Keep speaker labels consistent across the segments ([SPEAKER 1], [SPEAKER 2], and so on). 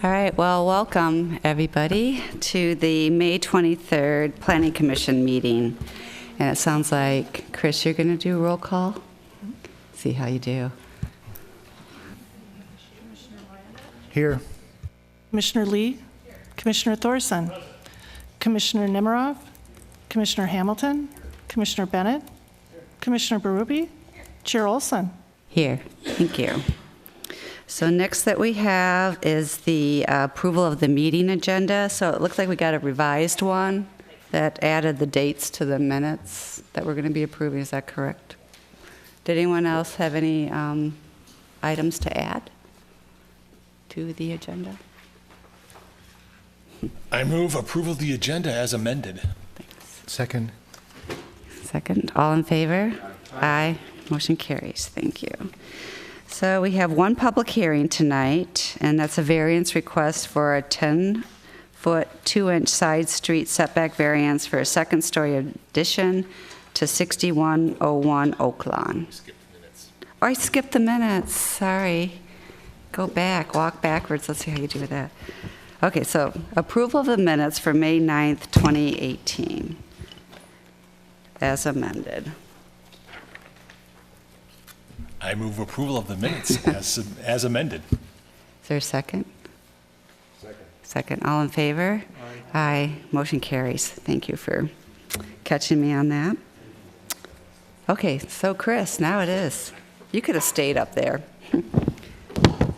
[SPEAKER 1] All right, well, welcome everybody to the May 23rd Planning Commission meeting. And it sounds like, Chris, you're going to do a roll call? See how you do.
[SPEAKER 2] Here.
[SPEAKER 3] Commissioner Lee, Commissioner Thorson, Commissioner Nemerov, Commissioner Hamilton, Commissioner Bennett, Commissioner Berube, Chair Olson.
[SPEAKER 1] Here, thank you. So next that we have is the approval of the meeting agenda. So it looks like we got a revised one that added the dates to the minutes that we're going to be approving. Is that correct? Did anyone else have any items to add to the agenda?
[SPEAKER 4] I move approval of the agenda as amended.
[SPEAKER 1] Thanks.
[SPEAKER 2] Second.
[SPEAKER 1] Second. All in favor? Aye. Motion carries. Thank you. So we have one public hearing tonight, and that's a variance request for a 10-foot, 2-inch side street setback variance for a second-story addition to 6101 Oakland. Oh, I skipped the minutes. Sorry. Go back. Walk backwards. Let's see how you do that. Okay, so approval of the minutes for May 9th, 2018, as amended.
[SPEAKER 4] I move approval of the minutes as amended.
[SPEAKER 1] Is there a second? Second. All in favor? Aye. Aye. Motion carries. Thank you for catching me on that. Okay, so Chris, now it is. You could have stayed up there.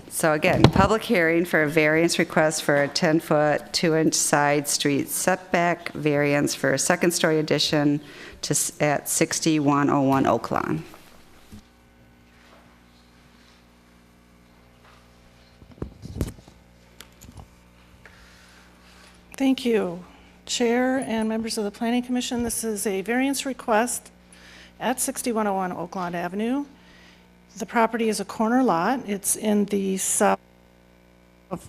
[SPEAKER 1] So again, public hearing for a variance request for a 10-foot, 2-inch side street setback variance for a second-story addition at 6101 Oakland.
[SPEAKER 3] Thank you, Chair and members of the Planning Commission. This is a variance request at 6101 Oakland Avenue. The property is a corner lot. It's in the south of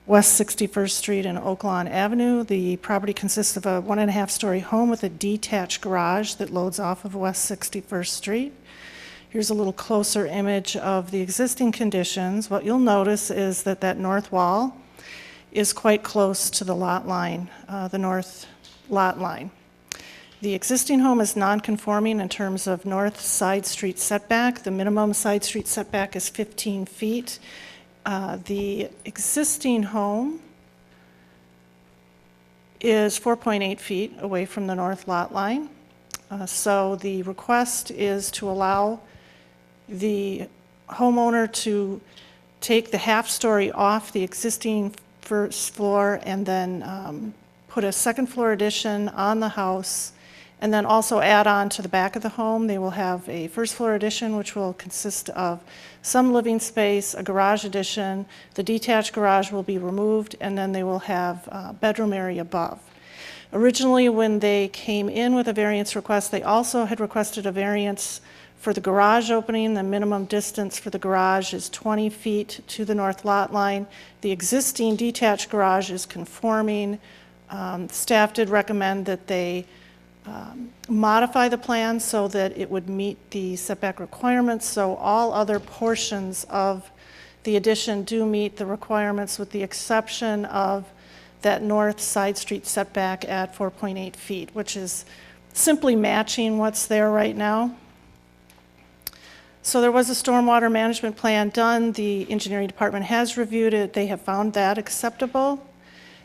[SPEAKER 3] West 61st Street and Oakland Avenue. The property consists of a 1.5-story home with a detached garage that loads off of West 61st Street. Here's a little closer image of the existing conditions. What you'll notice is that that north wall is quite close to the lot line, the north lot line. The existing home is non-conforming in terms of north side street setback. The minimum side street setback is 15 feet. The existing home is 4.8 feet away from the north lot line. So the request is to allow the homeowner to take the half-story off the existing first floor and then put a second floor addition on the house, and then also add on to the back of the home. They will have a first floor addition which will consist of some living space, a garage addition. The detached garage will be removed, and then they will have a bedroom area above. Originally, when they came in with a variance request, they also had requested a variance for the garage opening. The minimum distance for the garage is 20 feet to the north lot line. The existing detached garage is conforming. Staff did recommend that they modify the plan so that it would meet the setback requirements. So all other portions of the addition do meet the requirements with the exception of that north side street setback at 4.8 feet, which is simply matching what's there right now. So there was a stormwater management plan done. The engineering department has reviewed it. They have found that acceptable.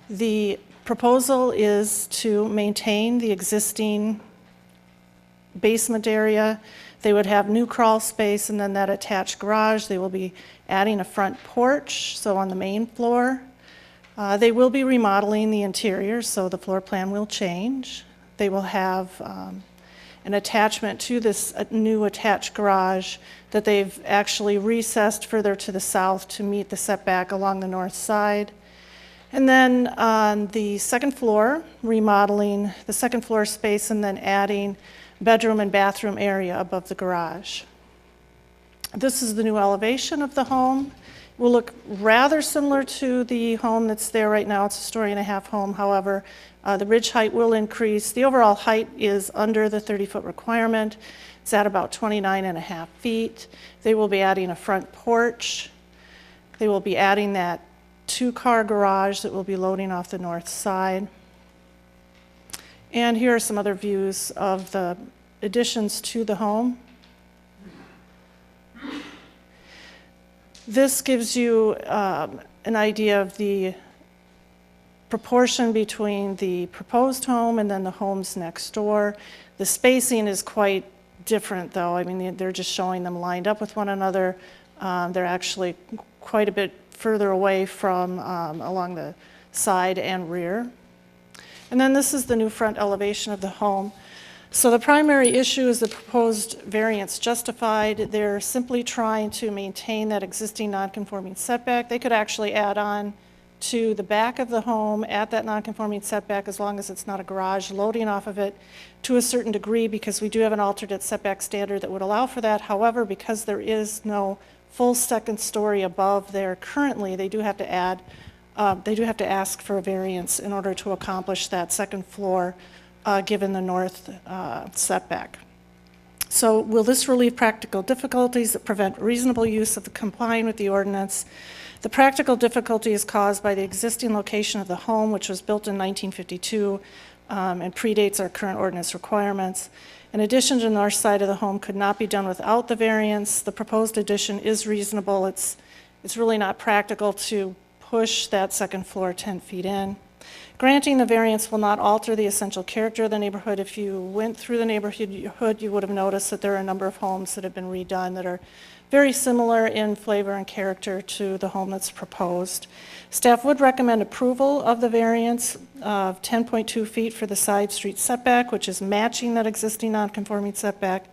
[SPEAKER 3] The proposal is to maintain the existing basement area. They would have new crawl space and then that attached garage. They will be adding a front porch, so on the main floor. They will be remodeling the interior, so the floor plan will change. They will have an attachment to this new attached garage that they've actually recessed further to the south to meet the setback along the north side. And then on the second floor, remodeling the second floor space and then adding bedroom and bathroom area above the garage. This is the new elevation of the home. It will look rather similar to the home that's there right now. It's a 1.5-story home. However, the ridge height will increase. The overall height is under the 30-foot requirement. It's at about 29.5 feet. They will be adding a front porch. They will be adding that two-car garage that will be loading off the north side. And here are some other views of the additions to the home. This gives you an idea of the proportion between the proposed home and then the homes next door. The spacing is quite different, though. I mean, they're just showing them lined up with one another. They're actually quite a bit further away from along the side and rear. And then this is the new front elevation of the home. So the primary issue is the proposed variance justified. They're simply trying to maintain that existing nonconforming setback. They could actually add on to the back of the home at that nonconforming setback as long as it's not a garage loading off of it to a certain degree, because we do have an alternate setback standard that would allow for that. However, because there is no full second story above there currently, they do have to ask for a variance in order to accomplish that second floor given the north setback. So will this relieve practical difficulties that prevent reasonable use of complying with the ordinance? The practical difficulty is caused by the existing location of the home, which was built in 1952 and predates our current ordinance requirements. In addition, the north side of the home could not be done without the variance. The proposed addition is reasonable. It's really not practical to push that second floor 10 feet in. Granting the variance will not alter the essential character of the neighborhood. If you went through the neighborhood, you would have noticed that there are a number of homes that have been redone that are very similar in flavor and character to the home that's proposed. Staff would recommend approval of the variance of 10.2 feet for the side street setback, which is matching that existing nonconforming setback,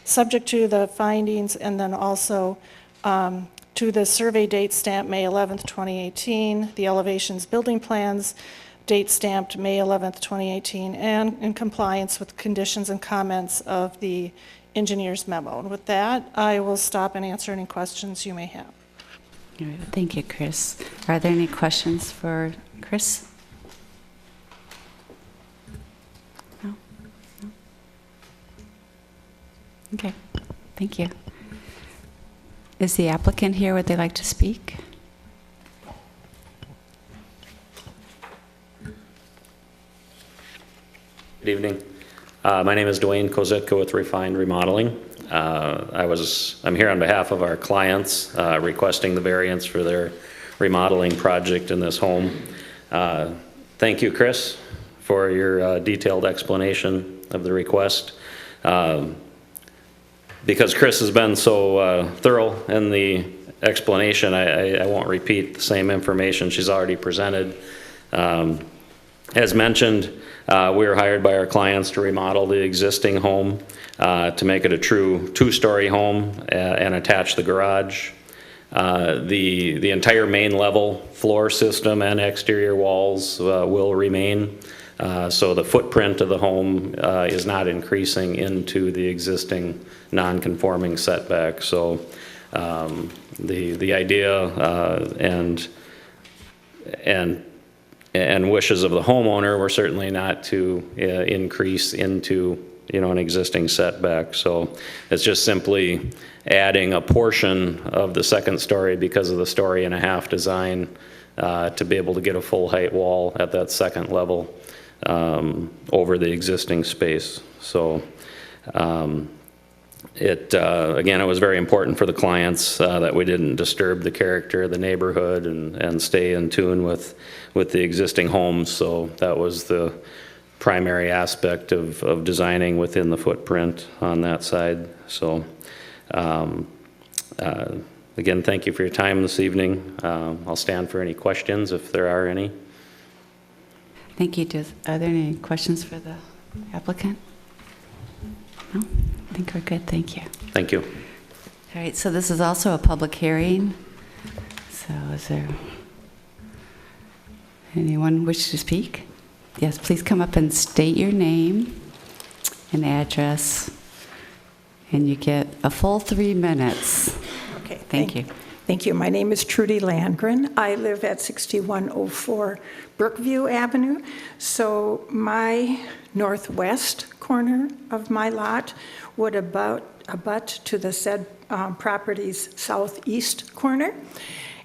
[SPEAKER 3] subject to the findings, and then also to the survey date stamped May 11th, 2018, the elevations building plans date stamped May 11th, 2018, and in compliance with conditions and comments of the engineer's memo. And with that, I will stop and answer any questions you may have.
[SPEAKER 1] All right, thank you, Chris. Are there any questions for Chris? No? No? Okay, thank you. Is the applicant here? Would they like to speak?
[SPEAKER 5] Good evening. My name is Dwayne Kozetka with Refined Remodeling. I'm here on behalf of our clients requesting the variance for their remodeling project in this home. Thank you, Chris, for your detailed explanation of the request. Because Chris has been so thorough in the explanation, I won't repeat the same information she's already presented. As mentioned, we were hired by our clients to remodel the existing home to make it a true two-story home and attach the garage. The entire main level floor system and exterior walls will remain. So the footprint of the home is not increasing into the existing non-conforming setback. So the idea and wishes of the homeowner were certainly not to increase into an existing setback. So it's just simply adding a portion of the second story because of the story and a half design to be able to get a full height wall at that second level over the existing space. So again, it was very important for the clients that we didn't disturb the character of the neighborhood and stay in tune with the existing homes. So that was the primary aspect of designing within the footprint on that side. So again, thank you for your time this evening. I'll stand for any questions if there are any.
[SPEAKER 1] Thank you. Are there any questions for the applicant? No? I think we're good. Thank you.
[SPEAKER 5] Thank you.
[SPEAKER 1] All right, so this is also a public hearing. So is there anyone wish to speak? Yes, please come up and state your name and address, and you get a full 3 minutes.
[SPEAKER 2] Okay.
[SPEAKER 1] Thank you.
[SPEAKER 2] Thank you. My name is Trudy Landrum. I live at 6104 Brookview Avenue. So my northwest corner of my lot would abut to the said property's southeast corner.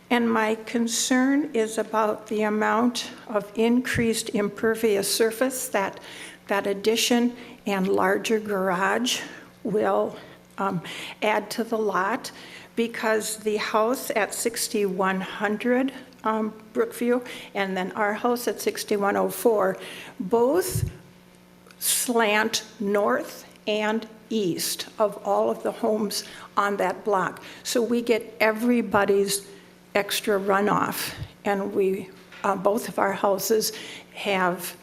[SPEAKER 2] And my concern is about the amount of increased impervious surface that that addition and larger garage will add to the lot, because the house at 6100 Brookview and then our house at 6104 both slant north and east of all of the homes on that block. So we get everybody's extra runoff, and we, both of our houses have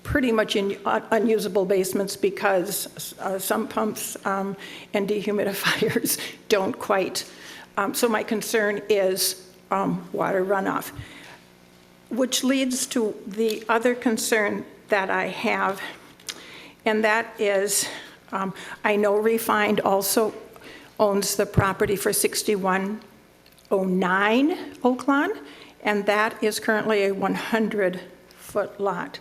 [SPEAKER 2] pretty much unusable basements because some pumps and dehumidifiers don't quite. So my concern is water runoff, which leads to the other concern that I have, and that is, I know Refined also owns the property for 6109 Oakland, and that is currently a 100-foot lot.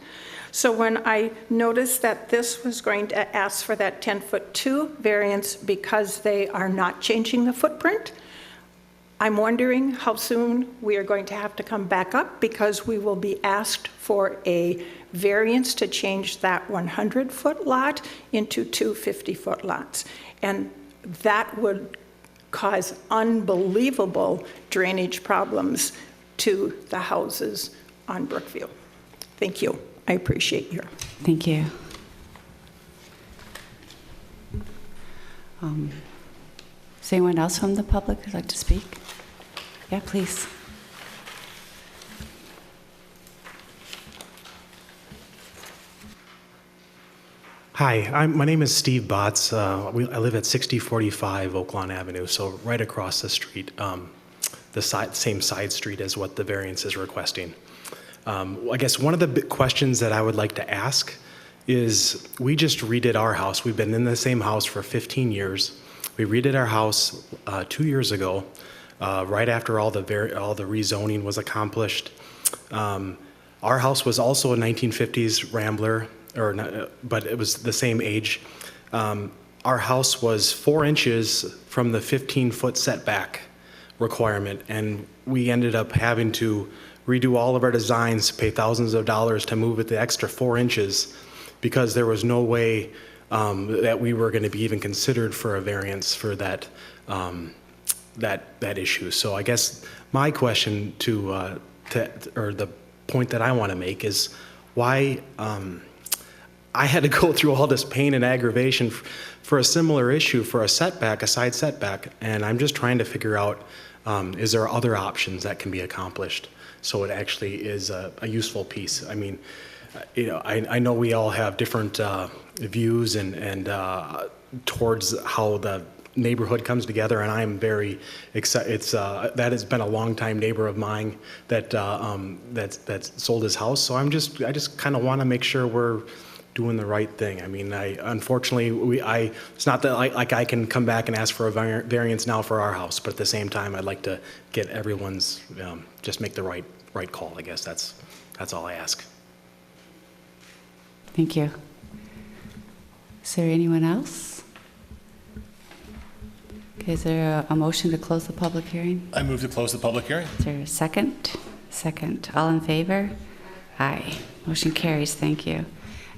[SPEAKER 2] So when I noticed that this was going to ask for that 10-foot 2 variance because they are not changing the footprint, I'm wondering how soon we are going to have to come back up, because we will be asked for a variance to change that 100-foot lot into 2 50-foot lots. And that would cause unbelievable drainage problems to the houses on Brookview. Thank you. I appreciate your.
[SPEAKER 1] Thank you. Is anyone else from the public who'd like to speak? Yeah, please.
[SPEAKER 6] Hi, my name is Steve Botts. I live at 6045 Oakland Avenue, so right across the street, same side street as what the variance is requesting. I guess one of the big questions that I would like to ask is, we just redid our house. We've been in the same house for 15 years. We redid our house 2 years ago, right after all the rezoning was accomplished. Our house was also a 1950s Rambler, but it was the same age. Our house was 4 inches from the 15-foot setback requirement, and we ended up having to redo all of our designs, pay thousands of dollars to move it the extra 4 inches, because there was no way that we were going to be even considered for a variance for that issue. So I guess my question or the point that I want to make is why I had to go through all this pain and aggravation for a similar issue, for a setback, a side setback, and I'm just trying to figure out, is there other options that can be accomplished so it actually is a useful piece? I mean, I know we all have different views and towards how the neighborhood comes together, and I'm very excited. That has been a longtime neighbor of mine that sold his house. So I just kind of want to make sure we're doing the right thing. I mean, unfortunately, it's not that I can come back and ask for a variance now for our house, but at the same time, I'd like to get everyone's, just make the right call. I guess that's all I ask.
[SPEAKER 1] Thank you. Is there anyone else? Okay, is there a motion to close the public hearing?
[SPEAKER 4] I move to close the public hearing.
[SPEAKER 1] Is there a second? Second. All in favor? Aye. Motion carries. Thank you.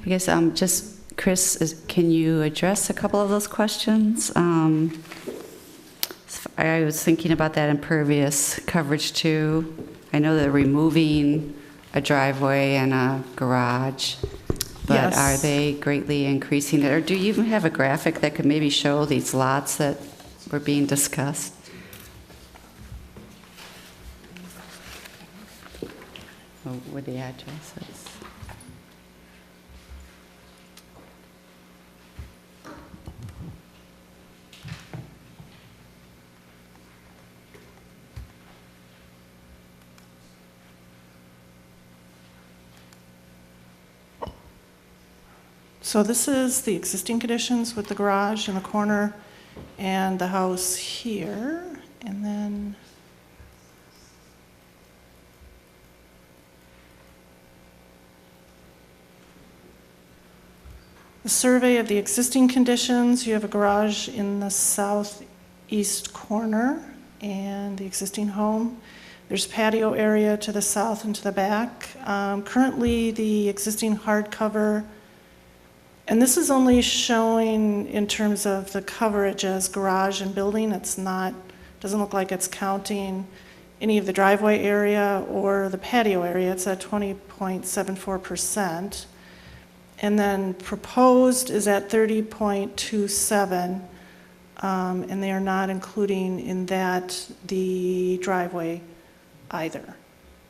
[SPEAKER 1] I guess just, Chris, can you address a couple of those questions? I was thinking about that impervious coverage too. I know they're removing a driveway and a garage, but
[SPEAKER 3] Yes.
[SPEAKER 1] Are they greatly increasing it? Or do you even have a graphic that could maybe show these lots that were being discussed? Oh, where the address is.
[SPEAKER 3] So this is the existing conditions with the garage in the corner and the house here, and then the survey of the existing conditions. You have a garage in the southeast corner and the existing home. There's patio area to the south and to the back. Currently, the existing hardcover, and this is only showing in terms of the coverage as garage and building. It's not, doesn't look like it's counting any of the driveway area or the patio area. It's at 20.74%. And then proposed is at 30.27, and they are not including in that the driveway either.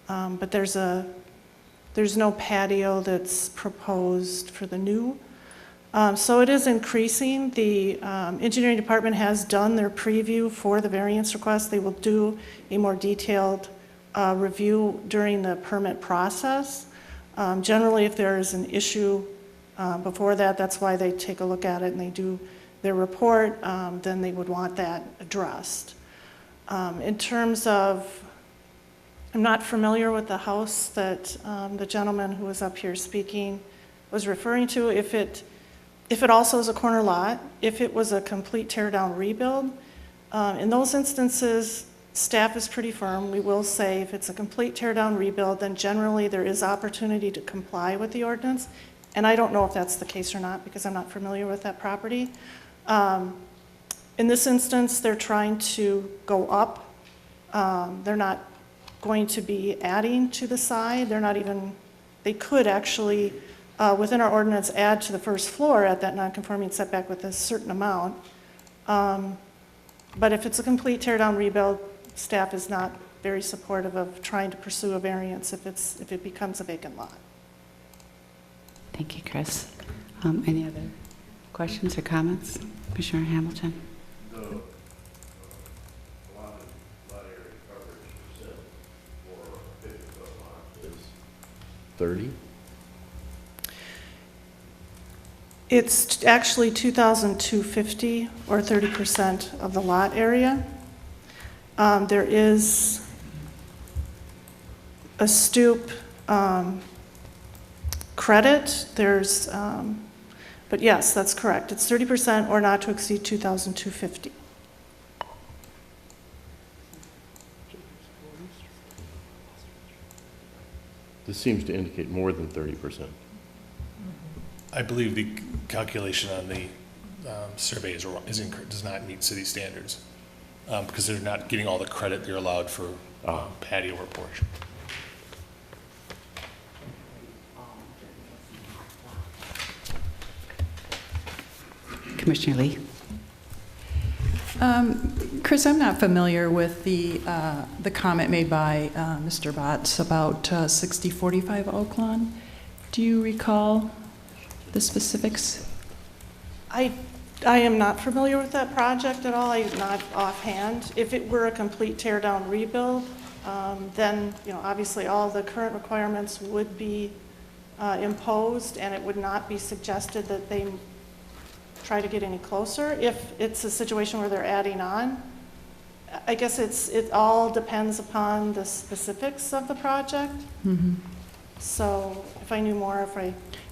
[SPEAKER 3] But there's no patio that's proposed for the new. So it is increasing. The engineering department has done their preview for the variance request. They will do a more detailed review during the permit process. Generally, if there is an issue before that, that's why they take a look at it and they do their report, then they would want that addressed. In terms of, I'm not familiar with the house that the gentleman who was up here speaking was referring to. If it also is a corner lot, if it was a complete tear-down rebuild, in those instances, staff is pretty firm. We will say if it's a complete tear-down rebuild, then generally there is opportunity to comply with the ordinance. And I don't know if that's the case or not because I'm not familiar with that property. In this instance, they're trying to go up. They're not going to be adding to the side. They're not even, they could actually, within our ordinance, add to the first floor at that non-conforming setback with a certain amount. But if it's a complete tear-down rebuild, staff is not very supportive of trying to pursue a variance if it becomes a vacant lot.
[SPEAKER 1] Thank you, Chris. Any other questions or comments? Commissioner Hamilton?
[SPEAKER 7] The lot area coverage percent for a 50-foot lot is 30?
[SPEAKER 3] It's actually 2,250 or 30% of the lot area. There is a stoop credit. There's, but yes, that's correct. It's 30% or not to exceed 2,250.
[SPEAKER 7] This seems to indicate more than 30%.
[SPEAKER 4] I believe the calculation on the survey is incorrect, does not meet city standards because they're not getting all the credit they're allowed for patio or porch.
[SPEAKER 1] Commissioner Lee?
[SPEAKER 8] Chris, I'm not familiar with the comment made by Mr. Botts about 6045 Oakland. Do you recall the specifics?
[SPEAKER 3] I am not familiar with that project at all. I'm not offhand. If it were a complete tear-down rebuild, then obviously all the current requirements would be imposed, and it would not be suggested that they try to get any closer. If it's a situation where they're adding on, I guess it all depends upon the specifics of the project.
[SPEAKER 8] Mm-hmm.
[SPEAKER 3] So if I knew more,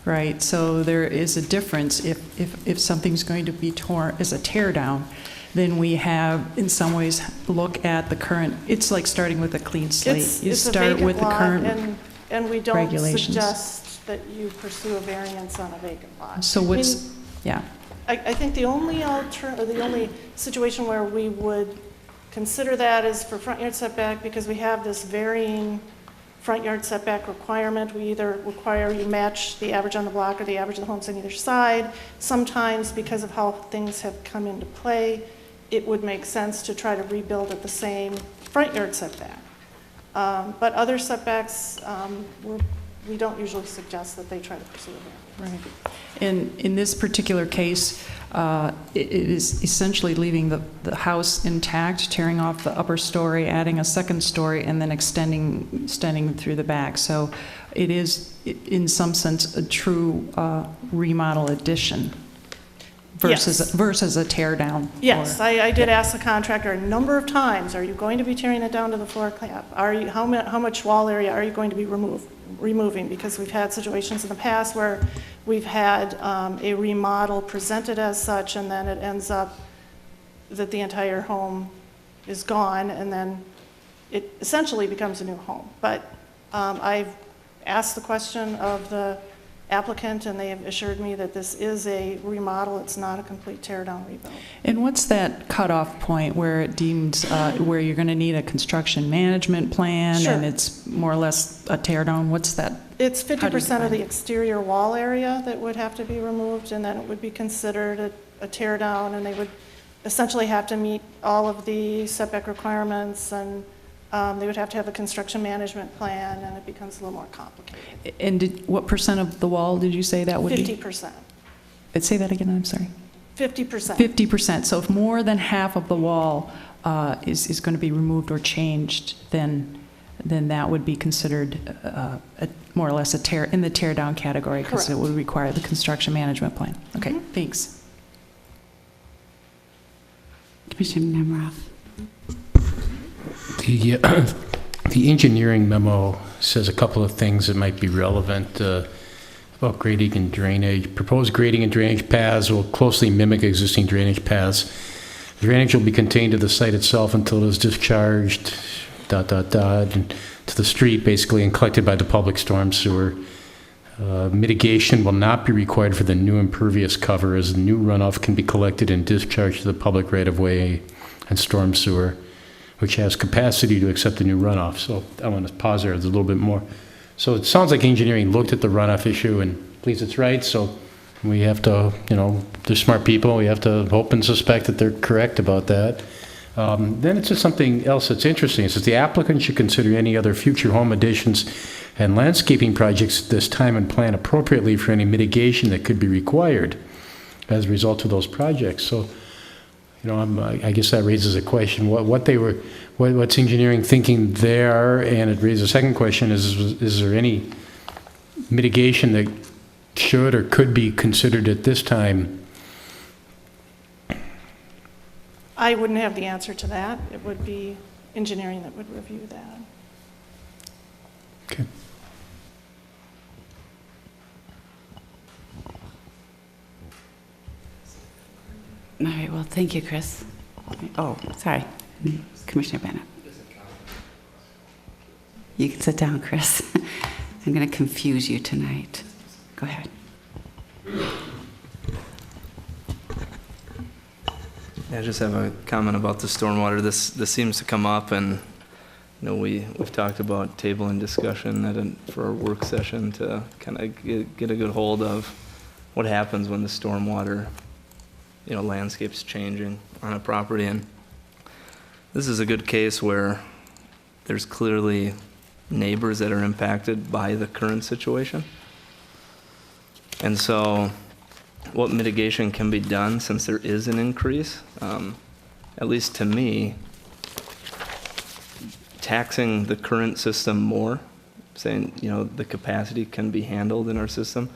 [SPEAKER 8] Right, so there is a difference. If something's going to be torn as a tear down, then we have, in some ways, look at the current, it's like starting with a clean slate. You start with the current
[SPEAKER 3] and we don't
[SPEAKER 8] regulations.
[SPEAKER 3] suggest that you pursue a variance on a vacant lot.
[SPEAKER 8] So what's, yeah.
[SPEAKER 3] I think the only situation where we would consider that is for front yard setback, because we have this varying front yard setback requirement. We either require you match the average on the block or the average of the homes on either side. Sometimes, because of how things have come into play, it would make sense to try to rebuild at the same front yard setback. But other setbacks, we don't usually suggest that they try to pursue a variance.
[SPEAKER 8] Right. In this particular case, it is essentially leaving the house intact, tearing off the upper story, adding a second story, and then extending through the back. So it is, in some sense, a true remodel addition versus a tear down.
[SPEAKER 3] Yes, I did ask the contractor a number of times, are you going to be tearing it down to the floor cap? How much wall area are you going to be removing? Because we've had situations in the past where we've had a remodel presented as such, and then it ends up that the entire home is gone, and then it essentially becomes a new home. But I've asked the question of the applicant, and they have assured me that this is a remodel, it's not a complete tear-down rebuild.
[SPEAKER 8] And what's that cutoff point where it deems, where you're going to need a construction management plan?
[SPEAKER 3] Sure.
[SPEAKER 8] And it's more or less a tear down? What's that?
[SPEAKER 3] It's
[SPEAKER 8] How do you
[SPEAKER 3] 50% of
[SPEAKER 8] define
[SPEAKER 3] the
[SPEAKER 8] it?
[SPEAKER 3] exterior wall area that would have to be removed, and then it would be considered a tear down, and they would essentially have to meet all of the setback requirements, and they would have to have a construction management plan, and it becomes a little more complicated.
[SPEAKER 8] And what percent of the wall did you say that would be?
[SPEAKER 3] 50%.
[SPEAKER 8] Say that again, I'm sorry.
[SPEAKER 3] 50%.
[SPEAKER 8] 50%. So if more than half of the wall is going to be removed or changed, then that would be considered more or less in the tear down category, because it
[SPEAKER 3] Correct.
[SPEAKER 8] would require the construction management plan. Okay, thanks.
[SPEAKER 1] Commissioner Nemiroff.
[SPEAKER 9] The engineering memo says a couple of things that might be relevant about grading and drainage. Proposed grading and drainage paths will closely mimic existing drainage paths. Drainage will be contained to the site itself until it is discharged, and to the street, basically, and collected by the public storm sewer. Mitigation will not be required for the new impervious cover, as the new runoff can be collected and discharged to the public right-of-way and storm sewer, which has capacity to accept the new runoff. So I want to pause there. There's a little bit more. So it sounds like engineering looked at the runoff issue and believes it's right. So we have to, they're smart people. We have to hope and suspect that they're correct about that. Then it's just something else that's interesting. It says the applicant should consider any other future home additions and landscaping projects at this time and plan appropriately for any mitigation that could be required as a result of those projects. So, I guess that raises a question: what's engineering thinking there? And it raises a second question: is there any mitigation that should or could be considered at this time?
[SPEAKER 3] I wouldn't have the answer to that. It would be engineering that would review that.
[SPEAKER 9] Okay.
[SPEAKER 1] All right, well, thank you, Chris. Oh, sorry. Commissioner Bennett. You can sit down, Chris. I'm going to confuse you tonight. Go ahead.
[SPEAKER 10] I just have a comment about the stormwater. This seems to come up, and we've talked about tabling discussion for a work session to kind of get a good hold of what happens when the stormwater landscape's changing on a property. And this is a good case where there's clearly neighbors that are impacted by the current situation. And so what mitigation can be done, since there is an increase, at least to me, taxing the current system more, saying, the capacity can be handled in our system,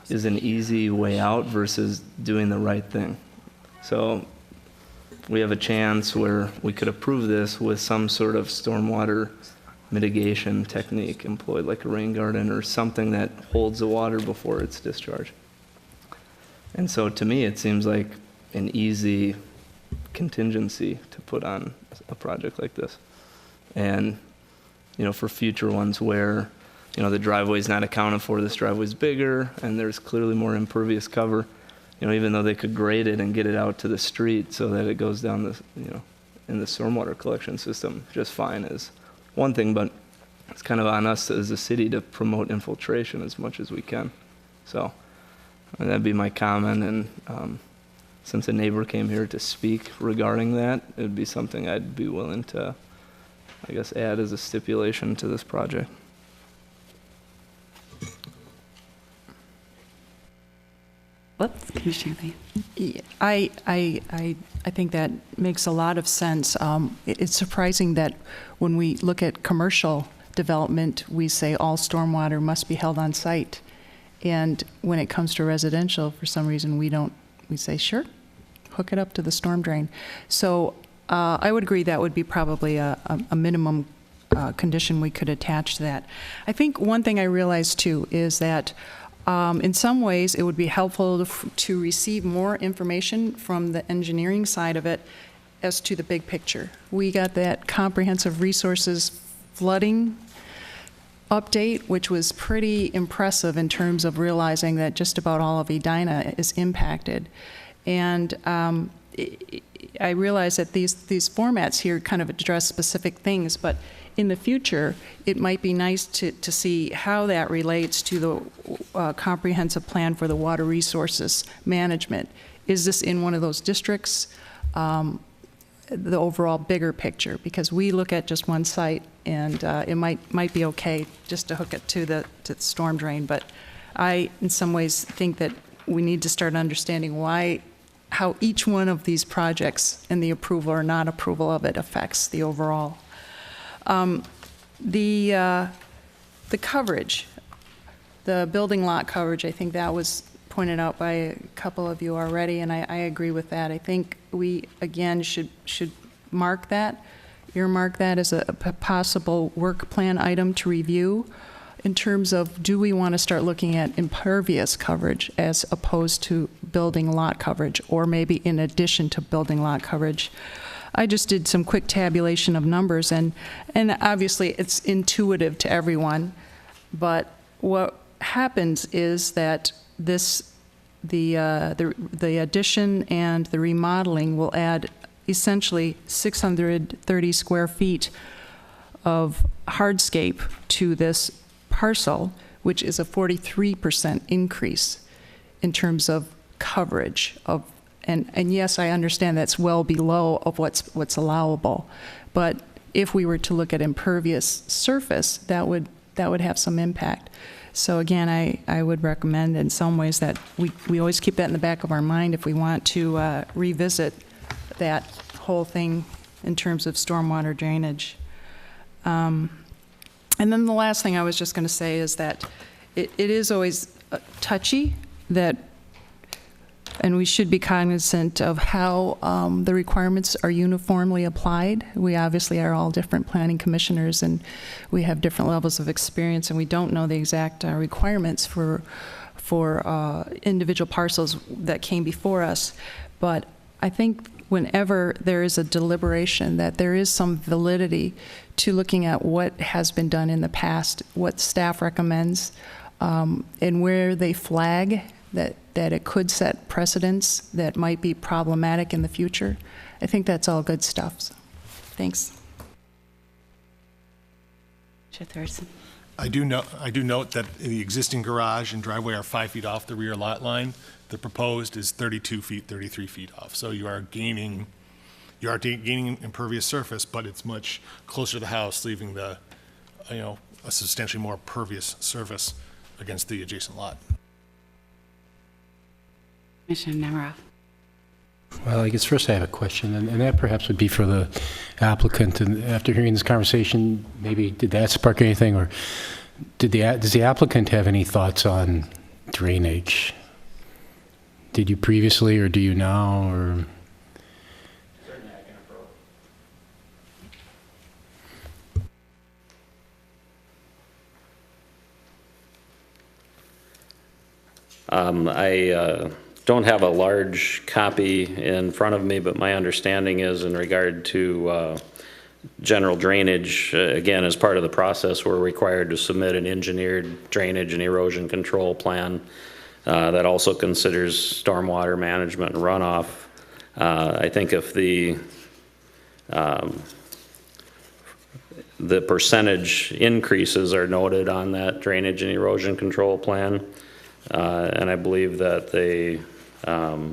[SPEAKER 10] is an easy way out versus doing the right thing. So we have a chance where we could approve this with some sort of stormwater mitigation technique employed, like a rain garden or something that holds the water before it's discharged. And so to me, it seems like an easy contingency to put on a project like this. And, for future ones where, the driveway's not accounted for, this driveway's bigger, and there's clearly more impervious cover, even though they could grade it and get it out to the street so that it goes down the, in the stormwater collection system just fine is one thing, but it's kind of on us as a city to promote infiltration as much as we can. So that'd be my comment, and since a neighbor came here to speak regarding that, it would be something I'd be willing to, I guess, add as a stipulation to this project.
[SPEAKER 1] Whoops, Commissioner Lee.
[SPEAKER 8] Yeah, I think that makes a lot of sense. It's surprising that when we look at commercial development, we say all stormwater must be held on site. And when it comes to residential, for some reason, we say, sure, hook it up to the storm drain. So I would agree that would be probably a minimum condition we could attach to that. I think one thing I realized too is that in some ways it would be helpful to receive more information from the engineering side of it as to the big picture. We got that comprehensive resources flooding update, which was pretty impressive in terms of realizing that just about all of Edina is impacted. And I realize that these formats here kind of address specific things, but in the future, it might be nice to see how that relates to the comprehensive plan for the water resources management. Is this in one of those districts? The overall bigger picture, because we look at just one site, and it might be okay just to hook it to the storm drain, but I, in some ways, think that we need to start understanding how each one of these projects and the approval or not approval of it affects the overall. The coverage, the building lot coverage, I think that was pointed out by a couple of you already, and I agree with that. I think we, again, should earmark that as a possible work plan item to review in terms of, do we want to start looking at impervious coverage as opposed to building lot coverage, or maybe in addition to building lot coverage. I just did some quick tabulation of numbers, and obviously it's intuitive to everyone, but what happens is that the addition and the remodeling will add essentially 630 square feet of hardscape to this parcel, which is a 43% increase in terms of coverage of, and yes, I understand that's well below of what's allowable, but if we were to look at impervious surface, that would have some impact. So again, I would recommend in some ways that we always keep that in the back of our mind if we want to revisit that whole thing in terms of stormwater drainage. And then the last thing I was just going to say is that it is always touchy that, and we should be cognizant of how the requirements are uniformly applied. We obviously are all different planning commissioners, and we have different levels of experience, and we don't know the exact requirements for individual parcels that came before us. But I think whenever there is a deliberation, that there is some validity to looking at what has been done in the past, what staff recommends, and where they flag that it could set precedents that might be problematic in the future. I think that's all good stuff. So, thanks.
[SPEAKER 1] Chair Thurston.
[SPEAKER 4] I do note that the existing garage and driveway are 5 feet off the rear lot line. The proposed is 32 feet, 33 feet off. So you are gaining impervious surface, but it's much closer to the house, leaving a substantially more pervious surface against the adjacent lot.
[SPEAKER 1] Commissioner Nemiroff.
[SPEAKER 9] Well, I guess first I have a question, and that perhaps would be for the applicant. And after hearing this conversation, maybe did that spark anything, or does the applicant have any thoughts on drainage? Did you previously, or do you now, or?
[SPEAKER 7] Certainly I can approach.
[SPEAKER 5] I don't have a large copy in front of me, but my understanding is in regard to general drainage, again, as part of the process, we're required to submit an engineered drainage and erosion control plan that also considers stormwater management and runoff. I think if the percentage increases are noted on that drainage and erosion control plan, and I believe that they, I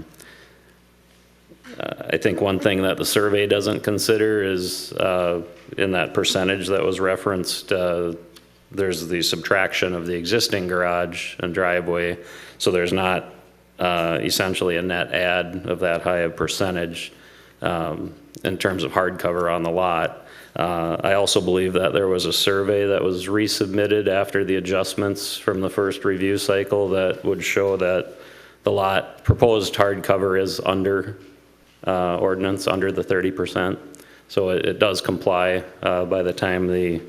[SPEAKER 5] think one thing that the survey doesn't consider is in that percentage that was referenced, there's the subtraction of the existing garage and driveway, so there's not essentially a net add of that high a percentage in terms of hardcover on the lot. I also believe that there was a survey that was resubmitted after the adjustments from the first review cycle that would show that the lot proposed hardcover is under ordinance, under the 30%. So it does comply by the time the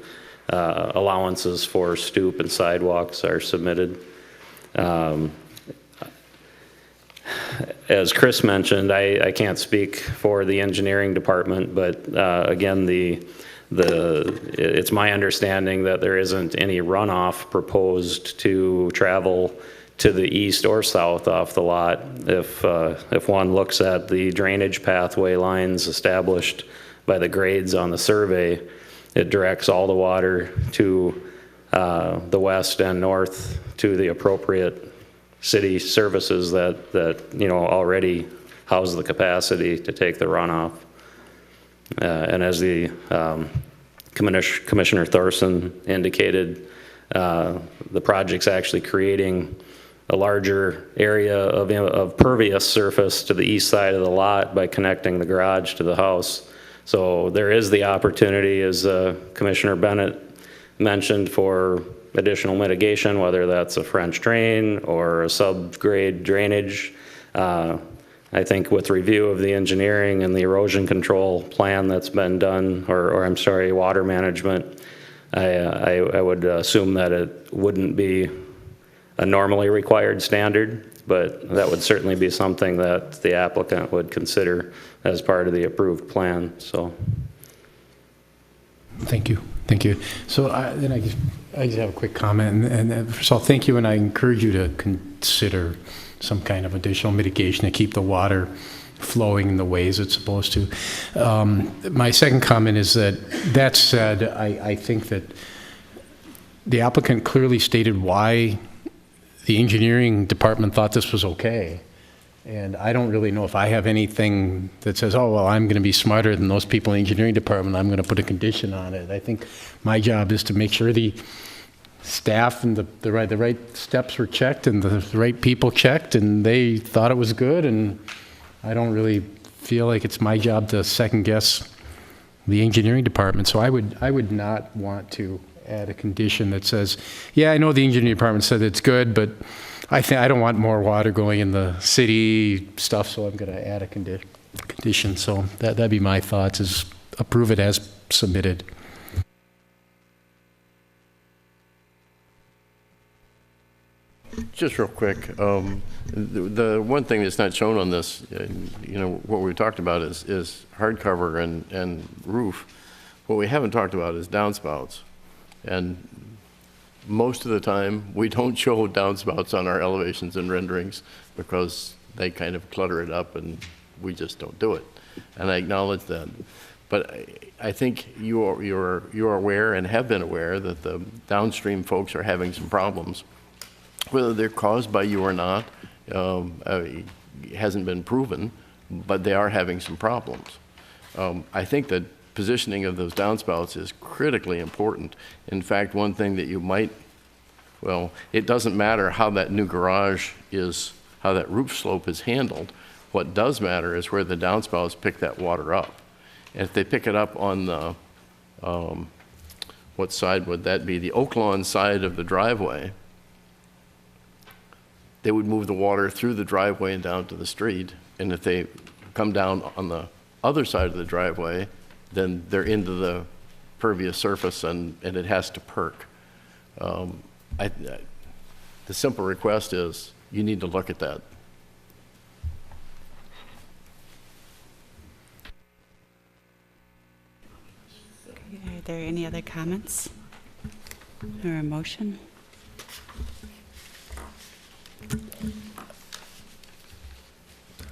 [SPEAKER 5] allowances for stoop and sidewalks are submitted. as Chris mentioned, I can't speak for the engineering department, but again, it's my understanding that there isn't any runoff proposed to travel to the east or south off the lot. If one looks at the drainage pathway lines established by the grades on the survey, it directs all the water to the west and north to the appropriate city services that already house the capacity to take the runoff. And as the Commissioner Thorson indicated, the project's actually creating a larger area of pervious surface to the east side of the lot by connecting the garage to the house. So there is the opportunity, as Commissioner Bennett mentioned, for additional mitigation, whether that's a French drain or a subgrade drainage. I think with review of the engineering and the erosion control plan that's been done, or I'm sorry, water management, I would assume that it wouldn't be a normally required standard, but that would certainly be something that the applicant would consider as part of the approved plan. So,
[SPEAKER 9] Thank you. So then I just have a quick comment, and first of all, thank you, and I encourage you to consider some kind of additional mitigation to keep the water flowing in the ways it's supposed to. My second comment is that said, I think that the applicant clearly stated why the engineering department thought this was okay. And I don't really know if I have anything that says, oh, well, I'm going to be smarter than those people in the engineering department, I'm going to put a condition on it. I think my job is to make sure the staff and the right steps were checked and the right people checked, and they thought it was good, and I don't really feel like it's my job to second guess the engineering department. So I would not want to add a condition that says, yeah, I know the engineering department said it's good, but I don't want more water going in the city stuff, so I'm going to add a condition. So that'd be my thoughts, is approve it as submitted.
[SPEAKER 7] Just real quick, the one thing that's not shown on this, what we talked about is hardcover and roof. What we haven't talked about is downspouts. And most of the time, we don't show downspouts on our elevations and renderings because they kind of clutter it up and we just don't do it. And I acknowledge that. But I think you're aware and have been aware that the downstream folks are having some problems. Whether they're caused by you or not hasn't been proven, but they are having some problems. I think that positioning of those downspouts is critically important. In fact, one thing that you might, it doesn't matter how that new garage is, how that roof slope is handled. What does matter is where the downspouts pick that water up. And if they pick it up on the, what side would that be? The Oakland side of the driveway. They would move the water through the driveway and down to the street. And if they come down on the other side of the driveway, then they're into the pervious surface and it has to perk. The simple request is you need to look at that.
[SPEAKER 1] Are there any other comments or a motion?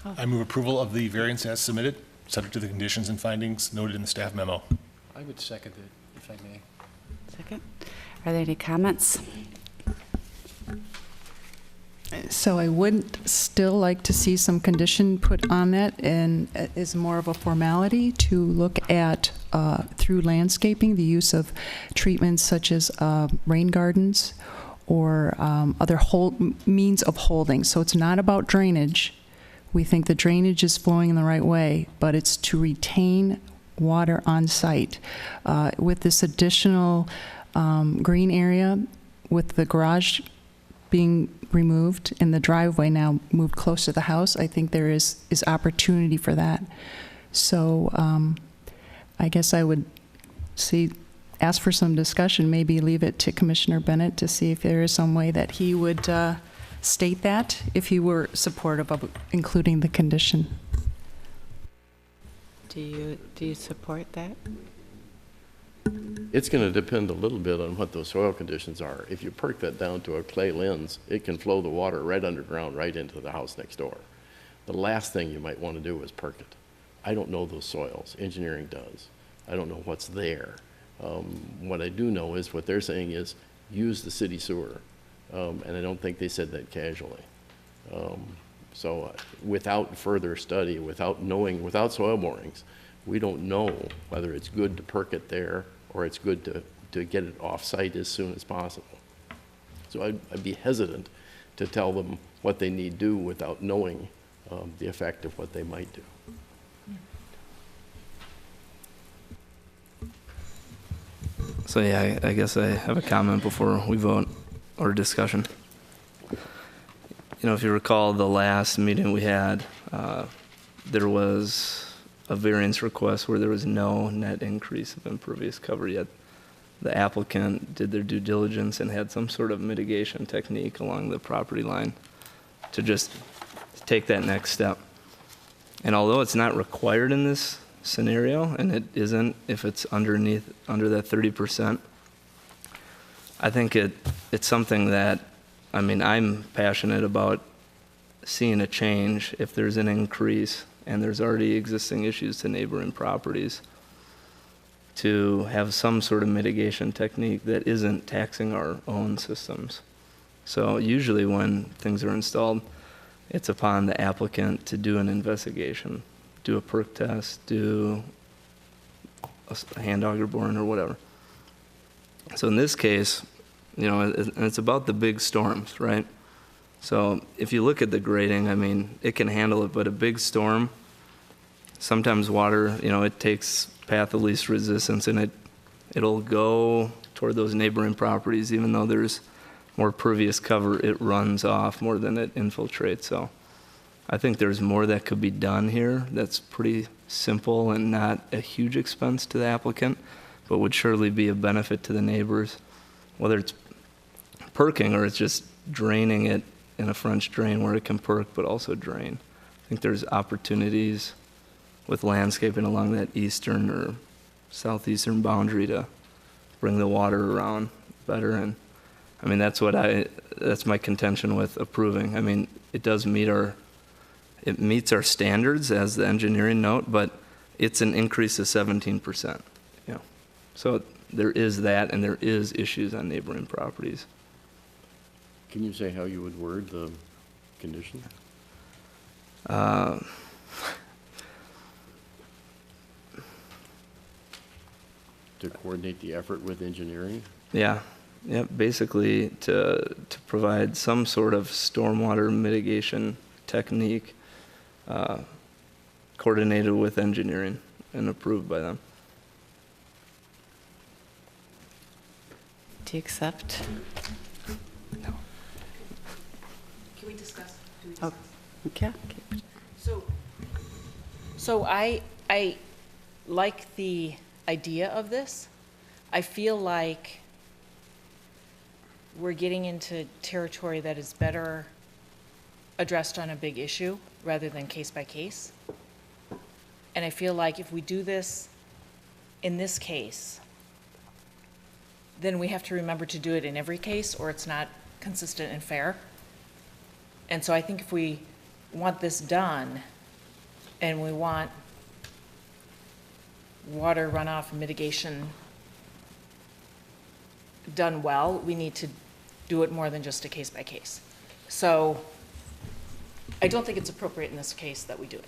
[SPEAKER 4] I move approval of the variance as submitted, subject to the conditions and findings noted in the staff memo.
[SPEAKER 9] I would second it, if I may.
[SPEAKER 1] Second. Are there any comments?
[SPEAKER 8] So I would still like to see some condition put on that, and is more of a formality to look at, through landscaping, the use of treatments such as rain gardens or other means of holding. So it's not about drainage. We think the drainage is flowing in the right way, but it's to retain water on site. With this additional green area, with the garage being removed and the driveway now moved close to the house, I think there is opportunity for that. So I guess I would ask for some discussion, maybe leave it to Commissioner Bennett to see if there is some way that he would state that if you were supportive of including the condition.
[SPEAKER 11] Do you support that?
[SPEAKER 7] It's going to depend a little bit on what those soil conditions are. If you perk that down to a clay lens, it can flow the water right underground, right into the house next door. The last thing you might want to do is perk it. I don't know those soils. Engineering does. I don't know what's there. What I do know is what they're saying is use the city sewer. And I don't think they said that casually. So without further study, without soil borings, we don't know whether it's good to perk it there or it's good to get it off-site as soon as possible. So I'd be hesitant to tell them what they need to do without knowing the effect of what they might do.
[SPEAKER 10] So yeah, I guess I have a comment before we vote or discussion. You know, if you recall the last meeting we had, there was a variance request where there was no net increase of impervious cover, yet the applicant did their due diligence and had some sort of mitigation technique along the property line to just take that next step. And although it's not required in this scenario, and it isn't if it's under that 30%, I think it's something that, I mean, I'm passionate about seeing a change if there's an increase and there's already existing issues to neighboring properties, to have some sort of mitigation technique that isn't taxing our own systems. So usually when things are installed, it's upon the applicant to do an investigation, do a perk test, do a hand auger boring or whatever. So in this case, you know, and it's about the big storms, right? So if you look at the grading, I mean, it can handle it, but a big storm, sometimes water, you know, it takes path of least resistance and it'll go toward those neighboring properties. Even though there's more pervious cover, it runs off more than it infiltrates. So I think there's more that could be done here that's pretty simple and not a huge expense to the applicant, but would surely be a benefit to the neighbors, whether it's perking or it's just draining it in a French drain where it can perk but also drain. I think there's opportunities with landscaping along that eastern or southeastern boundary to bring the water around better. And I mean, that's my contention with approving. I mean, it meets our standards as the engineering note, but it's an increase of 17%. You know, so there is that, and there is issues on neighboring properties.
[SPEAKER 7] Can you say how you would word the condition? To coordinate the effort with engineering?
[SPEAKER 10] Yeah, basically to provide some sort of stormwater mitigation technique coordinated with engineering and approved by them.
[SPEAKER 11] Do you accept?
[SPEAKER 8] No. Can we discuss? Do we discuss?
[SPEAKER 11] Oh, okay.
[SPEAKER 12] So I like the idea of this. I feel like we're getting into territory that is better addressed on a big issue rather than case by case. And I feel like if we do this in this case, then we have to remember to do it in every case or it's not consistent and fair. And so I think if we want this done and we want water runoff mitigation done well, we need to do it more than just a case by case. So I don't think it's appropriate in this case that we do it.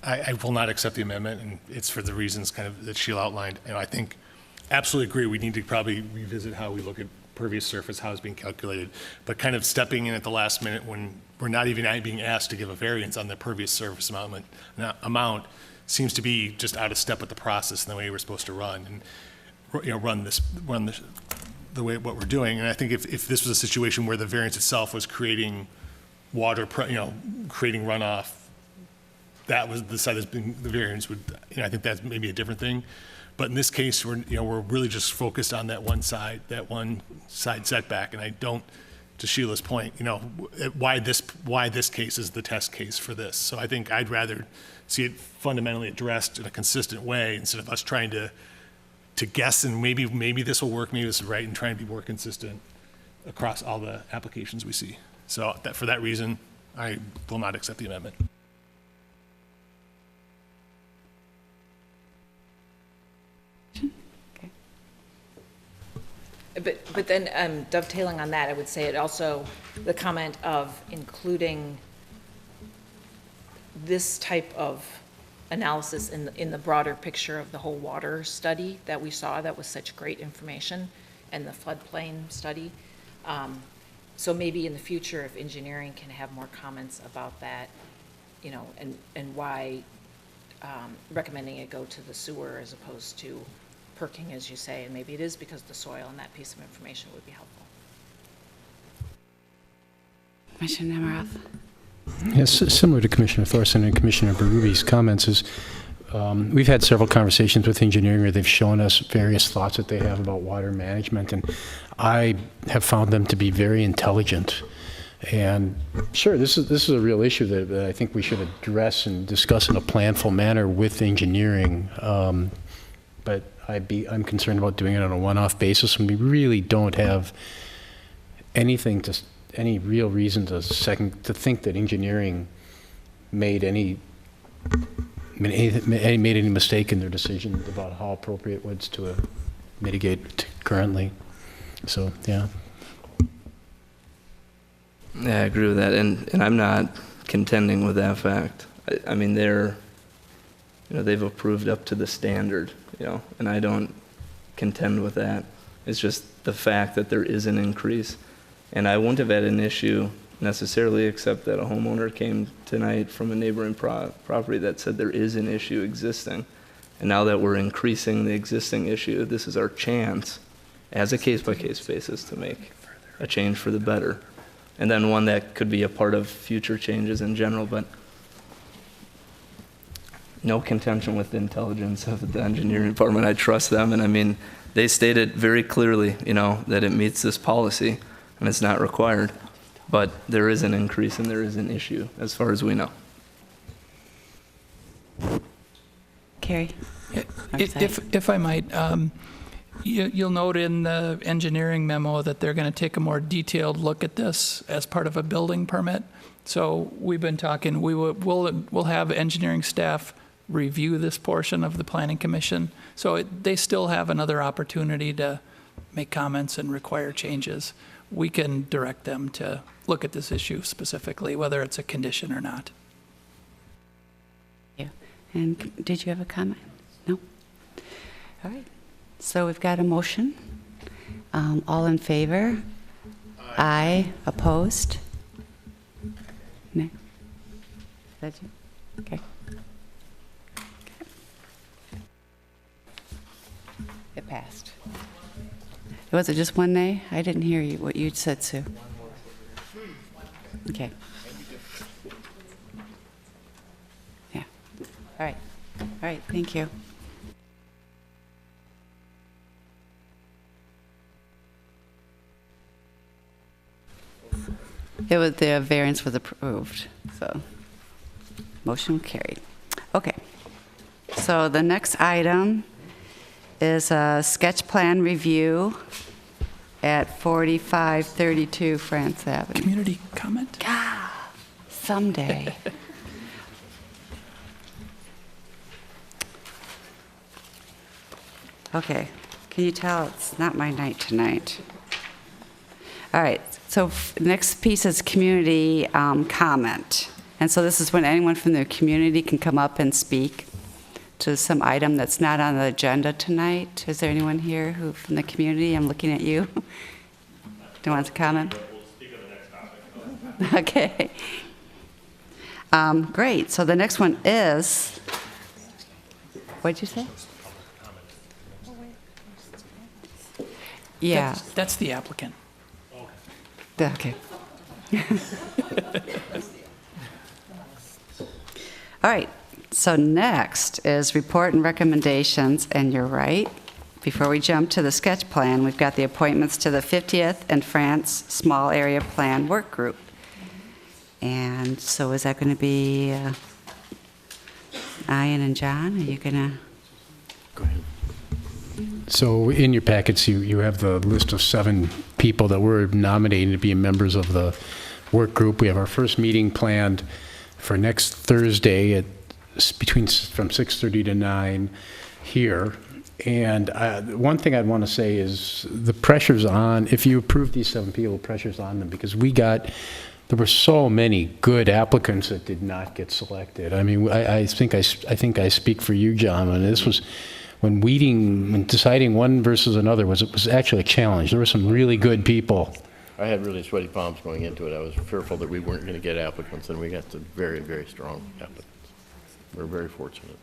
[SPEAKER 4] I will not accept the amendment, and it's for the reasons kind of that Sheila outlined. And I think, absolutely agree, we need to probably revisit how we look at pervious surface, how it's being calculated, but kind of stepping in at the last minute when we're not even being asked to give a variance on the pervious surface amount seems to be just out of step with the process and the way we're supposed to run, and, you know, run the way what we're doing. And I think if this was a situation where the variance itself was creating water, creating runoff that was the side that's been, the variance would, I think that's maybe a different thing. But in this case, we're really just focused on that one side setback. And I don't, to Sheila's point, why this case is the test case for this. So I think I'd rather see it fundamentally addressed in a consistent way instead of us trying to guess and maybe this will work, maybe this is right, and trying to be more consistent across all the applications we see. So for that reason, I will not accept the amendment.
[SPEAKER 12] But then dovetailing on that, I would say it also, the comment of including this type of analysis in the broader picture of the whole water study that we saw, that was such great information, and the floodplain study. So maybe in the future, if engineering can have more comments about that, and why recommending it go to the sewer as opposed to perking, as you say, and maybe it is because of the soil, and that piece of information would be helpful.
[SPEAKER 1] Commissioner Nemiroff.
[SPEAKER 9] Yes, similar to Commissioner Thorson and Commissioner Berube comments is we've had several conversations with engineering where they've shown us various thoughts that they have about water management, and I have found them to be very intelligent. And sure, this is a real issue that I think we should address and discuss in a planful manner with engineering. But I'm concerned about doing it on a one-off basis, and we really don't have any real reason to think that engineering made any mistake in their decision about how appropriate it was to mitigate currently. So, yeah.
[SPEAKER 10] Yeah, I agree with that, and I'm not contending with that fact. I mean, they've approved up to the standard, and I don't contend with that. It's just the fact that there is an increase, and I wouldn't have had an issue necessarily, except that a homeowner came tonight from a neighboring property that said there is an issue existing, and now that we're increasing the existing issue, this is our chance, as a case-by-case basis, to make a change for the better. And then one that could be a part of future changes in general, but no contention with the intelligence of the engineering department. I trust them, and I mean, they stated very clearly, that it meets this policy, and it's not required. But there is an increase and there is an issue, as far as we know.
[SPEAKER 1] Carrie?
[SPEAKER 13] If I might, you'll note in the engineering memo that they're going to take a more detailed look at this as part of a building permit. So we've been talking, we'll have engineering staff review this portion of the Planning Commission. So they still have another opportunity to make comments and require changes. We can direct them to look at this issue specifically, whether it's a condition or not.
[SPEAKER 1] Yeah. And did you have a comment? No? All right. So we've got a motion. All in favor? Aye. Opposed? No? Is that you? Okay. It passed. Was it just one nay? I didn't hear you, what you said, Sue. Okay. Yeah. All right. All right, thank you. The variance was approved, so motion carried. Okay. So the next item is a sketch plan review at 4532 France Avenue.
[SPEAKER 13] Community comment?
[SPEAKER 1] Someday. Okay, can you tell it's not my night tonight? All right, so next piece is community comment. And so this is when anyone from the community can come up and speak to some item that's not on the agenda tonight. Is there anyone here from the community? I'm looking at you. Do you want to comment? Okay. Great. So the next one is, what'd you say? Yeah.
[SPEAKER 13] That's the applicant.
[SPEAKER 1] Okay. All right, so next is report and recommendations, and you're right. Before we jump to the sketch plan, we've got the appointments to the 50th and France Small Area Plan Work Group. And so is that going to be Ian and John? Are you going to?
[SPEAKER 7] Go ahead.
[SPEAKER 9] So in your packets, you have the list of 7 people that we're nominating to be members of the work group. We have our first meeting planned for next Thursday from 6:30 to 9 here. And one thing I'd want to say is the pressure's on, if you approve these 7 people, pressure's on them, because there were so many good applicants that did not get selected. I mean, I think I speak for you, John, and this was, when deciding one versus another it was actually a challenge. There were some really good people.
[SPEAKER 7] I had really sweaty palms going into it. I was fearful that we weren't going to get applicants, and we got some very, very strong applicants. We're very fortunate.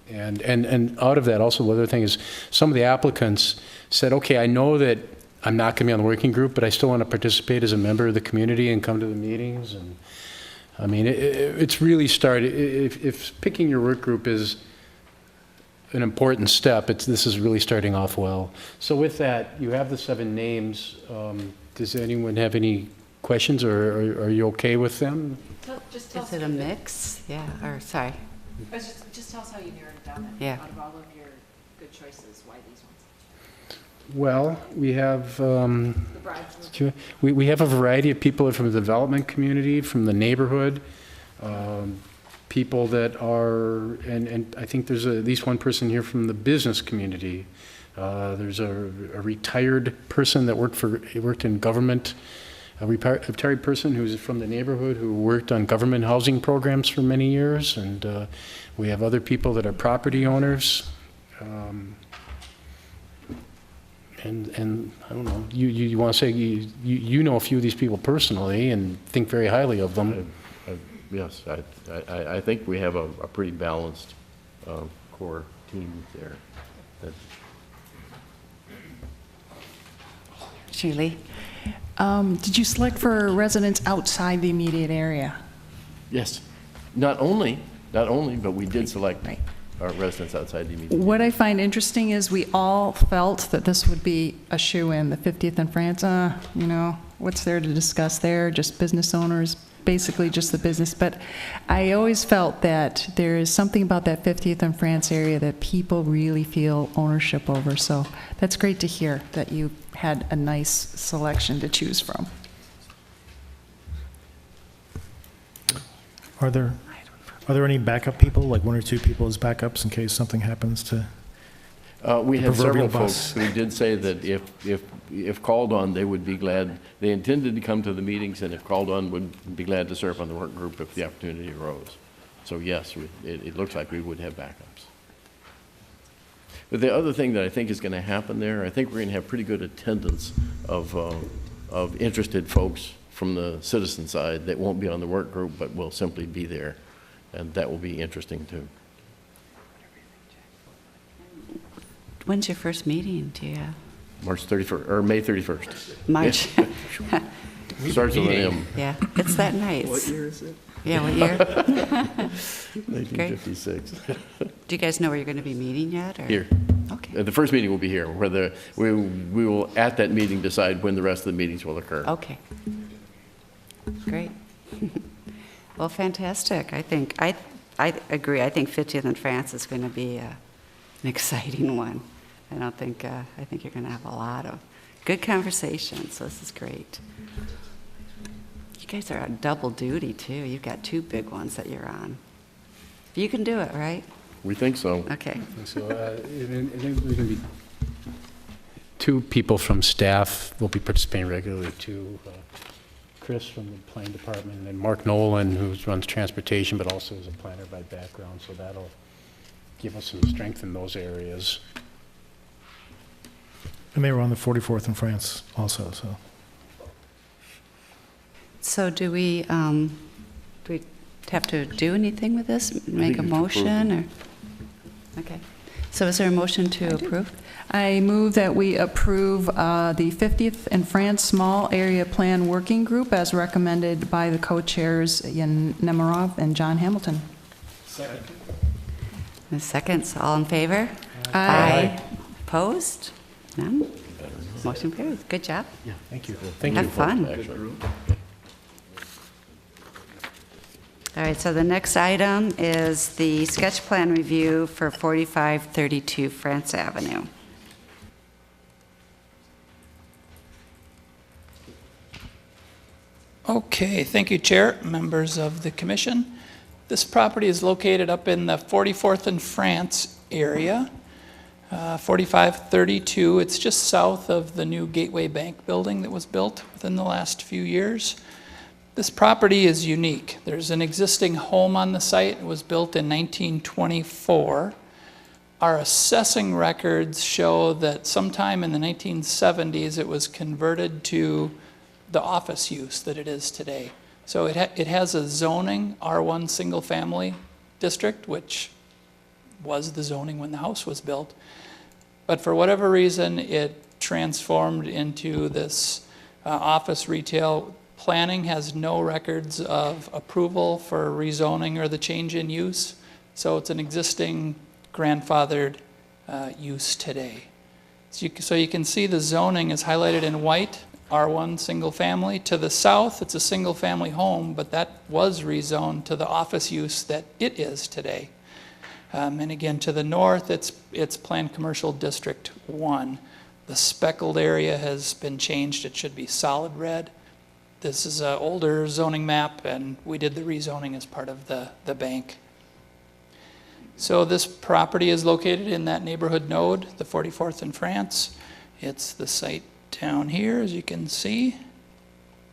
[SPEAKER 9] And out of that, also, the other thing is, some of the applicants said, okay, I know that I'm not going to be on the working group, but I still want to participate as a member of the community and come to the meetings. And I mean, it's really started, if picking your work group is an important step, this is really starting off well. So with that, you have the 7 names. Does anyone have any questions, or are you okay with them?
[SPEAKER 12] Just tell
[SPEAKER 1] Is it a mix? Yeah, or, sorry.
[SPEAKER 12] Just tell us how you narrowed it down.
[SPEAKER 1] Yeah.
[SPEAKER 12] Out of all of your good choices, why these ones?
[SPEAKER 9] Well, we have,
[SPEAKER 12] The brides.
[SPEAKER 9] we have a variety of people from the development community, from the neighborhood, people that are, and I think there's at least one person here from the business community. There's a retired person that worked in government, a retired person who's from the neighborhood who worked on government housing programs for many years, and we have other people that are property owners. And I don't know, you want to say you know a few of these people personally and think very highly of them.
[SPEAKER 7] Yes, I think we have a pretty balanced core team there.
[SPEAKER 1] Julie?
[SPEAKER 8] Did you select for residents outside the immediate area?
[SPEAKER 7] Yes, not only, but we did select
[SPEAKER 8] Right.
[SPEAKER 7] our residents outside the immediate.
[SPEAKER 8] What I find interesting is we all felt that this would be a shoe-in, the 50th in France. What's there to discuss there? Just business owners, basically just the business. But I always felt that there is something about that 50th in France area that people really feel ownership over. So that's great to hear that you had a nice selection to choose from.
[SPEAKER 14] Are there any backup people, like 1 or 2 people as backups in case something happens to?
[SPEAKER 7] We had several
[SPEAKER 14] proverbial bus?
[SPEAKER 7] folks who did say that if called on, they would be glad. They intended to come to the meetings, and if called on, would be glad to serve on the work group if the opportunity arose. So yes, it looks like we would have backups. But the other thing that I think is going to happen there, I think we're going to have pretty good attendance of interested folks from the citizen side that won't be on the work group, but will simply be there, and that will be interesting too.
[SPEAKER 1] When's your first meeting, do you have?
[SPEAKER 7] March 31st, or May 31st.
[SPEAKER 1] March?
[SPEAKER 7] Starts with an M.
[SPEAKER 1] Yeah, it's that night.
[SPEAKER 10] What year is it?
[SPEAKER 1] Yeah, what year?
[SPEAKER 7] 1956.
[SPEAKER 1] Do you guys know where you're going to be meeting yet? Or?
[SPEAKER 7] Here.
[SPEAKER 1] Okay.
[SPEAKER 7] The first meeting will be here, where we will, at that meeting, decide when the rest of the meetings will occur.
[SPEAKER 1] Okay. Great. Well, fantastic. I think, I agree. I think 50th in France is going to be an exciting one. I think you're going to have a lot of good conversations, so this is great. You guys are on double duty, too. You've got 2 big ones that you're on. You can do it, right?
[SPEAKER 7] We think so.
[SPEAKER 1] Okay.
[SPEAKER 9] So and then there's going to be 2 people from staff will be participating regularly, too. Chris from the planning department, and Mark Nolan, who runs transportation, but also is a planner by background, so that'll give us some strength in those areas.
[SPEAKER 14] And they were on the 44th in France also, so.
[SPEAKER 1] So do we have to do anything with this? Make a
[SPEAKER 7] you have to
[SPEAKER 1] motion, or? Okay. So is there a motion to approve?
[SPEAKER 8] I move that we approve the 50th in France Small Area Plan Working Group as recommended by the co-chairs Ian Nemerov and John Hamilton.
[SPEAKER 1] The seconds, all in favor? Aye. Opposed? None? Motion carries. Good job.
[SPEAKER 14] Yeah, thank you.
[SPEAKER 1] Have fun. All right, so the next item is the sketch plan review for 4532 France Avenue.
[SPEAKER 13] Okay, thank you, Chair, members of the commission. This property is located up in the 44th and France area, 4532. It's just south of the new Gateway Bank building that was built within the last few years. This property is unique. There's an existing home on the site. It was built in 1924. Our assessing records show that sometime in the 1970s it was converted to the office use that it is today. So it has a zoning R1 single family district, which was the zoning when the house was built. But for whatever reason, it transformed into this office retail. Planning has no records of approval for rezoning or the change in use. So it's an existing grandfathered use today. So you can see the zoning is highlighted in white, R1 single family. To the south, it's a single family home, but that was rezoned to the office use that it is today. And again, to the north, it's planned commercial district 1. The speckled area has been changed. It should be solid red. This is an older zoning map, and we did the rezoning as part of the bank. So this property is located in that neighborhood node, the 44th and France. It's the site down here, as you can see.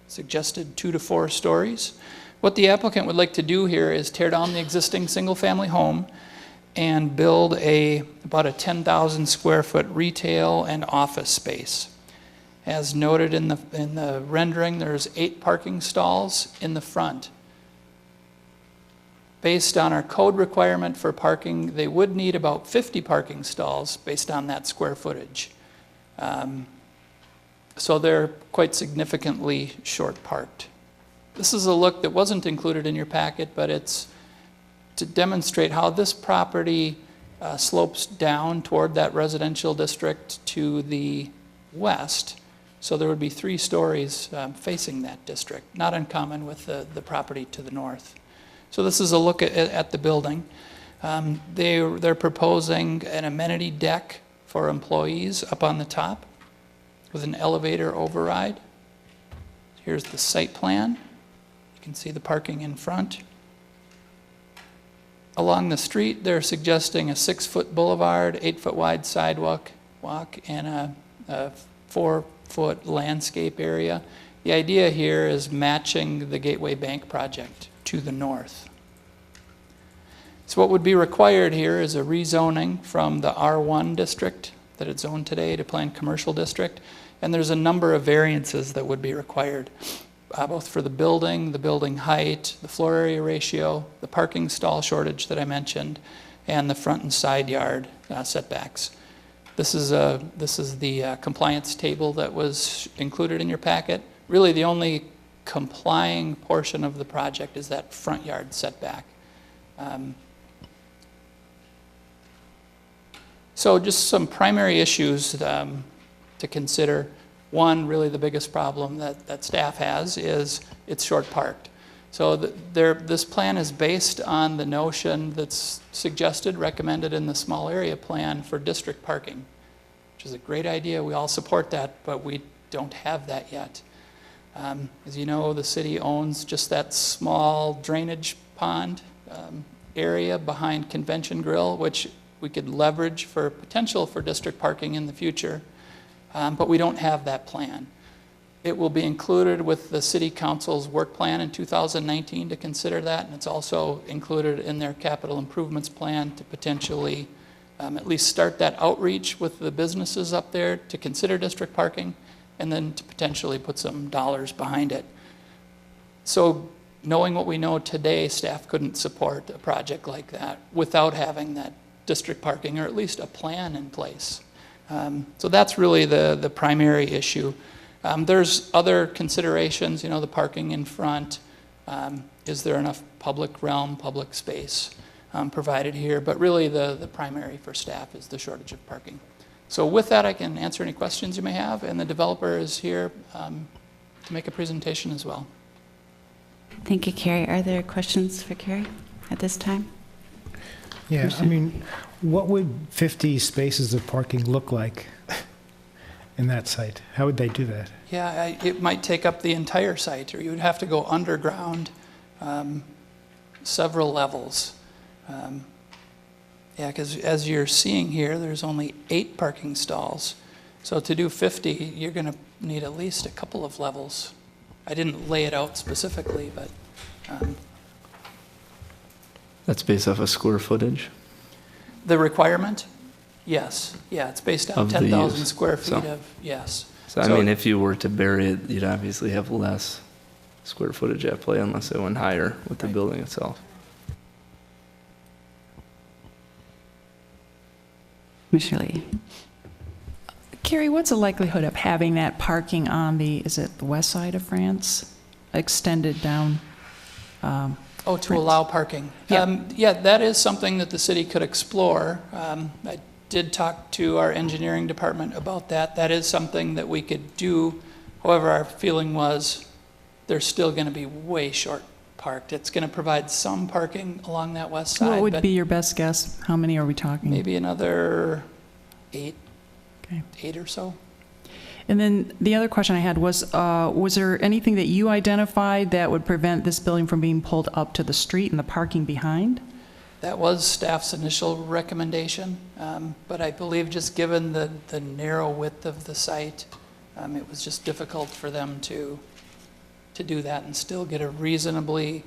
[SPEAKER 13] Suggested 2 to 4 stories. What the applicant would like to do here is tear down the existing single-family home and build about a 10,000 square foot retail and office space. As noted in the rendering, there's 8 parking stalls in the front. Based on our code requirement for parking, they would need about 50 parking stalls based on that square footage. So they're quite significantly short parked. This is a look that wasn't included in your packet, but it's to demonstrate how this property slopes down toward that residential district to the west. So there would be 3 stories facing that district, not uncommon with the property to the north. So this is a look at the building. They're proposing an amenity deck for employees up on the top with an elevator override. Here's the site plan. You can see the parking in front. Along the street, they're suggesting a 6-foot boulevard, 8-foot wide sidewalk, and a 4-foot landscape area. The idea here is matching the Gateway Bank project to the north. So what would be required here is a rezoning from the R1 district that it's zoned today to planned commercial district. And there's a number of variances that would be required, both for the building height, the floor area ratio, the parking stall shortage that I mentioned, and the front and side yard setbacks. This is the compliance table that was included in your packet. Really, the only complying portion of the project is that front yard setback. So just some primary issues to consider. One, really the biggest problem that staff has is it's short parked. So this plan is based on the notion that's suggested, recommended in the small area plan for district parking, which is a great idea. We all support that, but we don't have that yet. As you know, the city owns just that small drainage pond area behind Convention Grill, which we could leverage for potential for district parking in the future, but we don't have that plan. It will be included with the City Council's work plan in 2019 to consider that, and it's also included in their capital improvements plan to potentially at least start that outreach with the businesses up there to consider district parking, and then to potentially put some dollars behind it. So knowing what we know today, staff couldn't support a project like that without having that district parking, or at least a plan in place. So that's really the primary issue. There's other considerations, the parking in front. Is there enough public realm, public space? provided here, but really the primary for staff is the shortage of parking. So with that, I can answer any questions you may have, and the developer is here to make a presentation as well.
[SPEAKER 1] Thank you, Carrie. Are there questions for Carrie at this time?
[SPEAKER 14] Yeah, I mean, what would 50 spaces of parking look like in that site? How would they do that?
[SPEAKER 13] Yeah, it might take up the entire site, or you would have to go underground several levels. Yeah, because as you're seeing here, there's only 8 parking stalls. So to do 50, you're going to need at least a couple of levels. I didn't lay it out specifically, but
[SPEAKER 10] That's based off of square footage?
[SPEAKER 13] the requirement, yes. Yeah, it's based on
[SPEAKER 10] Of the
[SPEAKER 13] 10,000
[SPEAKER 10] use,
[SPEAKER 13] square feet
[SPEAKER 10] so.
[SPEAKER 13] of, yes.
[SPEAKER 10] So, I mean, if you were to bury it, you'd obviously have less square footage at play unless it went higher with the building itself.
[SPEAKER 1] Commissioner Lee.
[SPEAKER 8] Carrie, what's the likelihood of having that parking on is it the west side of France, extended down?
[SPEAKER 13] Oh, to allow parking.
[SPEAKER 8] Yeah.
[SPEAKER 13] Yeah, that is something that the city could explore. I did talk to our engineering department about that. That is something that we could do. However, our feeling was they're still going to be way short parked. It's going to provide some parking along that west side.
[SPEAKER 8] What would
[SPEAKER 13] but
[SPEAKER 8] be your best guess? How many are we talking?
[SPEAKER 13] maybe another 8,
[SPEAKER 8] Okay.
[SPEAKER 13] 8 or so.
[SPEAKER 8] And then the other question I had was there anything that you identified that would prevent this building from being pulled up to the street and the parking behind?
[SPEAKER 13] That was staff's initial recommendation, but I believe just given the narrow width of the site, it was just difficult for them to do that and still get a reasonably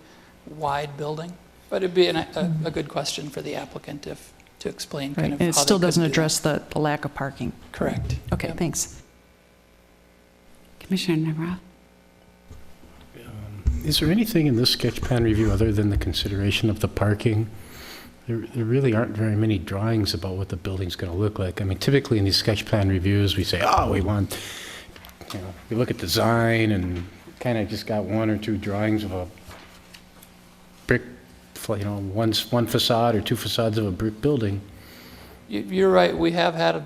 [SPEAKER 13] wide building. But it'd be a good question for the applicant to explain kind of
[SPEAKER 8] And
[SPEAKER 13] how
[SPEAKER 8] it
[SPEAKER 13] they
[SPEAKER 8] still
[SPEAKER 13] could
[SPEAKER 8] doesn't
[SPEAKER 13] do
[SPEAKER 8] address the lack of parking.
[SPEAKER 13] that. Correct.
[SPEAKER 8] Okay,
[SPEAKER 13] Yep.
[SPEAKER 8] thanks.
[SPEAKER 1] Commissioner Nemiroff.
[SPEAKER 9] Is there anything in this sketch plan review other than the consideration of the parking? There really aren't very many drawings about what the building's going to look like. I mean, typically in these sketch plan reviews, we say, oh, we want, we look at design and kind of just got 1 or 2 drawings of a brick, one facade or 2 facades of a brick building.
[SPEAKER 13] You're right. We have had,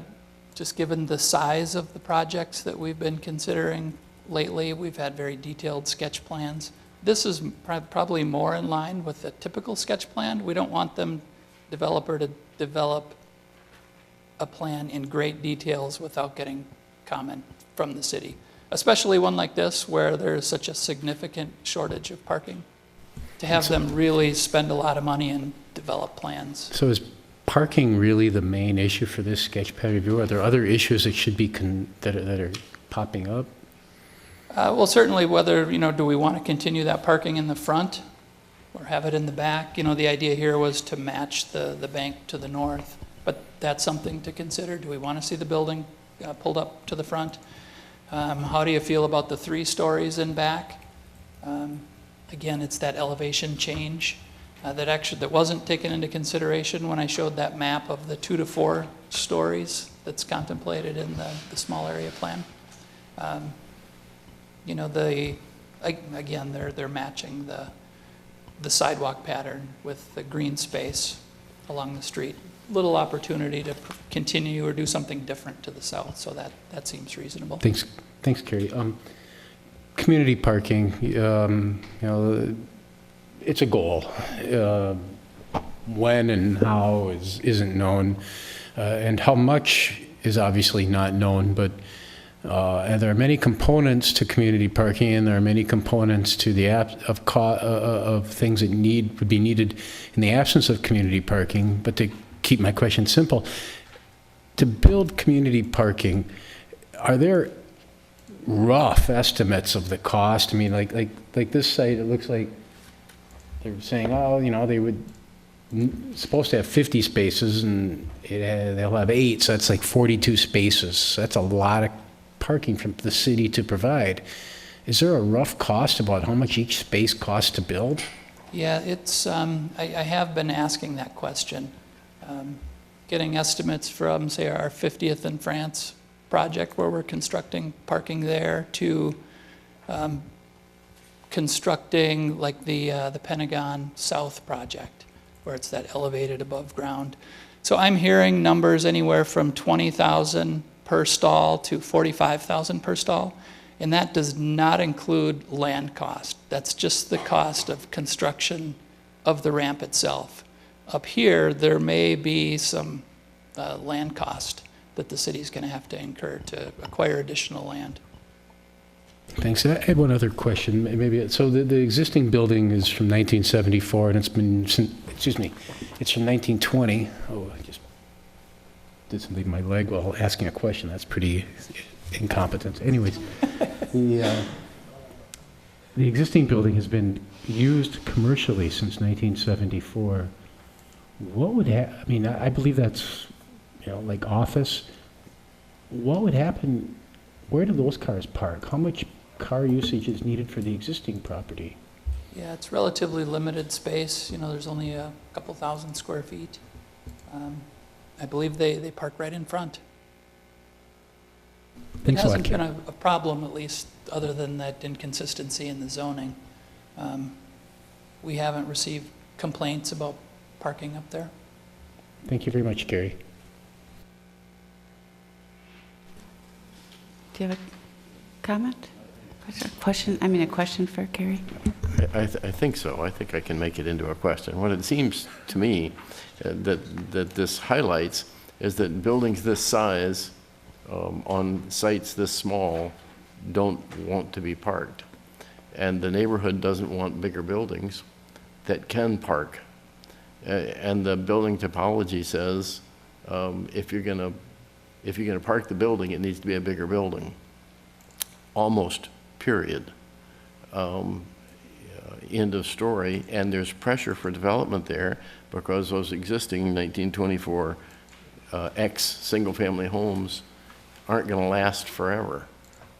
[SPEAKER 13] just given the size of the projects that we've been considering lately, we've had very detailed sketch plans. This is probably more in line with the typical sketch plan. We don't want the developer to develop a plan in great details without getting comment from the city, especially one like this where there's such a significant shortage of parking. To have them really spend a lot of money and develop plans.
[SPEAKER 9] So is parking really the main issue for this sketch plan review? Are there other issues that should be that are popping up?
[SPEAKER 13] Well, certainly whether, do we want to continue that parking in the front or have it in the back? The idea here was to match the bank to the north, but that's something to consider. Do we want to see the building pulled up to the front? How do you feel about the 3 stories in back? Again, it's that elevation change that wasn't taken into consideration when I showed that map of the 2 to 4 stories that's contemplated in the small area plan. Again, they're matching the sidewalk pattern with the green space along the street. Little opportunity to continue or do something different to the south, so that seems reasonable.
[SPEAKER 9] Thanks, Carrie. Community parking, it's a goal. When and how isn't known, and how much is obviously not known, but and there are many components to community parking, and there are many components to the of things that would be needed in the absence of community parking. But to keep my question simple, to build community parking, are there rough estimates of the cost? I mean, like this site, it looks like they're saying, oh, they would supposed to have 50 spaces, and they'll have 8, so that's like 42 spaces. That's a lot of parking from the city to provide. Is there a rough cost about how much each space costs to build?
[SPEAKER 13] Yeah, it's, I have been asking that question. Getting estimates from, say, our 50th in France project where we're constructing parking there to constructing like the Pentagon South project. where it's that elevated above ground. So I'm hearing numbers anywhere from 20,000 per stall to 45,000 per stall, and that does not include land cost. That's just the cost of construction of the ramp itself. Up here, there may be some land cost that the city's going to have to incur to acquire additional land.
[SPEAKER 9] Thanks. I had one other question. Maybe so. The existing building is from 1974, and it's been it's from 1920. Oh, I just did something to my leg while asking a question. That's pretty incompetent. Anyways, the existing building has been used commercially since 1974. What would I mean, I believe that's, like office. What would happen? Where do those cars park? How much car usage is needed for the existing property?
[SPEAKER 13] Yeah, it's relatively limited space. There's only a couple thousand square feet. I believe they park right in front. It hasn't been a problem, at least, other than that inconsistency in the zoning. We haven't received complaints about parking up there.
[SPEAKER 9] Thank you very much, Gary.
[SPEAKER 11] Do you have a comment? A question for Gary?
[SPEAKER 7] I think so. I think I can make it into a question. What it seems to me that this highlights is that buildings this size on sites this small don't want to be parked. And the neighborhood doesn't want bigger buildings that can park. And the building topology says if you're gonna park the building, it needs to be a bigger building. Almost, period. End of story. And there's pressure for development there because those existing 1924 single-family homes aren't going to last forever.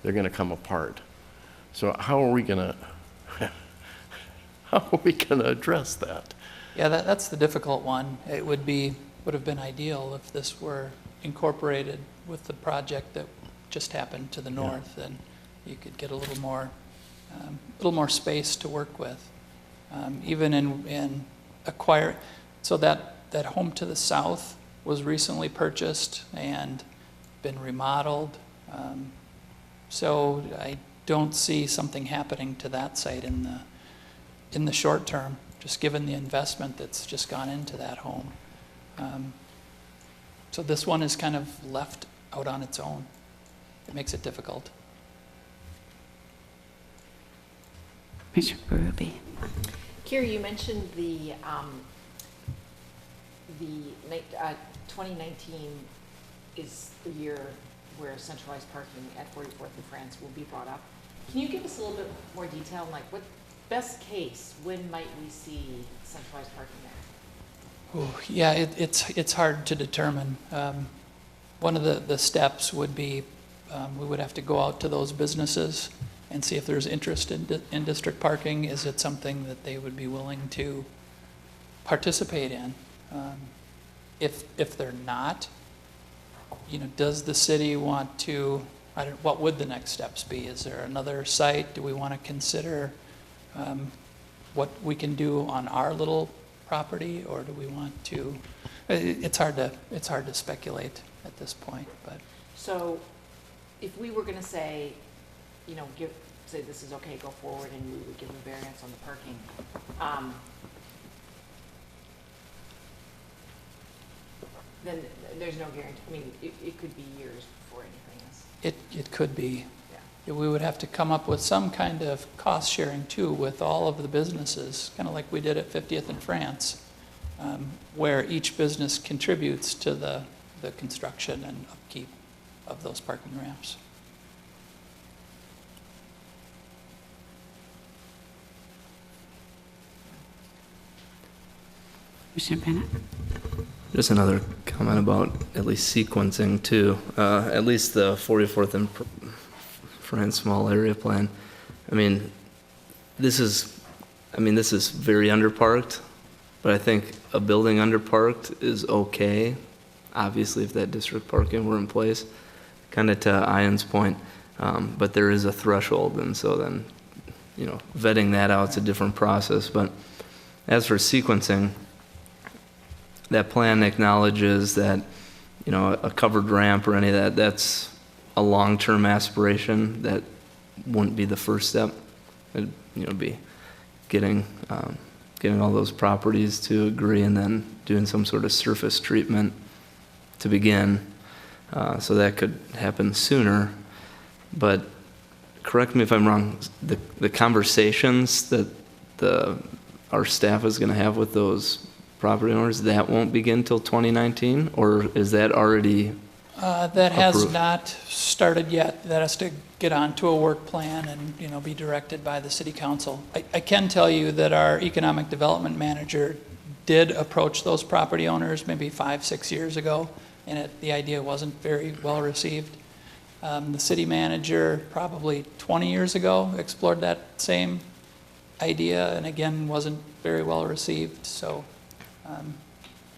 [SPEAKER 7] They're going to come apart. So how are we going to address that?
[SPEAKER 13] Yeah, that's the difficult one. It would have been ideal if this were incorporated with the project that just happened to the north, and you could get a little more space to work with. Even in acquire, so that home to the south was recently purchased and been remodeled. So I don't see something happening to that site in the short term, just given the investment that's just gone into that home. So this one is kind of left out on its own. It makes it difficult.
[SPEAKER 1] Mr. Ruby.
[SPEAKER 15] Carrie, you mentioned the 2019 is the year where centralized parking at 44th and France will be brought up. Can you give us a little bit more detail, like what best case, when might we see centralized parking there?
[SPEAKER 13] Oh, yeah, it's hard to determine. One of the steps would be we would have to go out to those businesses and see if there's interest in district parking. Is it something that they would be willing to participate in? If they're not, does the city want to, what would the next steps be? Is there another site? Do we want to consider what we can do on our little property, or do we want to, it's hard to speculate at this point, but.
[SPEAKER 15] So if we were going to say, say this is okay, go forward, and we would give a variance on the parking, then there's no guarantee. I mean, it could be years before anything is.
[SPEAKER 13] It could be.
[SPEAKER 15] Yeah.
[SPEAKER 13] We would have to come up with some kind of cost sharing too with all of the businesses, kind of like we did at 50th and France, where each business contributes to the construction and upkeep of those parking ramps.
[SPEAKER 1] Mr. Bennett?
[SPEAKER 10] Just another comment about at least sequencing too. At least the 44th and France small area plan. I mean, this is very underparked, but I think a building underparked is okay. Obviously, if that district parking were in place, kind of to Ian's point, but there is a threshold, and so then, vetting that out is a different process. But as for sequencing, that plan acknowledges that, you know, a covered ramp or any of that, that's a long-term aspiration. That wouldn't be the first step. It'd, you know, be getting all those properties to agree and then doing some sort of surface treatment to begin. So that could happen sooner. But correct me if I'm wrong, the conversations that our staff is going to have with those property owners, that won't begin till 2019, or is that already
[SPEAKER 13] That has
[SPEAKER 10] approved?
[SPEAKER 13] not started yet. That has to get onto a work plan and, you know, be directed by the city council. I can tell you that our economic development manager did approach those property owners maybe 5-6 years ago, and the idea wasn't very well received. The city manager probably 20 years ago explored that same idea, and again, wasn't very well received, so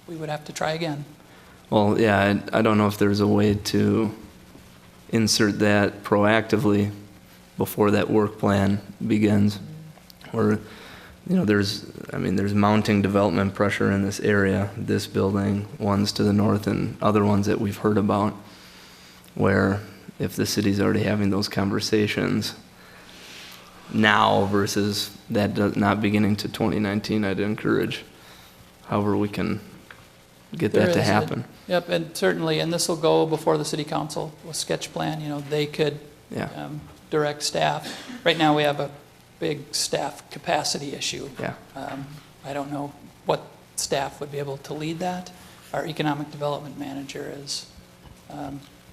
[SPEAKER 13] we would have to try again.
[SPEAKER 10] Well, yeah, I don't know if there's a way to insert that proactively before that work plan begins. Or, you know, there's mounting development pressure in this area, this building, ones to the north and other ones that we've heard about, where if the city's already having those conversations now versus that not beginning to 2019, I'd encourage however we can get that to happen.
[SPEAKER 13] Yep, and certainly, and this will go before the city council with sketch plan, you know, they could direct staff. Right now, we have a big staff capacity issue.
[SPEAKER 10] Yeah.
[SPEAKER 13] I don't know what staff would be able to lead that. Our economic development manager is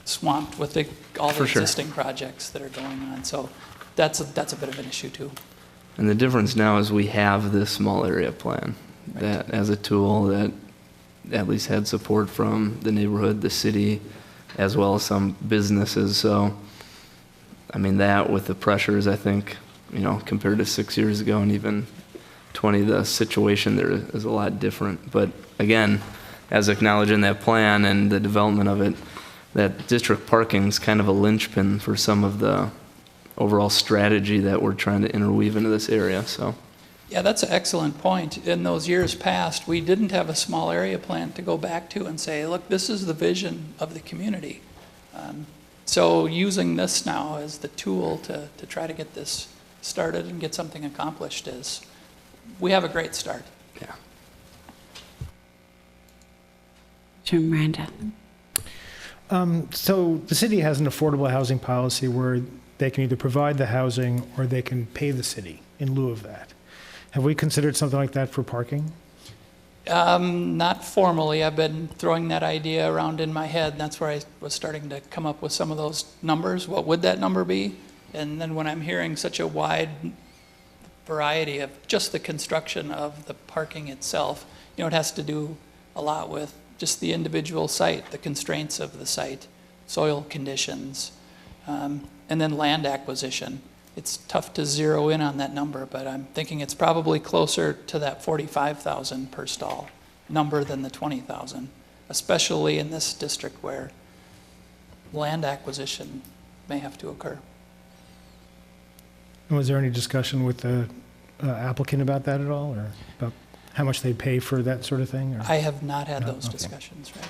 [SPEAKER 13] swamped with all the existing projects that are going on, so that's a bit of an issue too.
[SPEAKER 10] And the difference now is we have this small area plan that as a tool that at least had support from the neighborhood, the city, as well as some businesses. So, I mean, that with the pressures, I think, you know, compared to 6 years ago and even 20, the situation there is a lot different. But again, as acknowledging that plan and the development of it, that district parking is kind of a linchpin for some of the overall strategy that we're trying to interweave into this area. So.
[SPEAKER 13] Yeah, that's an excellent point. In those years past, we didn't have a small area plan to go back to and say, look, this is the vision of the community. So using this now as the tool to try to get this started and get something accomplished is, we have a great start.
[SPEAKER 10] Yeah.
[SPEAKER 11] Miranda.
[SPEAKER 14] So the city has an affordable housing policy where they can either provide the housing or they can pay the city in lieu of that. Have we considered something like that for parking?
[SPEAKER 13] Not formally. I've been throwing that idea around in my head, and that's where I was starting to come up with some of those numbers. What would that number be? And then when I'm hearing such a wide variety of just the construction of the parking itself, you know, it has to do a lot with just the individual site, the constraints of the site, soil conditions, and then land acquisition. It's tough to zero in on that number, but I'm thinking it's probably closer to that 45,000 per stall number than the 20,000, especially in this district where land acquisition may have to occur.
[SPEAKER 14] And was there any discussion with the applicant about that at all, or about how much they pay for that sort of thing? Or?
[SPEAKER 13] I have not had
[SPEAKER 14] No?
[SPEAKER 13] those
[SPEAKER 14] Okay.
[SPEAKER 13] discussions, right?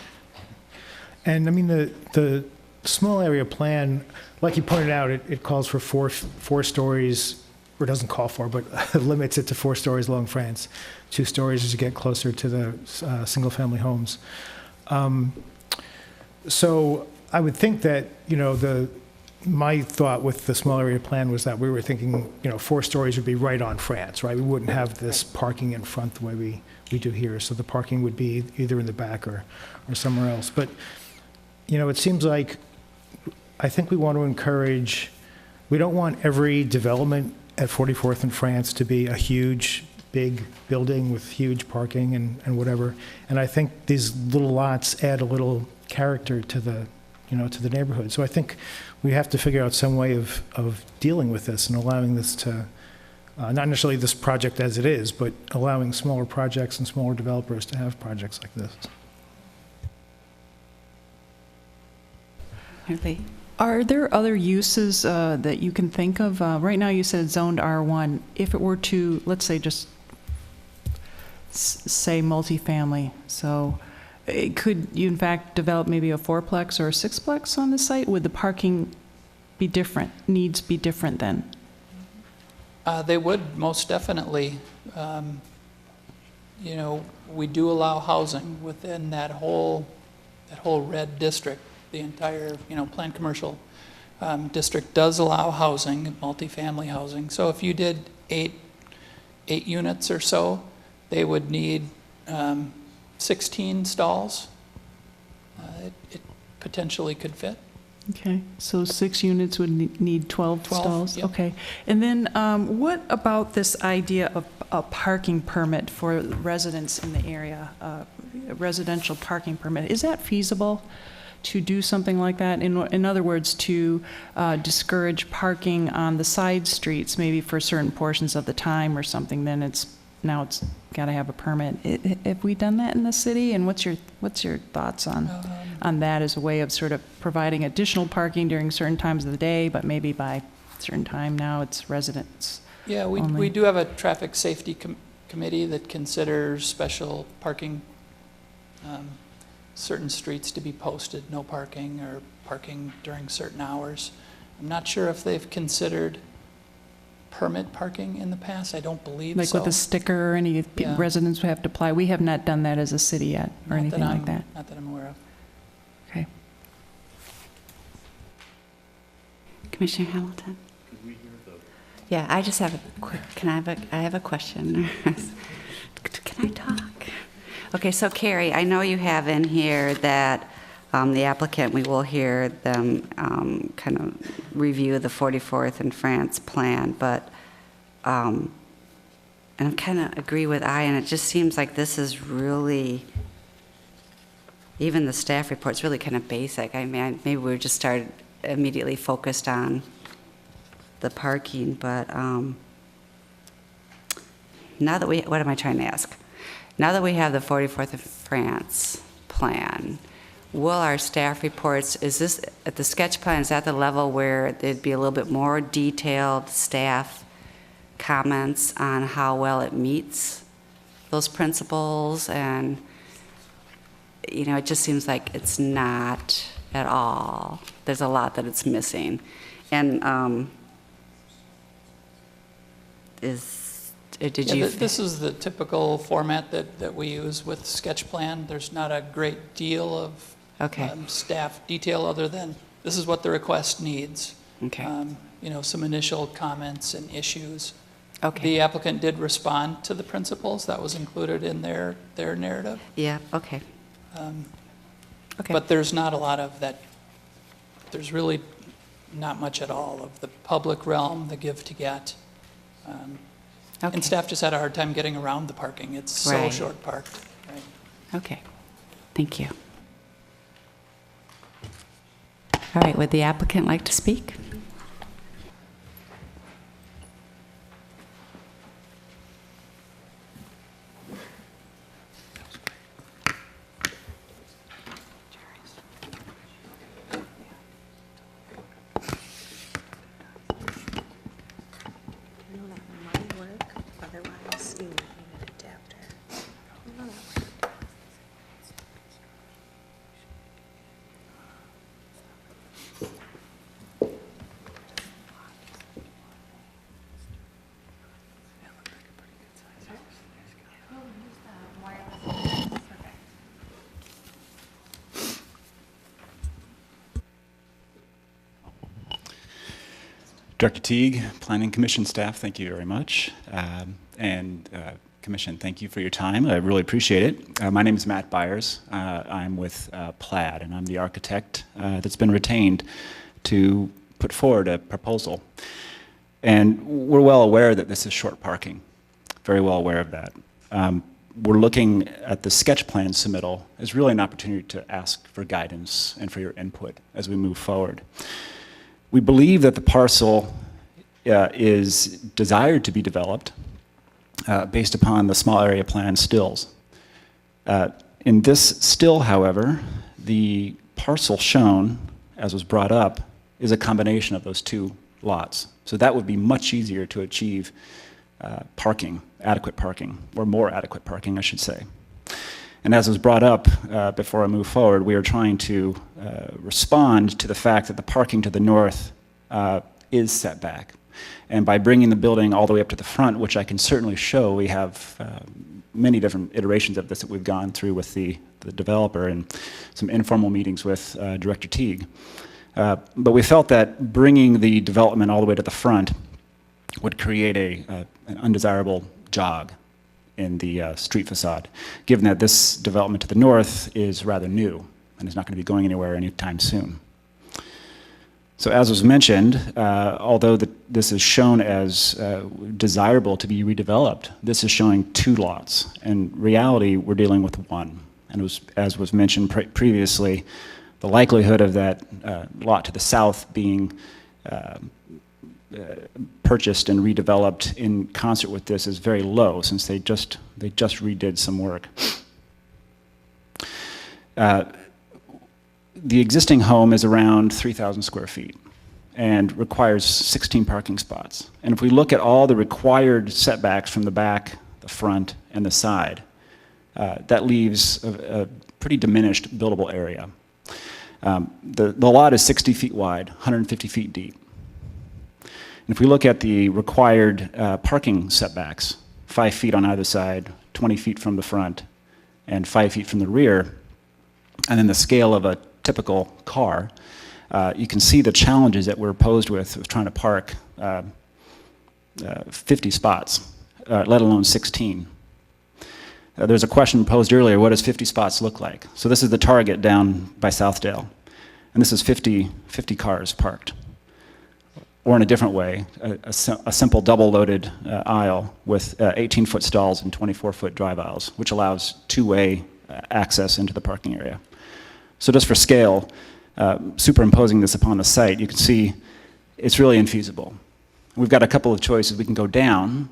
[SPEAKER 14] And I mean, the small area plan, like you pointed out, it calls for four stories, or doesn't call for, but limits it to 4 stories along France, 2 stories as you get closer to the single-family homes. So I would think that, you know, my thought with the small area plan was that we were thinking, you know, 4 stories would be right on France, right? We wouldn't have this parking in front the way we do here. So the parking would be either in the back or somewhere else. But, you know, it seems like I think we want to encourage, we don't want every development at 44th and France to be a huge, big building with huge parking and whatever. And I think these little lots add a little character to the, you know, to the neighborhood. So I think we have to figure out some way of dealing with this and allowing this to, not necessarily this project as it is, but allowing smaller projects and smaller developers to have projects like this.
[SPEAKER 11] Lee.
[SPEAKER 8] Are there other uses that you can think of? Right now you said zoned R1. If it were to, let's say, just say multifamily. So could you in fact develop maybe a fourplex or a sixplex on the site? Would the parking be different, needs be different then?
[SPEAKER 13] They would, most definitely. You know, we do allow housing within that whole red district. The entire, you know, planned commercial district does allow housing, multifamily housing. So if you did eight units or so, they would need 16 stalls. It potentially could fit.
[SPEAKER 8] Okay, so 6 units would need 12 stalls?
[SPEAKER 13] Yep.
[SPEAKER 8] Okay. And then what about this idea of a parking permit for residents in the area, a residential parking permit? Is that feasible to do something like that? In other words, to discourage parking on the side streets, maybe for certain portions of the time or something, then it's got to have a permit. Have we done that in the city? And what's your thoughts on that as a way of sort of providing additional parking during certain times of the day, but maybe by a certain time now it's residents?
[SPEAKER 13] Yeah, we do have a traffic safety committee that considers special parking, certain streets to be posted, no parking, or parking during certain hours. I'm not sure if they've considered permit parking in the past. I don't believe so.
[SPEAKER 8] Like with a sticker or any residents would have to apply? We have not done that as a city yet or anything like that.
[SPEAKER 13] Not that I'm aware of.
[SPEAKER 8] Okay.
[SPEAKER 1] Commissioner Hamilton? Yeah, I just have a quick, I have a question. Can I talk? Okay, so Carrie, I know you have in here that the applicant, we will hear them kind of review the 44th and France plan, but, and I kind of agree with and it just seems like this is really, even the staff report's really kind of basic. I mean, maybe we just started immediately focused on the parking, but now that what am I trying to ask? Now that we have the 44th and France plan, will our staff reports, is this, at the sketch plan, is that the level where there'd be a little bit more detailed staff comments on how well it meets those principles? And, you know, it just seems like it's not at all. There's a lot that it's missing. And did you?
[SPEAKER 13] This is the typical format that we use with sketch plan. There's not a great deal of staff detail other than this is what the request needs.
[SPEAKER 1] Okay.
[SPEAKER 13] You know, some initial comments and issues.
[SPEAKER 1] Okay.
[SPEAKER 13] The applicant did respond to the principles. That was included in their narrative.
[SPEAKER 1] Yeah, okay. Okay.
[SPEAKER 13] But there's not a lot of that. There's really not much at all of the public realm, the give to get. And staff just had a hard time getting around the parking. It's so short parked. Right.
[SPEAKER 1] Okay. Thank you. All right, would the applicant like to speak?
[SPEAKER 16] Director Teague, Planning Commission staff, thank you very much. Commission, thank you for your time. I really appreciate it. My name is Matt Byers. I'm with Plaid, and I'm the architect that's been retained to put forward a proposal. And we're well aware that this is short parking, very well aware of that. We're looking at the sketch plan submittal as really an opportunity to ask for guidance and for your input as we move forward. We believe that the parcel is desired to be developed based upon the small area plan stills. In this still, however, the parcel shown, as was brought up, is a combination of those two lots. So that would be much easier to achieve parking adequate parking, or more adequate parking, I should say. And as was brought up before I move forward, we are trying to respond to the fact that the parking to the north is set back. And by bringing the building all the way up to the front, which I can certainly show, we have many different iterations of this that we've gone through with the developer and some informal meetings with Director Teague. But we felt that bringing the development all the way to the front would create an undesirable jog in the street facade, given that this development to the north is rather new and is not going to be going anywhere anytime soon. So as was mentioned, although this is shown as desirable to be redeveloped, this is showing 2 lots. In reality, we're dealing with 1. And as was mentioned previously, the likelihood of that lot to the south being purchased and redeveloped in concert with this is very low, since they just redid some work. The existing home is around 3,000 square feet and requires 16 parking spots. And if we look at all the required setbacks from the back, the front, and the side, that leaves a pretty diminished buildable area. The lot is 60 feet wide, 150 feet deep. And if we look at the required parking setbacks, 5 feet on either side, 20 feet from the front, and 5 feet from the rear, and then the scale of a typical car, you can see the challenges that we're posed with trying to park 50 spots, let alone 16. There's a question posed earlier, what does 50 spots look like? So this is the target down by Southdale, and this is 50 cars parked. Or in a different way, a simple double-loaded aisle with 18-foot stalls and 24-foot drive aisles, which allows two-way access into the parking area. So just for scale, superimposing this upon the site, you can see it's really infeasible. We've got a couple of choices. We can go down,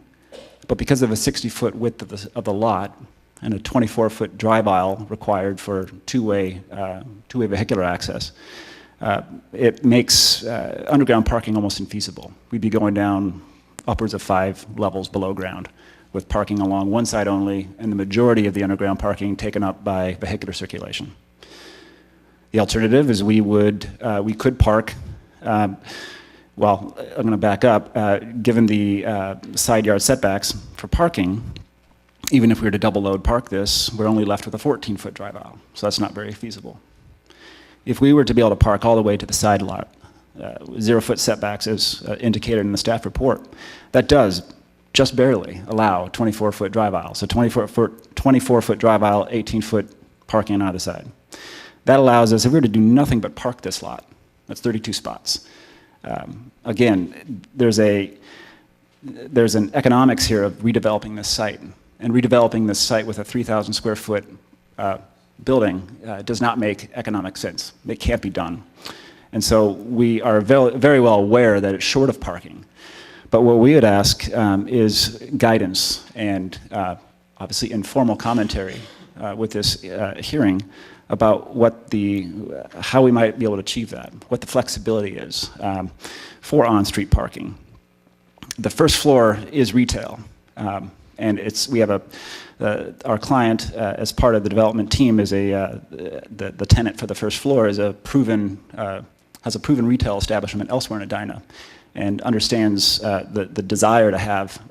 [SPEAKER 16] but because of a 60-foot width of the lot and a 24-foot drive aisle required for two-way vehicular access, it makes underground parking almost infeasible. We'd be going down upwards of 5 levels below ground with parking along one side only, and the majority of the underground parking taken up by vehicular circulation. The alternative is we could park, well, I'm going to back up. Given the side yard setbacks for parking, even if we were to double load park this, we're only left with a 14-foot drive aisle, so that's not very feasible. If we were to be able to park all the way to the side lot, 0-foot setbacks as indicated in the staff report, that does just barely allow 24-foot drive aisle. So 24-foot drive aisle, 18-foot parking on either side. That allows us, if we were to do nothing but park this lot, that's 32 spots. Again, there's an economics here of redeveloping this site. And redeveloping this site with a 3,000 square foot building does not make economic sense. It can't be done. And so we are very well aware that it's short of parking. But what we would ask is guidance and obviously informal commentary with this hearing about how we might be able to achieve that, what the flexibility is for on-street parking. The first floor is retail, and we have our client as part of the development team is the tenant for the first floor is has a proven retail establishment elsewhere in Edina, and understands the desire to have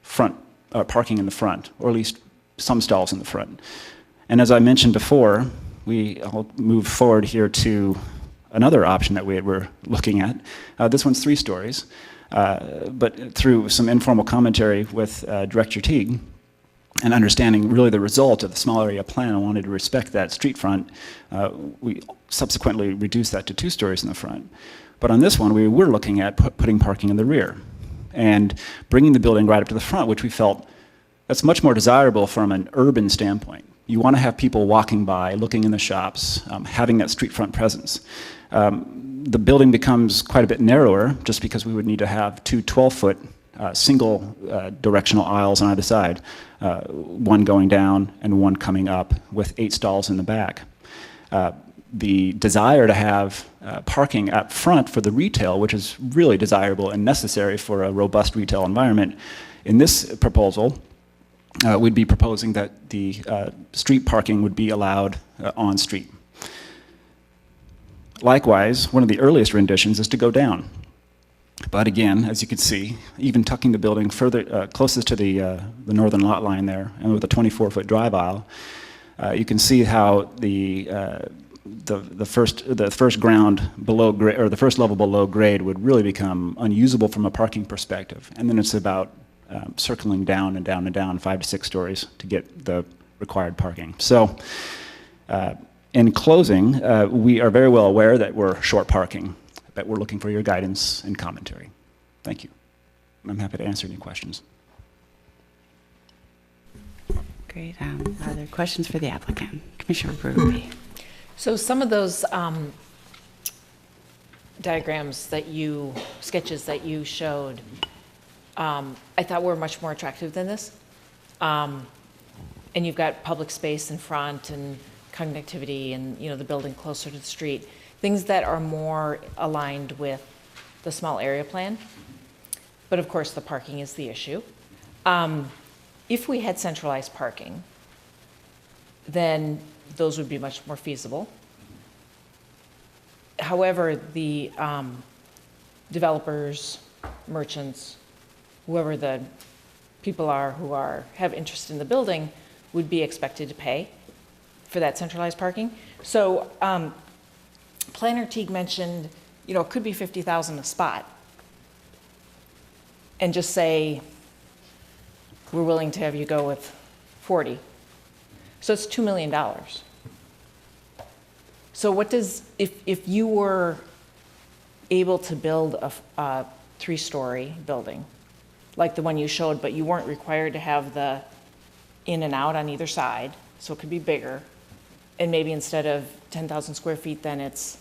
[SPEAKER 16] front parking in the front, or at least some stalls in the front. And as I mentioned before, I'll move forward here to another option that we were looking at. This one's 3 stories, but through some informal commentary with Director Teague and understanding really the result of the small area plan, I wanted to respect that street front. We subsequently reduced that to 2 stories in the front. But on this one, we were looking at putting parking in the rear and bringing the building right up to the front, which we felt that's much more desirable from an urban standpoint. You want to have people walking by, looking in the shops, having that street front presence. The building becomes quite a bit narrower just because we would need to have 2 12-foot single directional aisles on either side, one going down and one coming up with 8 stalls in the back. the desire to have parking up front for the retail, which is really desirable and necessary for a robust retail environment. In this proposal, we'd be proposing that the street parking would be allowed on street. Likewise, one of the earliest renditions is to go down. But again, as you can see, even tucking the building further closest to the northern lot line there, and with a 24-foot drive aisle, you can see how the first ground below grade, or the first level below grade, would really become unusable from a parking perspective. And then it's about circling down and down and down 5 to 6 stories to get the required parking. So, in closing, we are very well aware that we're short parking, but we're looking for your guidance and commentary. Thank you. I'm happy to answer any questions.
[SPEAKER 1] Great. Are there questions for the applicant? Commissioner Ruby.
[SPEAKER 15] So some of those sketches that you showed, I thought were much more attractive than this. And you've got public space in front and connectivity and, you know, the building closer to the street, things that are more aligned with the small area plan. But of course, the parking is the issue. If we had centralized parking, then those would be much more feasible. However, the developers, merchants, whoever the people are who have interest in the building would be expected to pay for that centralized parking. So Planner Teague mentioned, you know, it could be $50,000 a spot, and just say, we're willing to have you go with 40. So it's $2 million. So what does, if you were able to build a 3-story building, like the one you showed, but you weren't required to have the in and out on either side, so it could be bigger, and maybe instead of 10,000 square feet, then it's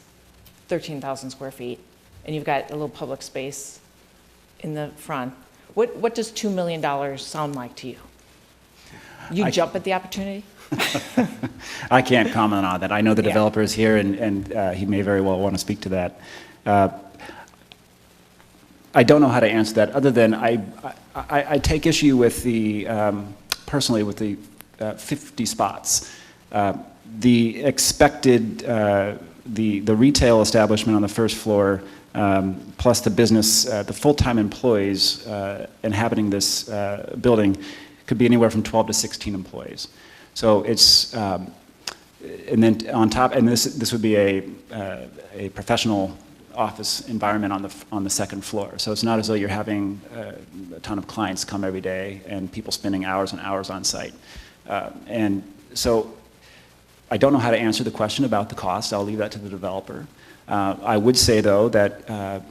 [SPEAKER 15] 13,000 square feet, and you've got a little public space in the front. What does $2 million sound like to you? You jump at the opportunity?
[SPEAKER 16] I can't comment on that. I know the developer is here, and he may very well want to speak to that. I don't know how to answer that, other than I take issue with the, personally, with the 50 spots. The expected, the retail establishment on the first floor, plus the business, the full-time employees inhabiting this building could be anywhere from 12 to 16 employees. So it's, and then on top, and this would be a professional office environment on the second floor. So it's not as though you're having a ton of clients come every day and people spending hours and hours on site. And so I don't know how to answer the question about the cost. I'll leave that to the developer. I would say, though, that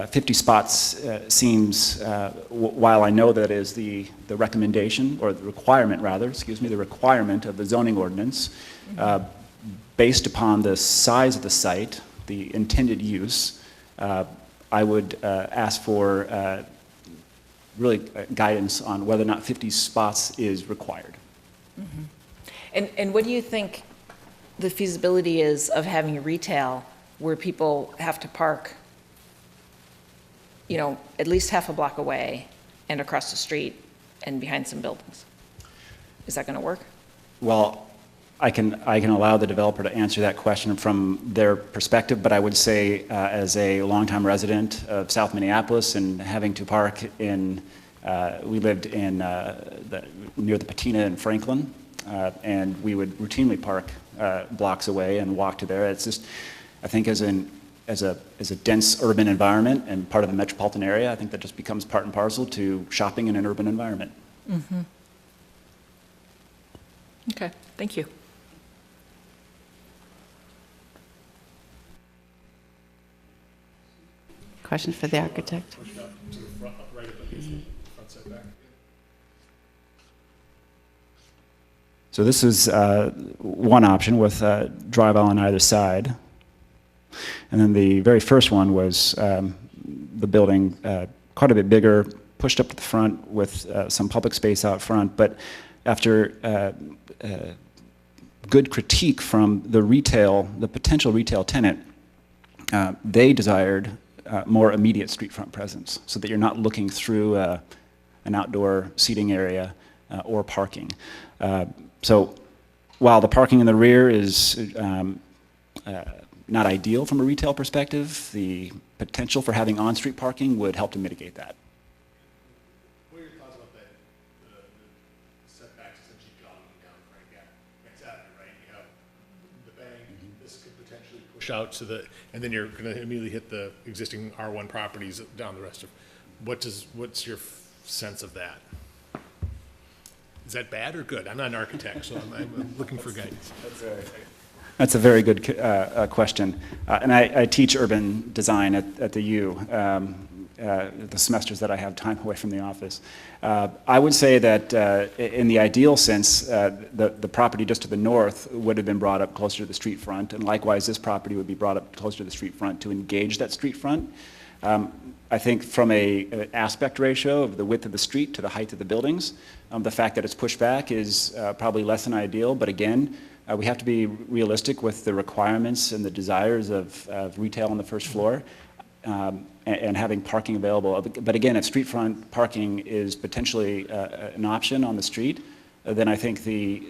[SPEAKER 16] 50 spots seems, while I know that is the recommendation, or the requirement, rather, excuse me, the requirement of the zoning ordinance, based upon the size of the site, the intended use, I would ask for really guidance on whether or not 50 spots is required.
[SPEAKER 15] Mm-hmm. And what do you think the feasibility is of having a retail where people have to park, you know, at least half a block away and across the street and behind some buildings? Is that going to work?
[SPEAKER 16] Well, I can allow the developer to answer that question from their perspective, but I would say, as a longtime resident of South Minneapolis and having to park in, we lived in near the Patina in Franklin, and we would routinely park blocks away and walk to there. It's just, I think, as a dense urban environment and part of the metropolitan area, I think that just becomes part and parcel to shopping in an urban environment.
[SPEAKER 15] Mm-hmm. Okay, thank you.
[SPEAKER 1] Questions for the architect?
[SPEAKER 16] So this is one option with drive aisle on either side. And then the very first one was the building quite a bit bigger, pushed up to the front with some public space out front. But after good critique from the potential retail tenant. They desired more immediate street front presence so that you're not looking through an outdoor seating area or parking. So while the parking in the rear is not ideal from a retail perspective, the potential for having on-street parking would help to mitigate that.
[SPEAKER 4] What are your thoughts about that, the setbacks essentially jogging down Frank Avenue, right? You have the bank, this could potentially push out to the, and then you're gonna immediately hit the existing R1 properties down the rest of, what's your sense of that? Is that bad or good? I'm not an architect, so I'm looking for guidance.
[SPEAKER 16] That's a very good question. And I teach urban design at the U, the semesters that I have time away from the office. I would say that in the ideal sense, the property just to the north would have been brought up closer to the street front, and likewise this property would be brought up closer to the street front to engage that street front. I think from an aspect ratio of the width of the street to the height of the buildings, the fact that it's pushed back is probably less than ideal, but again, we have to be realistic with the requirements and the desires of retail on the first floor and having parking available. But again, if street front parking is potentially an option on the street, then I think the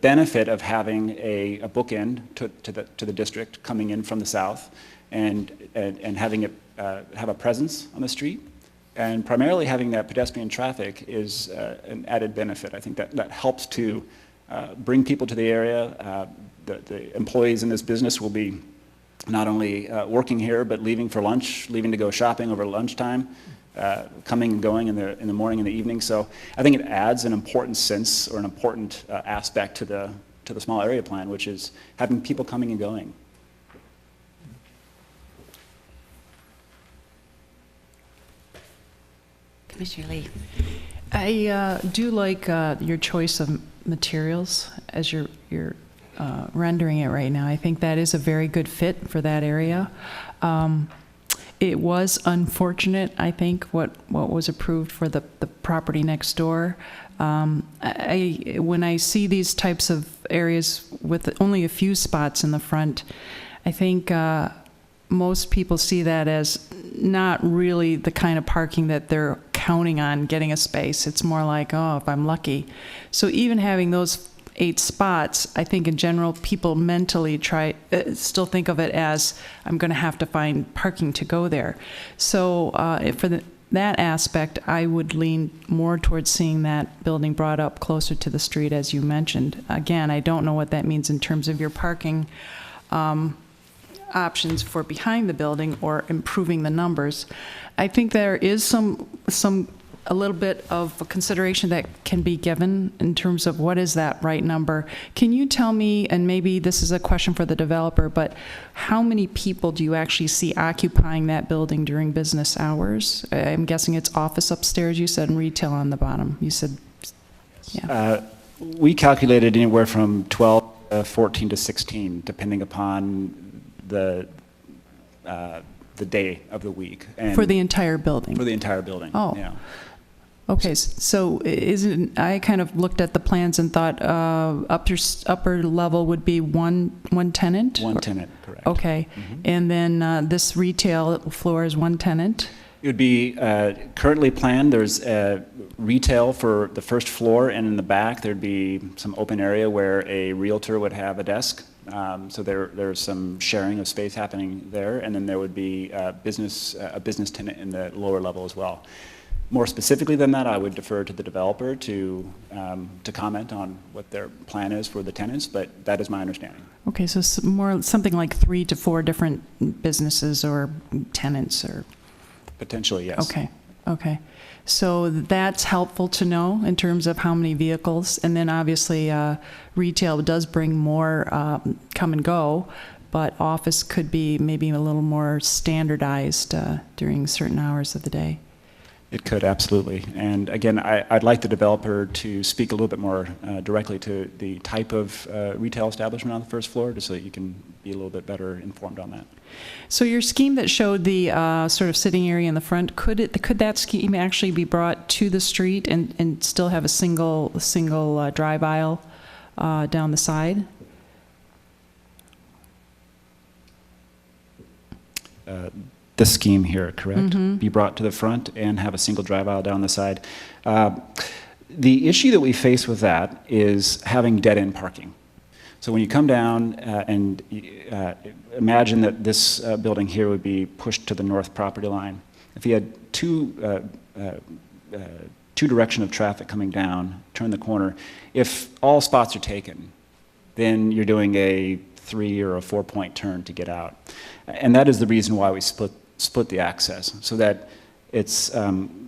[SPEAKER 16] benefit of having a bookend to the district coming in from the south and having it have a presence on the street, and primarily having that pedestrian traffic is an added benefit. I think that helps to bring people to the area. The employees in this business will be not only working here, but leaving for lunch, leaving to go shopping over lunchtime, coming and going in the morning and the evening. So I think it adds an important sense or an important aspect to the small area plan, which is having people coming and going.
[SPEAKER 1] Commissioner Lee.
[SPEAKER 8] I do like your choice of materials as you're rendering it right now. I think that is a very good fit for that area. It was unfortunate, I think, what was approved for the property next door. When I see these types of areas with only a few spots in the front, I think most people see that as not really the kind of parking that they're counting on getting a space. It's more like, oh, if I'm lucky. So even having those 8 spots, I think in general, people mentally still think of it as, I'm going to have to find parking to go there. So for that aspect, I would lean more towards seeing that building brought up closer to the street, as you mentioned. Again, I don't know what that means in terms of your parking options for behind the building or improving the numbers. I think there is a little bit of a consideration that can be given in terms of what is that right number. Can you tell me, and maybe this is a question for the developer, but how many people do you actually see occupying that building during business hours? I'm guessing it's office upstairs, you said, and retail on the bottom. You said, yeah.
[SPEAKER 16] We calculated anywhere from 12, 14 to 16, depending upon the day of the week. And
[SPEAKER 8] for the entire building?
[SPEAKER 16] For the entire building,
[SPEAKER 8] oh.
[SPEAKER 16] Yeah.
[SPEAKER 8] Okay, so I kind of looked at the plans and thought upper level would be one tenant?
[SPEAKER 16] One tenant, correct.
[SPEAKER 8] Okay, and then this retail floor is one tenant?
[SPEAKER 16] It would be currently planned, there's retail for the first floor, and in the back there'd be some open area where a realtor would have a desk. So there's some sharing of space happening there, and then there would be a business tenant in the lower level as well. More specifically than that, I would defer to the developer to comment on what their plan is for the tenants, but that is my understanding.
[SPEAKER 8] Okay, so something like 3 to 4 different businesses or tenants, or
[SPEAKER 16] potentially, yes.
[SPEAKER 8] Okay. So that's helpful to know in terms of how many vehicles, and then obviously retail does bring more come and go, but office could be maybe a little more standardized during certain hours of the day.
[SPEAKER 16] It could, absolutely. And again, I'd like the developer to speak a little bit more directly to the type of retail establishment on the first floor, just so that you can be a little bit better informed on that.
[SPEAKER 8] So your scheme that showed the sort of sitting area in the front, could that scheme actually be brought to the street and still have a single drive aisle down the side.
[SPEAKER 16] This scheme here, correct? Be brought to the front and have a single drive aisle down the side. The issue that we face with that is having dead-end parking. So when you come down and imagine that this building here would be pushed to the north property line. If you had two direction of traffic coming down, turn the corner, if all spots are taken, then you're doing a 3 or a 4-point turn to get out. And that is the reason why we split the access, so that it's,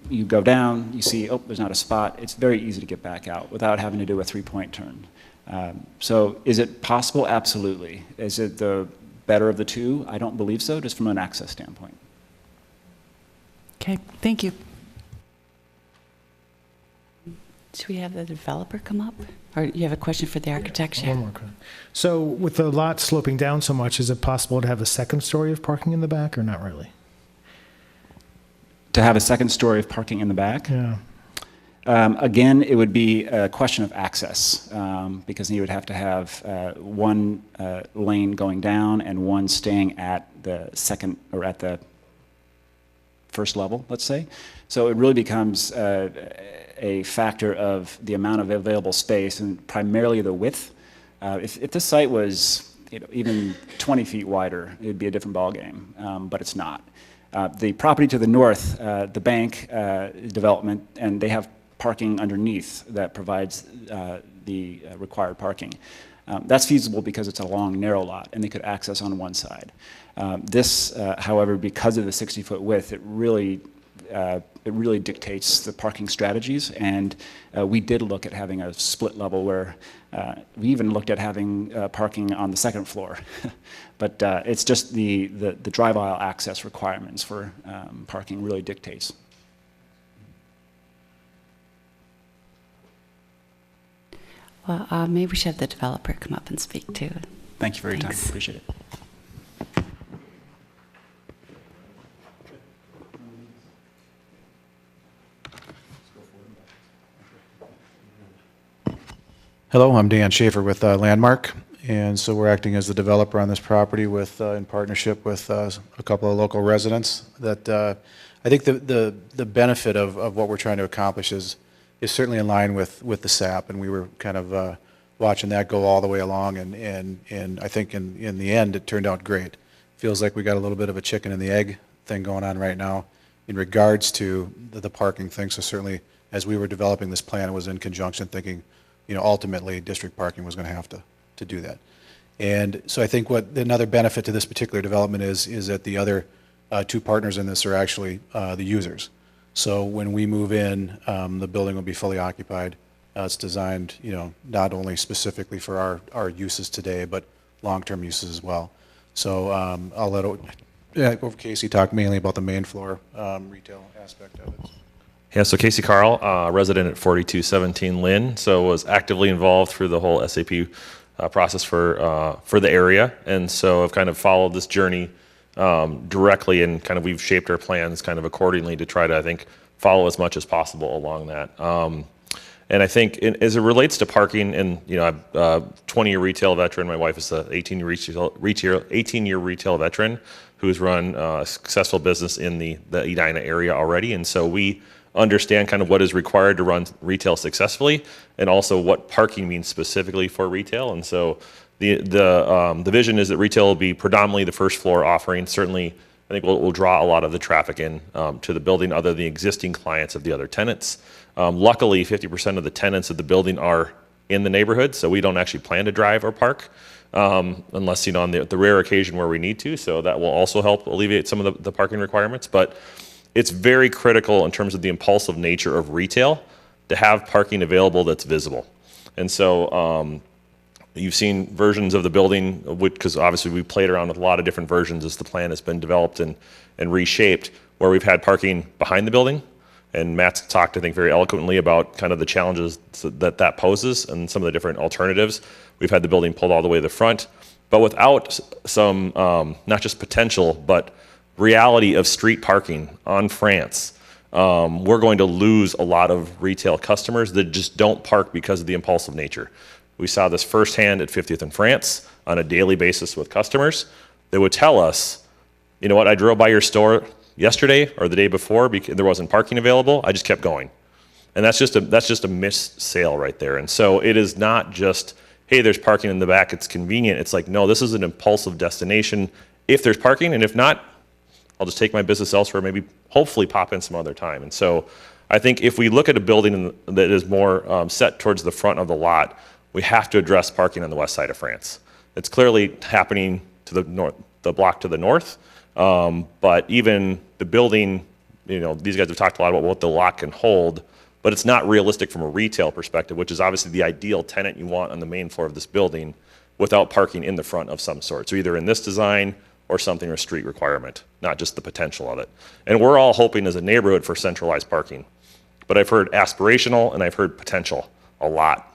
[SPEAKER 16] you go down, you see, oh, there's not a spot. It's very easy to get back out without having to do a 3-point turn. So is it possible? Absolutely. Is it the better of the two? I don't believe so, just from an access standpoint.
[SPEAKER 8] Okay, thank you.
[SPEAKER 11] Should we have the developer come up? Or you have a question for the architect?
[SPEAKER 14] One more question. So with the lot sloping down so much, is it possible to have a second story of parking in the back or not really?
[SPEAKER 16] To have a second story of parking in the back?
[SPEAKER 14] Yeah.
[SPEAKER 16] Again, it would be a question of access, because you would have to have one lane going down and one staying at the second, or at the first level, let's say. So it really becomes a factor of the amount of available space and primarily the width. If this site was even 20 feet wider, it would be a different ballgame, but it's not. The property to the north, the bank development, and they have parking underneath that provides the required parking. That's feasible because it's a long, narrow lot, and they could access on one side. This, however, because of the 60-foot width, it really dictates the parking strategies, and we did look at having a split level where we even looked at having parking on the second floor. But it's just the drive aisle access requirements for parking really dictates.
[SPEAKER 11] Well, maybe we should have the developer come up and speak too.
[SPEAKER 16] Thank you for your time.
[SPEAKER 11] Thanks.
[SPEAKER 16] Appreciate it.
[SPEAKER 17] Hello, I'm Dan Schaefer with Landmark, and so we're acting as the developer on this property with, in partnership with a couple of local residents. That I think the benefit of what we're trying to accomplish is certainly in line with the SAP, and we were kind of watching that go all the way along, and I think in the end it turned out great. Feels like we got a little bit of a chicken and the egg thing going on right now in regards to the parking thing. So certainly, as we were developing this plan, it was in conjunction thinking, ultimately district parking was going to have to do that. And so I think what another benefit to this particular development is that the other two partners in this are actually the users. So when we move in, the building will be fully occupied. It's designed, not only specifically for our uses today, but long-term uses as well. So I'll let Casey talk mainly about the main floor retail aspect of it.
[SPEAKER 18] Yeah, so Casey Carl, resident at 4217 Lynn, so was actively involved through the whole SAP process for the area, and so I've kind of followed this journey directly, and kind of we've shaped our plans kind of accordingly to try to, I think, follow as much as possible along that. And I think as it relates to parking, and I'm a 20-year retail veteran. My wife is an 18-year retail veteran who's run a successful business in the Edina area already, and so we understand kind of what is required to run retail successfully, and also what parking means specifically for retail. And so the vision is that retail will be predominantly the first floor offering. Certainly, I think we'll draw a lot of the traffic in to the building, other than the existing clients of the other tenants. Luckily, 50% of the tenants of the building are in the neighborhood, so we don't actually plan to drive or park, unless on the rare occasion where we need to. So that will also help alleviate some of the parking requirements. But it's very critical in terms of the impulsive nature of retail to have parking available that's visible. And so you've seen versions of the building, because obviously we played around with a lot of different versions as the plan has been developed and reshaped, where we've had parking behind the building. And Matt's talked, I think, very eloquently about kind of the challenges that poses and some of the different alternatives. We've had the building pulled all the way to the front, but without some, not just potential, but reality of street parking on France, we're going to lose a lot of retail customers that just don't park because of the impulsive nature. We saw this firsthand at 50th and France on a daily basis with customers that would tell us, you know what, I drove by your store yesterday or the day before because there wasn't parking available. I just kept going. And that's just a missed sale right there. And so it is not just, hey, there's parking in the back, it's convenient. It's like, no, this is an impulsive destination if there's parking, and if not, I'll just take my business elsewhere, maybe hopefully pop in some other time. And so I think if we look at a building that is more set towards the front of the lot, we have to address parking on the west side of France. It's clearly happening to the north, the block to the north, but even the building, you know, these guys have talked a lot about what the lot can hold, but it's not realistic from a retail perspective, which is obviously the ideal tenant you want on the main floor of this building without parking in the front of some sort. So either in this design or something, or a street requirement, not just the potential of it. And we're all hoping as a neighborhood for centralized parking. But I've heard aspirational and I've heard potential a lot.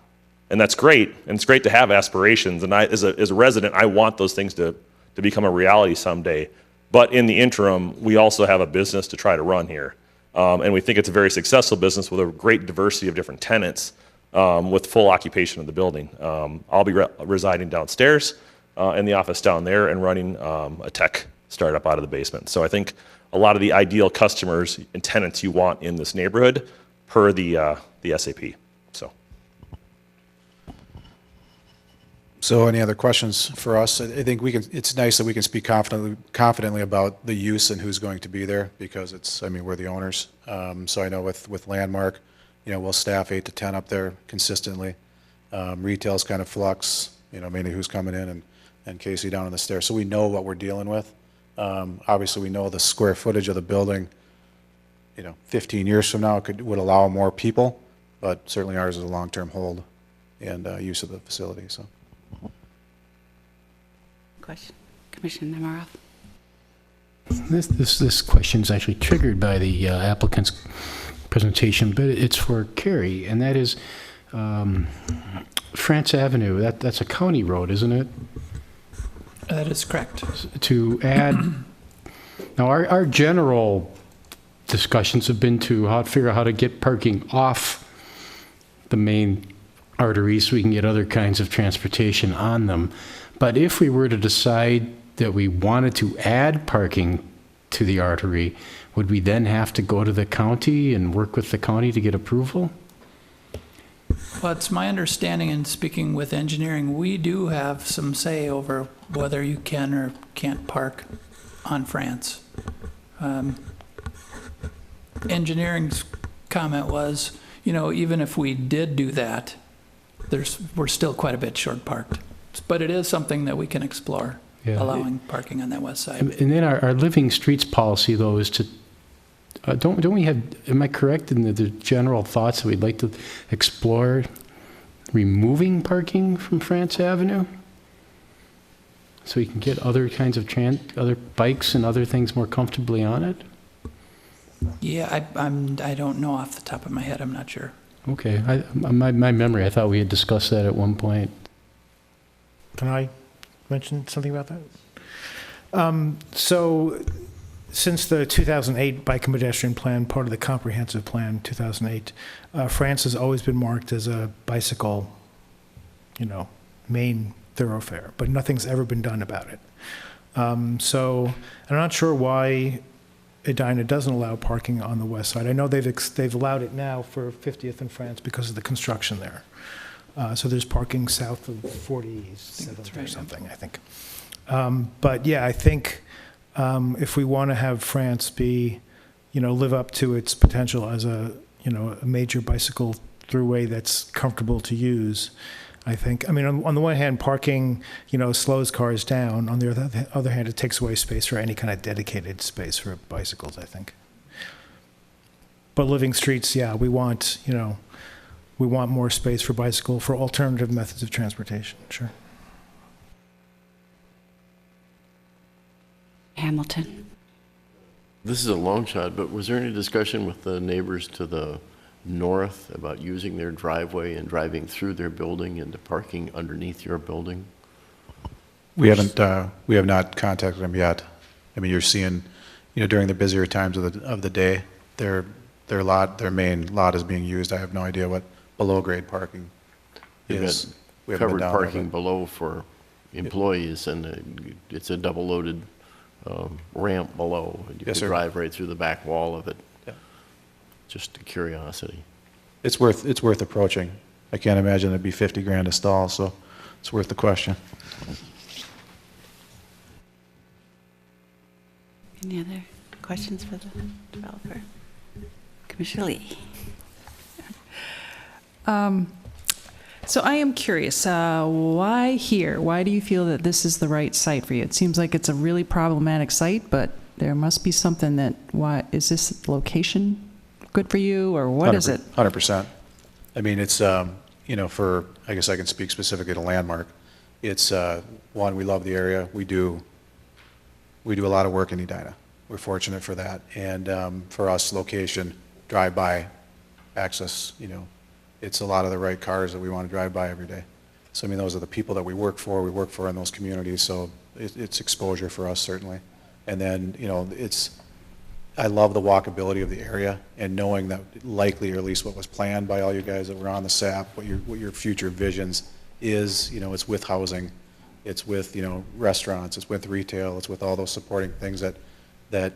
[SPEAKER 18] And that's great, and it's great to have aspirations. And I, as a resident, I want those things to become a reality someday. But in the interim, we also have a business to try to run here. And we think it's a very successful business with a great diversity of different tenants with full occupation of the building. I'll be residing downstairs in the office down there and running a tech startup out of the basement. So I think a lot of the ideal customers and tenants you want in this neighborhood per the SAP.
[SPEAKER 17] So any other questions for us? I think it's nice that we can speak confidently about the use and who's going to be there, because it's, I mean, we're the owners. So I know with Landmark, you know, we'll staff 8 to 10 up there consistently. Retail's kind of flux, you know, mainly who's coming in, and Casey down on the stairs. So we know what we're dealing with. Obviously we know the square footage of the building, you know, 15 years from now would allow more people, but certainly ours is a long-term hold and use of the facility, so.
[SPEAKER 1] Question, Commissioner Namaroff.
[SPEAKER 9] This question is actually triggered by the applicant's presentation, but it's for Carrie, and that is France Avenue. That's a county road, isn't it?
[SPEAKER 13] That is correct.
[SPEAKER 9] To add, now our general discussions have been to figure out how to get parking off the main arteries so we can get other kinds of transportation on them. But if we were to decide that we wanted to add parking to the artery, would we then have to go to the county and work with the county to get approval?
[SPEAKER 13] Well, it's my understanding, in speaking with engineering, we do have some say over whether you can or can't park on France. Engineering's comment was, you know, even if we did do that, we're still quite a bit short parked. But it is something that we can explore, allowing parking on that west side.
[SPEAKER 9] And then our living streets policy, though, is to, don't we have, am I correct in the general thoughts that we'd like to explore removing parking from France Avenue? So we can get other kinds of other bikes and other things more comfortably on it?
[SPEAKER 13] Yeah, I don't know off the top of my head, I'm not sure.
[SPEAKER 9] Okay, my memory, I thought we had discussed that at one point.
[SPEAKER 14] Can I mention something about that? So since the 2008 Bike and Pedestrian Plan, part of the comprehensive plan, 2008, France has always been marked as a bicycle, you know, main thoroughfare, but nothing's ever been done about it. So I'm not sure why Edina doesn't allow parking on the west side. I know they've allowed it now for 50th and France because of the construction there. So there's parking south of 47th or something, I think. But yeah, I think if we want to have France be, you know, live up to its potential as a, you know, a major bicycle throughway that's comfortable to use, I think, I mean, on the one hand, parking, you know, slows cars down. On the other hand, it takes away space for any kind of dedicated space for bicycles, I think. But living streets, yeah, we want, you know, we want more space for bicycle, for alternative methods of transportation, sure.
[SPEAKER 1] Hamilton.
[SPEAKER 7] This is a long shot, but was there any discussion with the neighbors to the north about using their driveway and driving through their building into parking underneath your building?
[SPEAKER 17] We have not contacted them yet. I mean, you're seeing, you know, during the busier times of the day, their main lot is being used. I have no idea what below grade parking is. we haven't been
[SPEAKER 7] covered
[SPEAKER 17] down there,
[SPEAKER 7] parking below for employees, and it's a double-loaded ramp below. And you
[SPEAKER 17] Yes,
[SPEAKER 7] could
[SPEAKER 17] sir.
[SPEAKER 7] drive right through the back wall of it.
[SPEAKER 17] Yeah.
[SPEAKER 7] Just a curiosity.
[SPEAKER 17] It's worth approaching. I can't imagine it'd be 50 grand a stall, so it's worth the question.
[SPEAKER 1] Any other questions for the developer? Commissioner Lee.
[SPEAKER 8] So I am curious, why here? Why do you feel that this is the right site for you? It seems like it's a really problematic site, but there must be something that, why, is this location good for you, or what is it?
[SPEAKER 17] 100%. I mean, it's, you know, I guess I can speak specifically to Landmark. It's, one, we love the area. We do a lot of work in Edina. We're fortunate for that. And for us, location, drive-by, access, you know, it's a lot of the right cars that we want to drive by every day. So, I mean, those are the people that we work for in those communities, so it's exposure for us, certainly. And then, you know, I love the walkability of the area, and knowing that likely, or at least what was planned by all you guys that were on the SAP, what your future visions is, you know, it's with housing, it's with, you know, restaurants, it's with retail, it's with all those supporting things that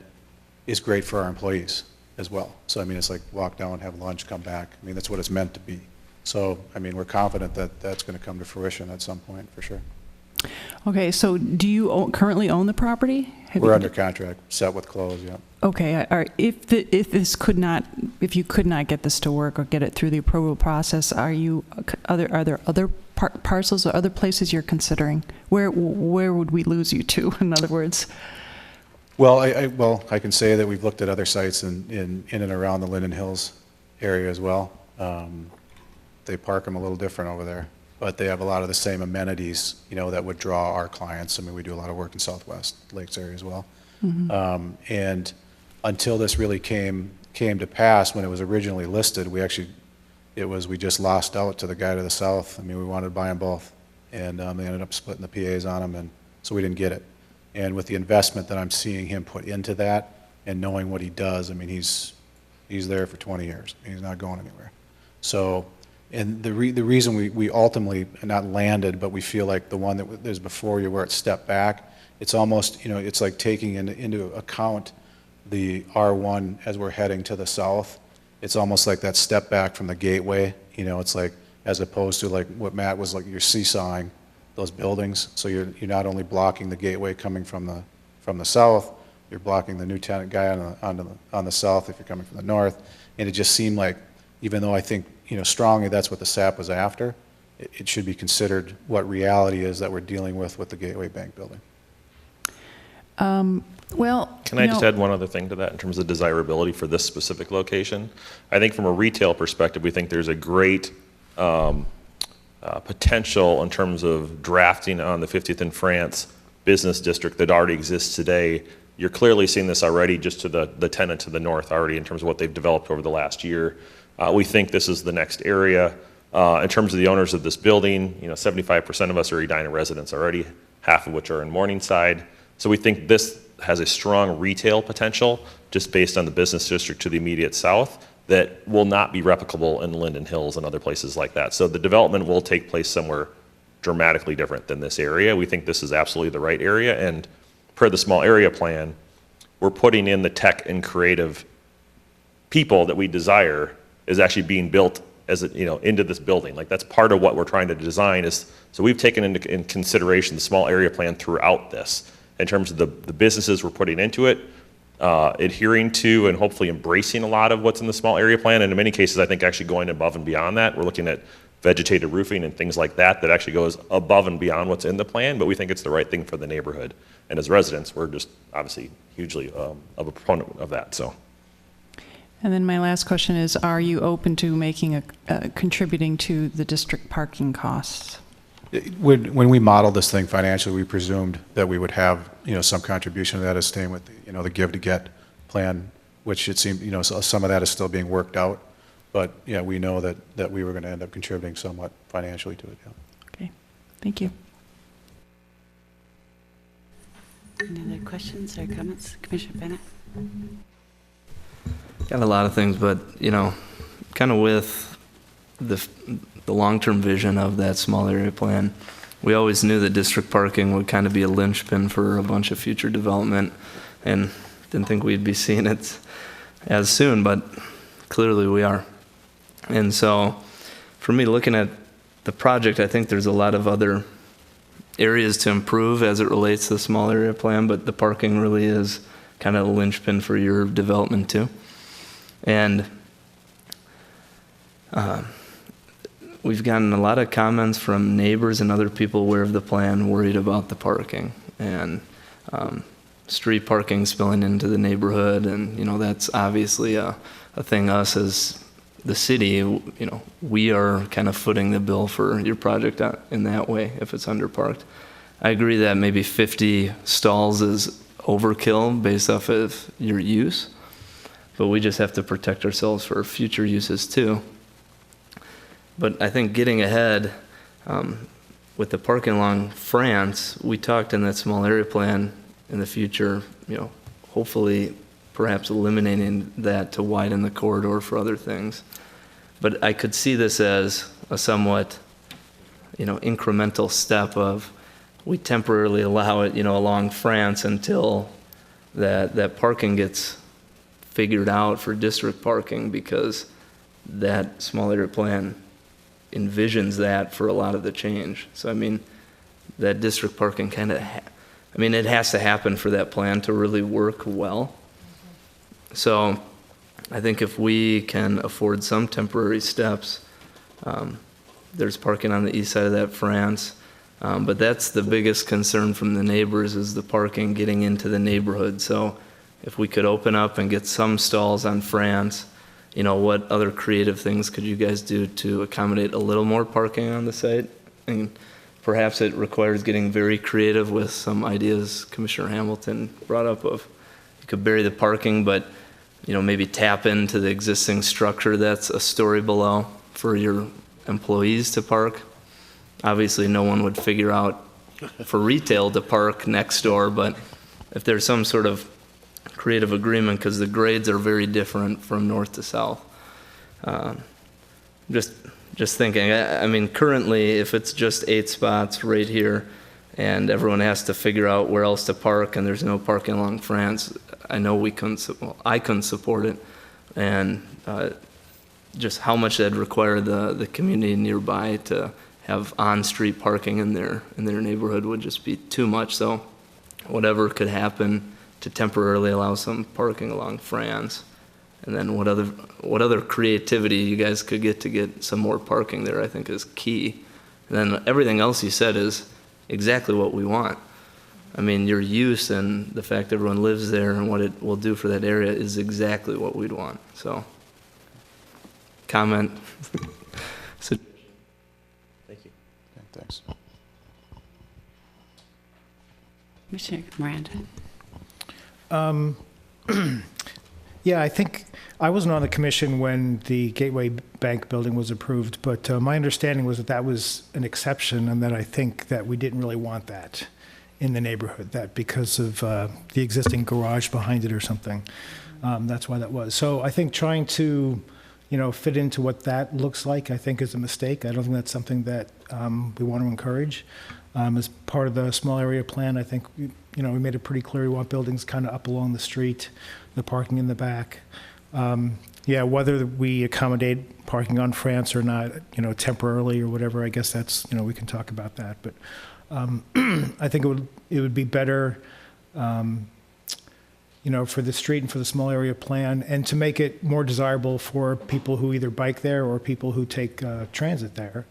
[SPEAKER 17] is great for our employees as well. So, I mean, it's like walk down, have lunch, come back. I mean, that's what it's meant to be. So, I mean, we're confident that that's going to come to fruition at some point, for sure.
[SPEAKER 8] Okay, so do you currently own the property?
[SPEAKER 17] We're under contract, set with close, yeah.
[SPEAKER 8] Okay, if you could not get this to work or get it through the approval process, are there other parcels or other places you're considering? Where would we lose you to, in other words?
[SPEAKER 17] Well, I can say that we've looked at other sites in and around the Linden Hills area as well. They park them a little different over there, but they have a lot of the same amenities, you know, that would draw our clients. I mean, we do a lot of work in Southwest Lakes area as well.
[SPEAKER 8] Mm-hmm.
[SPEAKER 17] And until this really came to pass, when it was originally listed, we just lost out to the guy to the south. I mean, we wanted to buy them both, and they ended up splitting the PAs on them, and so we didn't get it. And with the investment that I'm seeing him put into that, and knowing what he does, I mean, he's there for 20 years. He's not going anywhere. So, and the reason we ultimately not landed, but we feel like the one that there's before you, where it stepped back, it's almost, you know, it's like taking into account the R1 as we're heading to the south. It's almost like that step back from the gateway. You know, it's like, as opposed to like what Matt was like, you're seesawing those buildings. So you're not only blocking the gateway coming from the south, you're blocking the new tenant guy on the south if you're coming from the north. And it just seemed like, even though I think, you know, strongly that's what the SAP was after, it should be considered what reality is that we're dealing with the Gateway Bank building.
[SPEAKER 8] Well,
[SPEAKER 18] Can I just add one other thing to that in terms of desirability for this specific location? I think from a retail perspective, we think there's a great potential in terms of drafting on the 50th and France business district that already exists today. You're clearly seeing this already just to the tenant to the north already in terms of what they've developed over the last year. We think this is the next area. In terms of the owners of this building, you know, 75% of us are Edina residents already, half of which are in Morningside. So we think this has a strong retail potential just based on the business district to the immediate south that will not be replicable in Linden Hills and other places like that. So the development will take place somewhere dramatically different than this area. We think this is absolutely the right area, and per the small area plan, we're putting in the tech and creative people that we desire is actually being built as into this building. Like, that's part of what we're trying to design is, so we've taken into consideration the small area plan throughout this in terms of the businesses we're putting into it, adhering to and hopefully embracing a lot of what's in the small area plan. And in many cases, I think actually going above and beyond that. We're looking at vegetated roofing and things like that actually goes above and beyond what's in the plan, but we think it's the right thing for the neighborhood. And as residents, we're just obviously hugely of a proponent of that, so.
[SPEAKER 8] And then my last question is, are you open to making contributing to the district parking costs?
[SPEAKER 17] When we modeled this thing financially, we presumed that we would have, some contribution to that as staying with, the give to get plan, which it seemed, some of that is still being worked out. But yeah, we know that we were going to end up contributing somewhat financially to it. Yeah.
[SPEAKER 8] Okay, thank you.
[SPEAKER 1] Any other questions or comments? Commissioner Bennett?
[SPEAKER 10] Got a lot of things, but, kind of with the long-term vision of that small area plan. We always knew that district parking would kind of be a linchpin for a bunch of future development, and didn't think we'd be seeing it as soon, but clearly we are. And so for me, looking at the project, I think there's a lot of other areas to improve as it relates to the small area plan, but the parking really is kind of a linchpin for your development too. And we've gotten a lot of comments from neighbors and other people aware of the plan, worried about the parking and street parking spilling into the neighborhood. And, that's obviously a thing us as the city, we are kind of footing the bill for your project in that way if it's underparked. I agree that maybe 50 stalls is overkill based off of your use, but we just have to protect ourselves for future uses too. But I think getting ahead with the parking along France, we talked in that small area plan in the future, hopefully perhaps eliminating that to widen the corridor for other things. But I could see this as a somewhat, incremental step of we temporarily allow it, along France until that parking gets figured out for district parking, because that small area plan envisions that for a lot of the change. So, that district parking kind of, it has to happen for that plan to really work well. So I think if we can afford some temporary steps, there's parking on the east side of that France, but that's the biggest concern from the neighbors, is the parking getting into the neighborhood. So if we could open up and get some stalls on France, what other creative things could you guys do to accommodate a little more parking on the site? And perhaps it requires getting very creative with some ideas Commissioner Hamilton brought up of, you could bury the parking, but maybe tap into the existing structure that's a story below for your employees to park. Obviously, no one would figure out for retail to park next door, but if there's some sort of creative agreement, because the grades are very different from north to south. Just thinking, currently, if it's just 8 spots right here, and everyone has to figure out where else to park, and there's no parking along France, I know I couldn't support it, and just how much that'd require the community nearby to have on-street parking in their neighborhood would just be too much. So whatever could happen to temporarily allow some parking along France, and then what other creativity you guys could get to get some more parking there, I think is key. And then everything else you said is exactly what we want. Your use and the fact everyone lives there and what it will do for that area is exactly what we'd want. So, comment. So,
[SPEAKER 18] thank you.
[SPEAKER 17] Okay, thanks.
[SPEAKER 11] Commissioner Miranda.
[SPEAKER 14] Yeah, I think I wasn't on the commission when the Gateway Bank building was approved, but my understanding was that was an exception, and that I think that we didn't really want that in the neighborhood, that because of the existing garage behind it or something. That's why that was. So I think trying to, fit into what that looks like, I think is a mistake. I don't think that's something that we want to encourage. As part of the small area plan, I think, we made it pretty clear we want buildings kind of up along the street, the parking in the back. Whether we accommodate parking on France or not, temporarily or whatever, I guess that's, we can talk about that. But I think it would be better, for the street and for the small area plan, and to make it more desirable for people who either bike there or people who take transit there,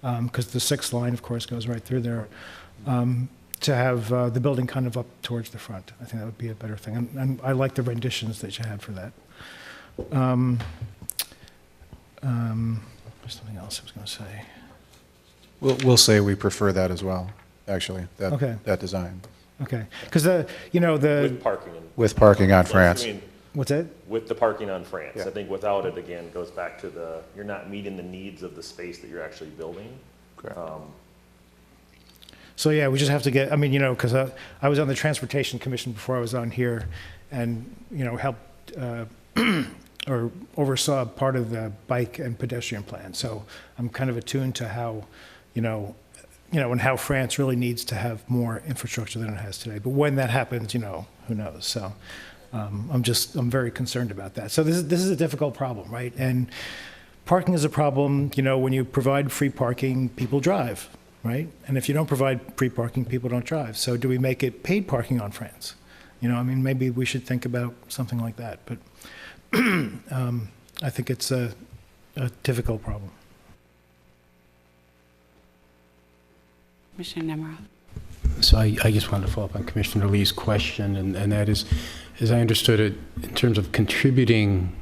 [SPEAKER 14] because the 6th line, of course, goes right through there. To have the building kind of up towards the front. I think that would be a better thing. And I like the renditions that you had for that. There's something else I was going to say.
[SPEAKER 17] We'll say we prefer that as well, actually, that design.
[SPEAKER 14] Okay. Because
[SPEAKER 18] With parking.
[SPEAKER 17] With parking on France.
[SPEAKER 14] What's that?
[SPEAKER 18] With the parking on France.
[SPEAKER 17] Yeah.
[SPEAKER 18] I think without it, again, goes back to you're not meeting the needs of the space that you're actually building.
[SPEAKER 17] Correct.
[SPEAKER 14] So yeah, we just have to get, because I was on the Transportation Commission before I was on here, and, helped or oversaw part of the bike and pedestrian plan. So I'm kind of attuned to how, and how France really needs to have more infrastructure than it has today. But when that happens, who knows? So I'm very concerned about that. So this is a difficult problem, right? And parking is a problem. When you provide free parking, people drive, right? And if you don't provide free parking, people don't drive. So do we make it paid parking on France? Maybe we should think about something like that. But I think it's a difficult problem.
[SPEAKER 1] Commissioner Nemroff.
[SPEAKER 9] So I just wanted to follow up on Commissioner Lee's question, and that is, as I understood it, in terms of contributing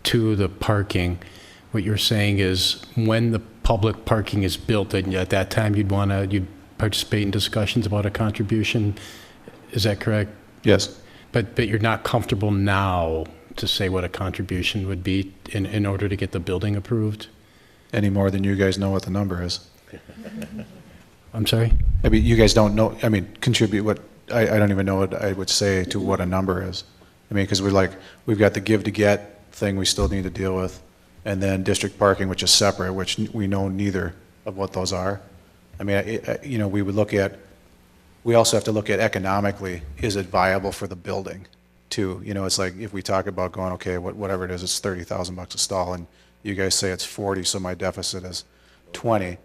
[SPEAKER 9] to the parking, what you're saying is when the public parking is built, then at that time you'd participate in discussions about a contribution. Is that correct?
[SPEAKER 17] Yes.
[SPEAKER 9] But you're not comfortable now to say what a contribution would be in order to get the building approved?
[SPEAKER 17] Any more than you guys know what the number is.
[SPEAKER 9] I'm sorry?
[SPEAKER 17] I mean, you guys don't know, contribute what, I don't even know what I would say to what a number is. Because we've got the give to get thing we still need to deal with, and then district parking, which is separate, which we know neither of what those are. We also have to look at economically, is it viable for the building too? It's like if we talk about going, okay, whatever it is, it's $30,000 a stall, and you guys say it's 40, so my deficit is 20.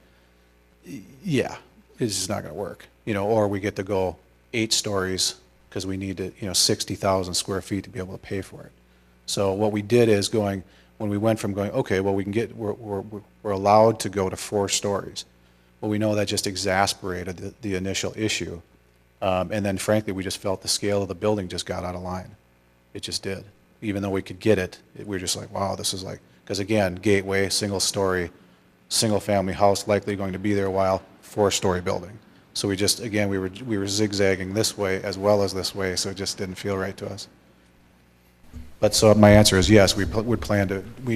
[SPEAKER 17] Yeah, it's just not going to work. Or we get to go 8 stories because we need to, 60,000 square feet to be able to pay for it. So what we did is when we went from going, okay, well, we're allowed to go to 4 stories. Well, we know that just exasperated the initial issue. And then frankly, we just felt the scale of the building just got out of line. It just did. Even though we could get it, we were just like, wow, this is because again, gateway, single story, single family house likely going to be there a while, 4-story building. So we just, again, we were zigzagging this way as well as this way, so it just didn't feel right to us. But so my answer is yes, we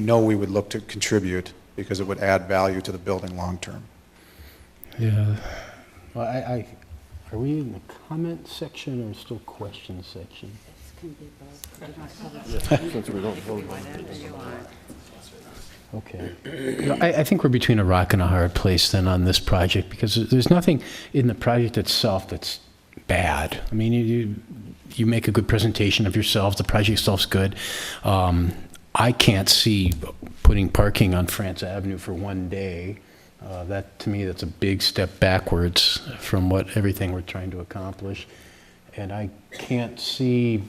[SPEAKER 17] know we would look to contribute because it would add value to the building long term.
[SPEAKER 9] Yeah. Well, are we in the comment section or still question section? Okay. I think we're between a rock and a hard place then on this project, because there's nothing in the project itself that's bad. You make a good presentation of yourselves. The project itself's good. I can't see putting parking on France Avenue for one day. That, to me, that's a big step backwards from everything we're trying to accomplish. And I can't see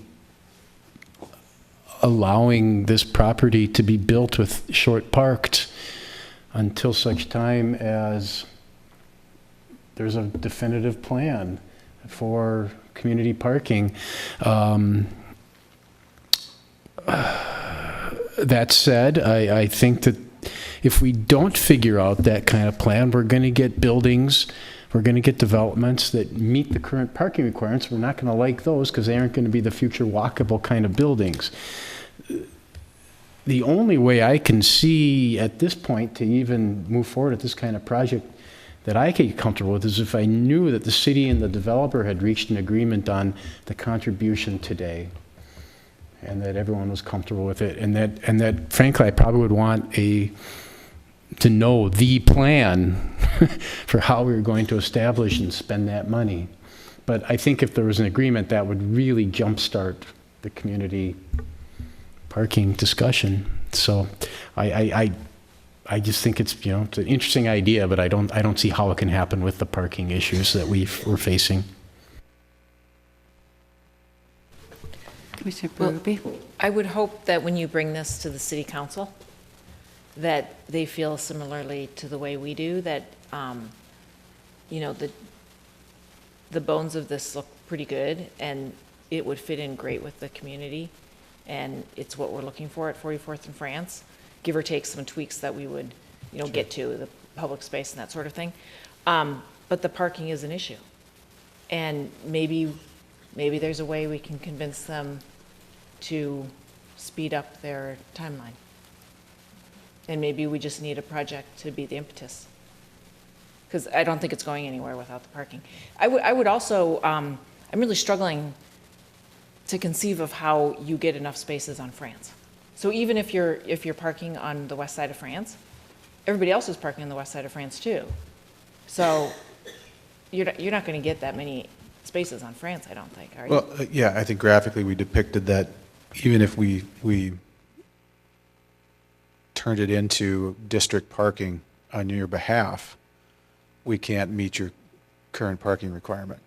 [SPEAKER 9] allowing this property to be built with short parked until such time as there's a definitive plan for community parking. That said, I think that if we don't figure out that kind of plan, we're going to get buildings, we're going to get developments that meet the current parking requirements. We're not going to like those because they aren't going to be the future walkable kind of buildings. The only way I can see at this point to even move forward with this kind of project that I get comfortable with is if I knew that the city and the developer had reached an agreement on the contribution today, and that everyone was comfortable with it, and that frankly I probably would want to know the plan for how we were going to establish and spend that money. But I think if there was an agreement, that would really jumpstart the community parking discussion. So I just think it's it's an interesting idea, but I don't see how it can happen with the parking issues that we're facing.
[SPEAKER 1] Commissioner Berube?
[SPEAKER 15] I would hope that when you bring this to the city council, that they feel similarly to the way we do, that, the bones of this look pretty good, and it would fit in great with the community, and it's what we're looking for at 44th and France, give or take some tweaks that we would, get to, the public space and that sort of thing. But the parking is an issue. And maybe there's a way we can convince them to speed up their timeline. And maybe we just need a project to be the impetus. Because I don't think it's going anywhere without the parking. I would also, I'm really struggling to conceive of how you get enough spaces on France.
[SPEAKER 12] So even if you're parking on the west side of France, everybody else is parking on the west side of France too. So you're not going to get that many spaces on France, I don't think, are you?
[SPEAKER 17] Well, yeah, I think graphically we depicted that even if we turned it into district parking on your behalf, we can't meet your current parking requirement.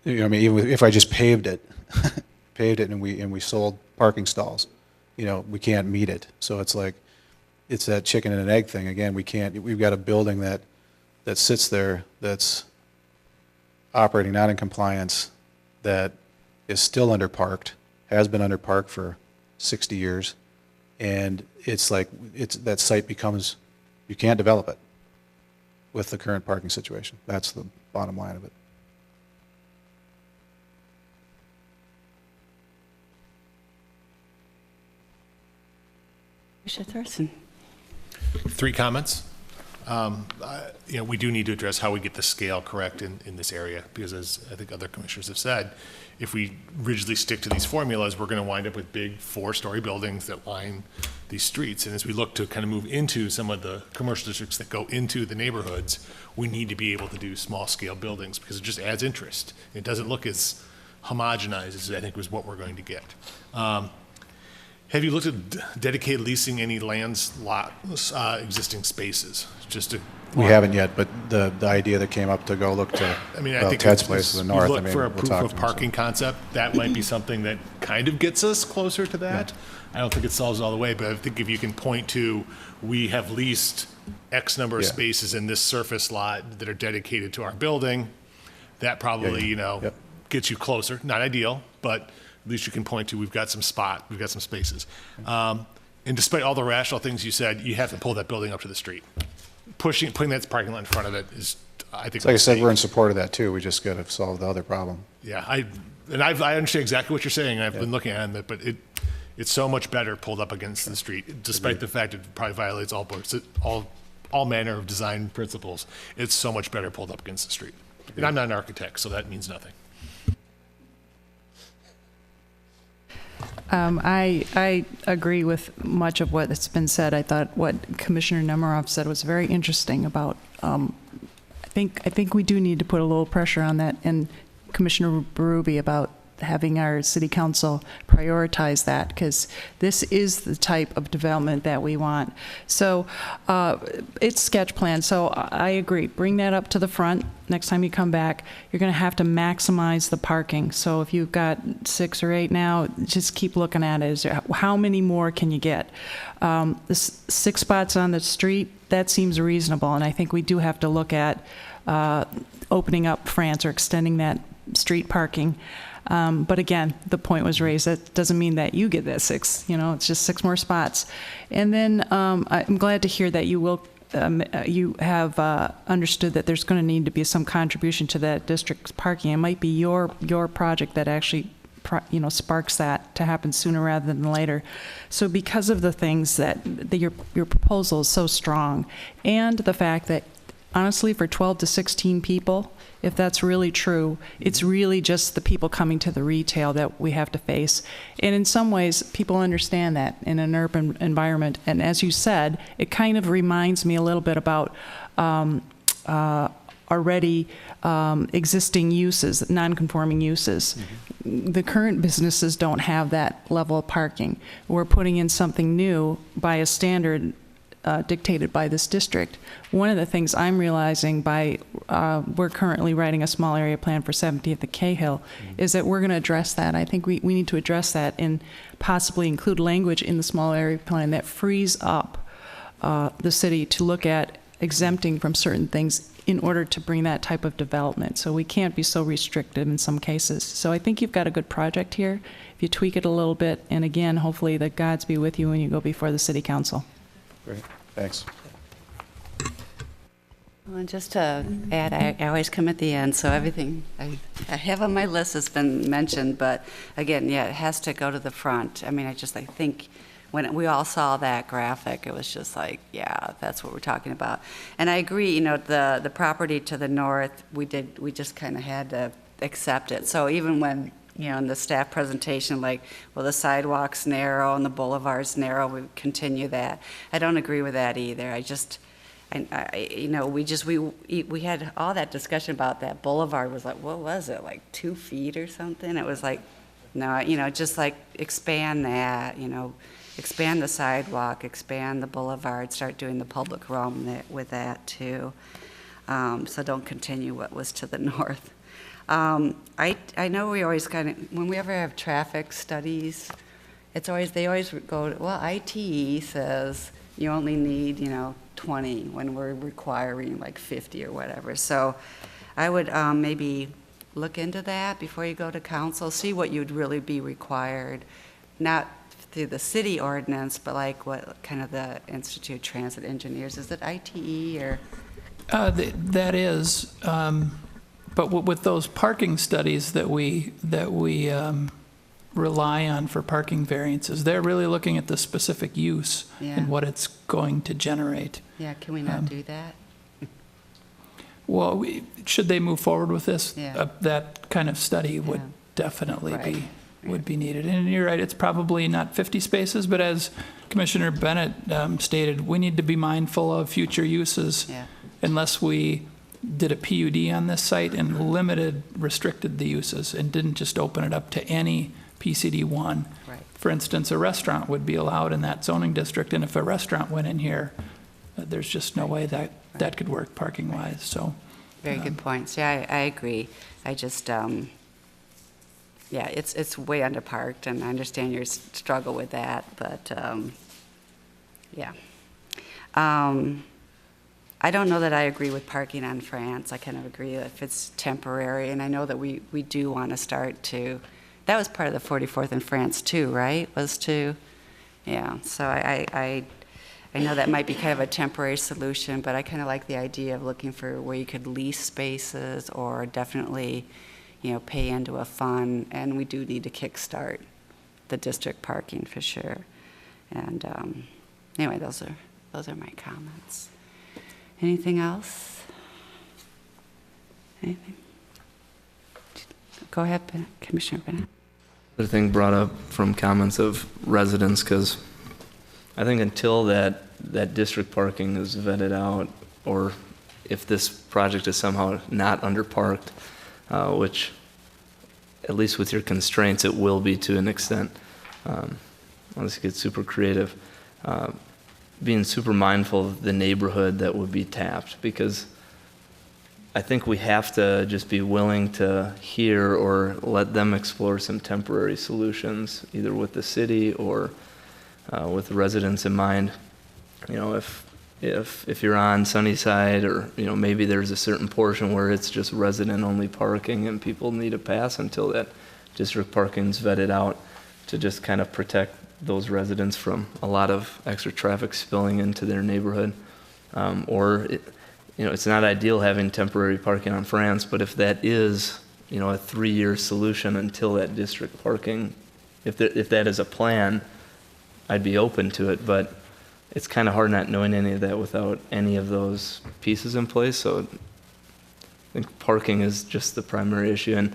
[SPEAKER 17] You know, I mean, even if I just paved it, and we sold parking stalls, you know, we can't meet it. So it's like, it's that chicken and an egg thing. Again, we've got a building that sits there that's operating not in compliance, that is still underparked, has been underparked for 60 years, and it's like, that site becomes, you can't develop it with the current parking situation. That's the bottom line of it.
[SPEAKER 1] Commissioner Thurston.
[SPEAKER 4] 3 comments. You know, we do need to address how we get the scale correct in this area, because as I think other commissioners have said, if we rigidly stick to these formulas, we're going to wind up with big 4-story buildings that line these streets. And as we look to kind of move into some of the commercial districts that go into the neighborhoods, we need to be able to do small-scale buildings because it just adds interest. It doesn't look as homogenized as I think was what we're going to get. Have you looked at dedicated leasing any existing spaces?
[SPEAKER 17] We haven't yet, but the idea that came up to go look to
[SPEAKER 4] I think
[SPEAKER 17] Ted's place to the north.
[SPEAKER 4] Look for a proof of parking concept. That might be something that kind of gets us closer to that. I don't think it solves it all the way, but I think if you can point to, we have leased X number of spaces in this surface lot that are dedicated to our building, that probably gets you closer. Not ideal, but at least you can point to, we've got some spaces. And despite all the rational things you said, you have to pull that building up to the street. Putting that parking lot in front of it is, I think.
[SPEAKER 17] Like I said, we're in support of that too. We just got to solve the other problem.
[SPEAKER 4] Yeah, I understand exactly what you're saying. I've been looking at it, but it's so much better pulled up against the street, despite the fact it probably violates all manner of design principles. It's so much better pulled up against the street. And I'm not an architect, so that means nothing.
[SPEAKER 8] I agree with much of what has been said. I thought what Commissioner Nemeroff said was very interesting about, I think we do need to put a little pressure on that, and Commissioner Berube about having our city council prioritize that, because this is the type of development that we want. So it's sketch plan, so I agree. Bring that up to the front. Next time you come back, you're going to have to maximize the parking. So if you've got 6 or 8 now, just keep looking at it. How many more can you get? The 6 spots on the street, that seems reasonable, and I think we do have to look at opening up France or extending that street parking. But again, the point was raised, that doesn't mean that you get that 6, it's just 6 more spots. And then I'm glad to hear that you have understood that there's going to need to be some contribution to that district's parking. It might be your project that actually sparks that to happen sooner rather than later. So because of the things that your proposal is so strong, and the fact that honestly for 12 to 16 people, if that's really true, it's really just the people coming to the retail that we have to face. And in some ways, people understand that in an urban environment. And as you said, it kind of reminds me a little bit about already existing uses, non-conforming uses. Mm-hmm. The current businesses don't have that level of parking. We're putting in something new by a standard dictated by this district. One of the things I'm realizing we're currently writing a small area plan for 70th and Cahill, is that we're going to address that. I think we need to address that and possibly include language in the small area plan that frees up the city to look at exempting from certain things in order to bring that type of development. So we can't be so restrictive in some cases. So I think you've got a good project here. If you tweak it a little bit, and again, hopefully the gods be with you when you go before the city council.
[SPEAKER 17] Great, thanks.
[SPEAKER 1] Well, and just to add, I always come at the end, so everything I have on my list has been mentioned, but again, yeah, it has to go to the front. I mean, I think when we all saw that graphic, it was just like, yeah, that's what we're talking about. And I agree, the property to the north, we just kind of had to accept it. So even when in the staff presentation, like, well, the sidewalk's narrow and the boulevard's narrow, we continue that. I don't agree with that either. We had all that discussion about that boulevard was like, what was it, like 2 feet or something? It was like, no, just like expand that, expand the sidewalk, expand the boulevard, start doing the public realm with that too. So don't continue what was to the north. I know we always when we ever have traffic studies, they always go, well, ITE says you only need, 20 when we're requiring like 50 or whatever. So I would maybe look into that before you go to council, see what you'd really be required, not through the city ordinance, but like what kind of the Institute of Transit Engineers, is it ITE or?
[SPEAKER 13] That is, but with those parking studies that we rely on for parking variances, they're really looking at the specific use and what it's going to generate.
[SPEAKER 1] Yeah, can we not do that?
[SPEAKER 13] Well, should they move forward with this,
[SPEAKER 1] Yeah.
[SPEAKER 13] that kind of study would definitely be needed. And you're right, it's probably not 50 spaces, but as Commissioner Bennett stated, we need to be mindful of future uses. Unless we did a PUD on this site and restricted the uses and didn't just open it up to any PCD1.
[SPEAKER 1] Right.
[SPEAKER 13] For instance, a restaurant would be allowed in that zoning district, and if a restaurant went in here, there's just no way that could work parking-wise, so.
[SPEAKER 1] Very good points. Yeah, I agree. I just, it's way underparked, and I understand your struggle with that, but, yeah. I don't know that I agree with parking on France. I kind of agree if it's temporary, and I know that we do want to start to, that was part of the 44th in France too, right? So I know that might be kind of a temporary solution, but I kind of like the idea of looking for where you could lease spaces or definitely, pay into a fund, and we do need to kickstart the district parking for sure. And anyway, those are my comments. Anything else? Anything? Go ahead, Commissioner Bennett.
[SPEAKER 10] Another thing brought up from comments of residents, because I think until that district parking is vetted out, or if this project is somehow not underparked, which at least with your constraints it will be to an extent, unless you get super creative, being super mindful of the neighborhood that would be tapped, because I think we have to just be willing to hear or let them explore some temporary solutions, either with the city or with the residents in mind. If you're on Sunnyside, or maybe there's a certain portion where it's just resident-only parking and people need a pass until that district parking's vetted out, to just kind of protect those residents from a lot of extra traffic spilling into their neighborhood. It's not ideal having temporary parking on France, but if that is, a 3-year solution until that district parking, if that is a plan, I'd be open to it, but it's kind of hard not knowing any of that without any of those pieces in place. So I think parking is just the primary issue.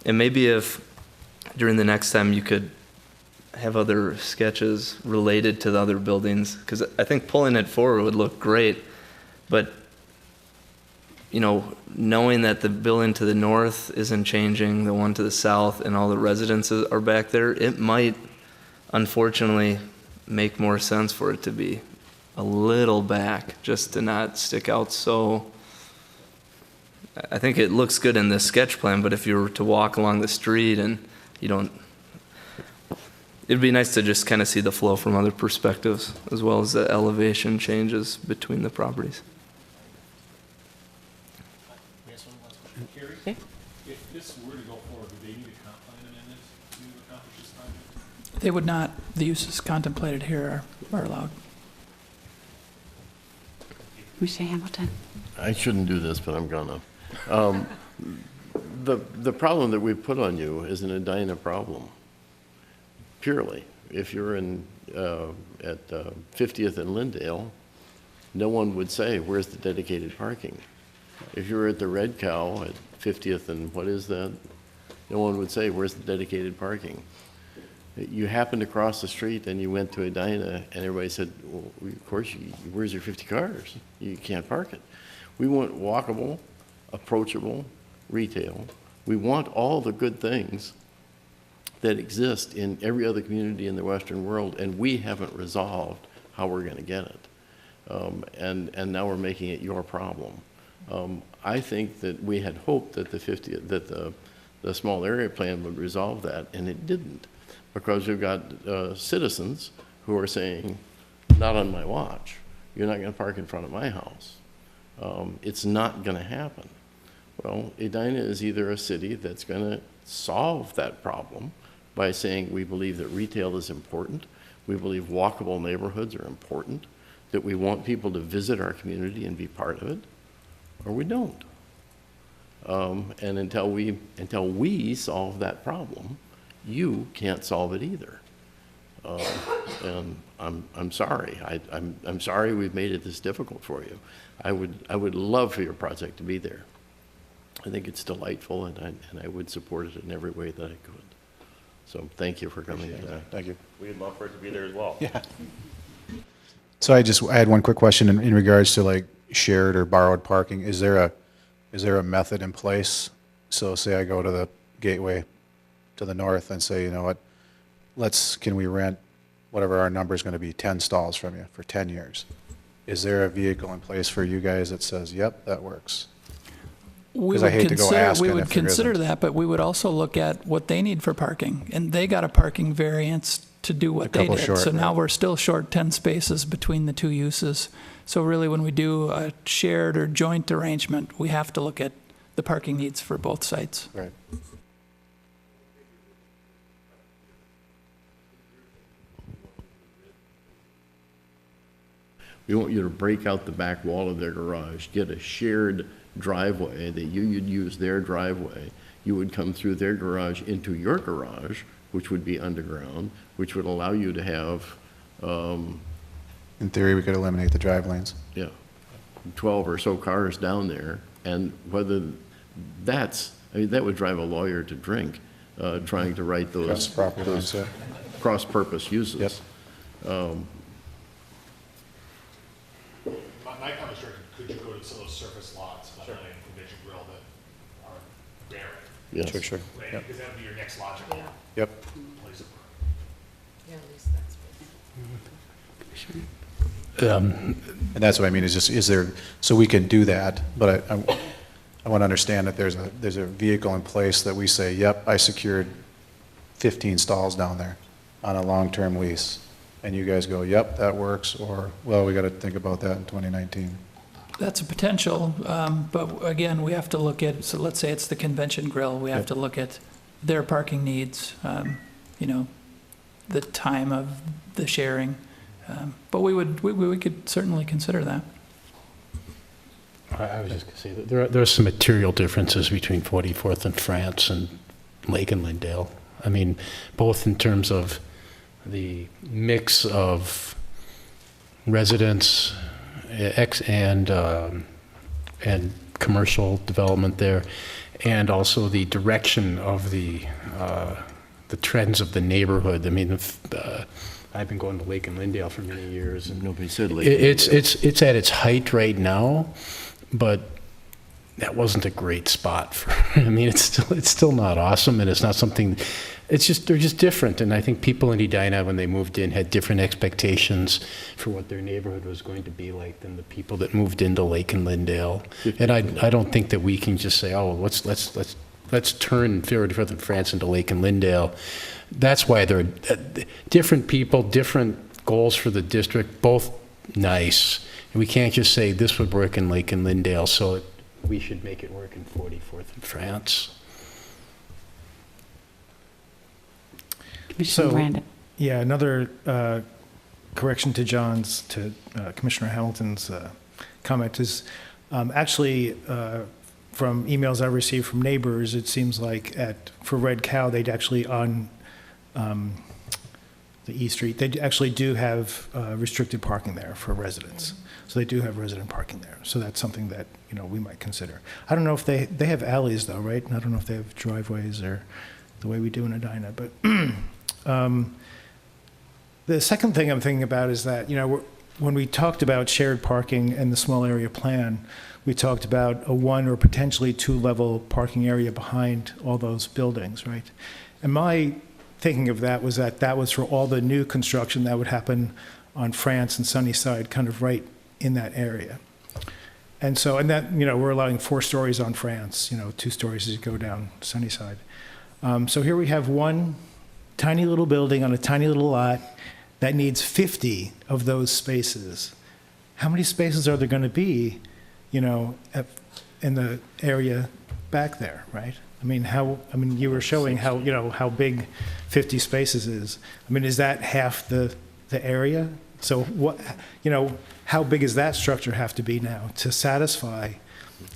[SPEAKER 10] And maybe if during the next time you could have other sketches related to the other buildings, because I think pulling it forward would look great, but knowing that the building to the north isn't changing, the one to the south, and all the residences are back there, it might unfortunately make more sense for it to be a little back, just to not stick out so. I think it looks good in this sketch plan, but if you were to walk along the street and you don't, it'd be nice to just kind of see the flow from other perspectives, as well as the elevation changes between the properties.
[SPEAKER 4] If this were to go forward, would they need a comp plan amendment to accomplish this project?
[SPEAKER 13] They would not. The uses contemplated here are allowed.
[SPEAKER 1] Mr. Hamilton.
[SPEAKER 7] I shouldn't do this, but I'm gonna. The problem that we put on you is an Edina problem, purely. If you're at 50th and Lindale, no one would say, where's the dedicated parking? If you were at the Red Cow at 50th and what is that? no one would say, where's the dedicated parking? You happened to cross the street and you went to Edina and everybody said, well, of course, where's your 50 cars? You can't park it. We want walkable, approachable retail. We want all the good things that exist in every other community in the Western world, and we haven't resolved how we're going to get it. And now we're making it your problem. I think that we had hoped that the small area plan would resolve that, and it didn't, because you've got citizens who are saying, not on my watch. You're not going to park in front of my house. It's not going to happen. Well, Edina is either a city that's going to solve that problem by saying we believe that retail is important, we believe walkable neighborhoods are important, that we want people to visit our community and be part of it, or we don't. And until we solve that problem, you can't solve it either. And I'm sorry. I'm sorry we've made it this difficult for you. I would love for your project to be there. I think it's delightful, and I would support it in every way that I could. So thank you for coming today.
[SPEAKER 17] Thank you.
[SPEAKER 18] We'd love for it to be there as well.
[SPEAKER 17] Yeah. So I had one quick question in regards to like shared or borrowed parking. Is there a method in place? So say I go to the gateway to the north and say, you know what, can we rent whatever our number is going to be, 10 stalls from you for 10 years? Is there a vehicle in place for you guys that says, yep, that works? Because I hate to go asking.
[SPEAKER 13] We would consider that, but we would also look at what they need for parking. And they got a parking variance to do what they did. So now we're still short 10 spaces between the two uses. So really when we do a shared or joint arrangement, we have to look at the parking needs for both sites.
[SPEAKER 17] Right.
[SPEAKER 7] We want you to break out the back wall of their garage, get a shared driveway that you'd use their driveway. You would come through their garage into your garage, which would be underground, which would allow you to have,
[SPEAKER 17] in theory, we could eliminate the drive lanes.
[SPEAKER 7] yeah, 12 or so cars down there. And whether that would drive a lawyer to drink, trying to write those cross-purpose uses.
[SPEAKER 17] Yep.
[SPEAKER 4] My comment is, could you go to some of those surface lots, like a convention grill that are barren?
[SPEAKER 7] Yes.
[SPEAKER 17] Sure.
[SPEAKER 4] Right,
[SPEAKER 17] Yep.
[SPEAKER 4] because that would be your next logical
[SPEAKER 17] Yep.
[SPEAKER 4] place of work.
[SPEAKER 15] Yeah, at least that's.
[SPEAKER 17] And that's what I mean, is there, so we can do that, but I want to understand that there's a vehicle in place that we say, yep, I secured 15 stalls down there on a long-term lease. And you guys go, yep, that works, or, well, we got to think about that in 2019.
[SPEAKER 13] That's a potential, but again, we have to look at, so let's say it's the convention grill, we have to look at their parking needs, the time of the sharing. But we could certainly consider that.
[SPEAKER 9] I was just going to say that there are some material differences between 44th and France and Lake and Lindale. I mean, both in terms of the mix of residents and commercial development there, and also the direction of the trends of the neighborhood. I mean, I've been going to Lake and Lindale for many years, and
[SPEAKER 7] nobody said Lake.
[SPEAKER 9] It's at its height right now, but that wasn't a great spot for. I mean, it's still not awesome, and it's not something. They're just different, and I think people in Edina, when they moved in, had different expectations for what their neighborhood was going to be like than the people that moved into Lake and Lindale. And I don't think that we can just say, oh, let's turn 44th and France into Lake and Lindale. That's why they're different people, different goals for the district, both nice. And we can't just say this would work in Lake and Lindale, so we should make it work in 44th and France.
[SPEAKER 14] So, yeah, another correction to Commissioner Hamilton's comment is actually from emails I received from neighbors, it seems like for Red Cow, they'd actually on the E Street, they actually do have restricted parking there for residents. So they do have resident parking there. So that's something that, we might consider. I don't know if they have alleys though, right? And I don't know if they have driveways or the way we do in Edina, but the second thing I'm thinking about is that, when we talked about shared parking and the small area plan, we talked about a 1 or potentially 2-level parking area behind all those buildings, right? And my thinking of that was for all the new construction that would happen on France and Sunnyside, kind of right in that area. And so, and that, we're allowing 4 stories on France, 2 stories as you go down Sunnyside. So here we have one tiny little building on a tiny little lot that needs 50 of those spaces. How many spaces are there going to be, in the area back there, right? You were showing how big 50 spaces is. Is that half the area? So what, how big does that structure have to be now to satisfy?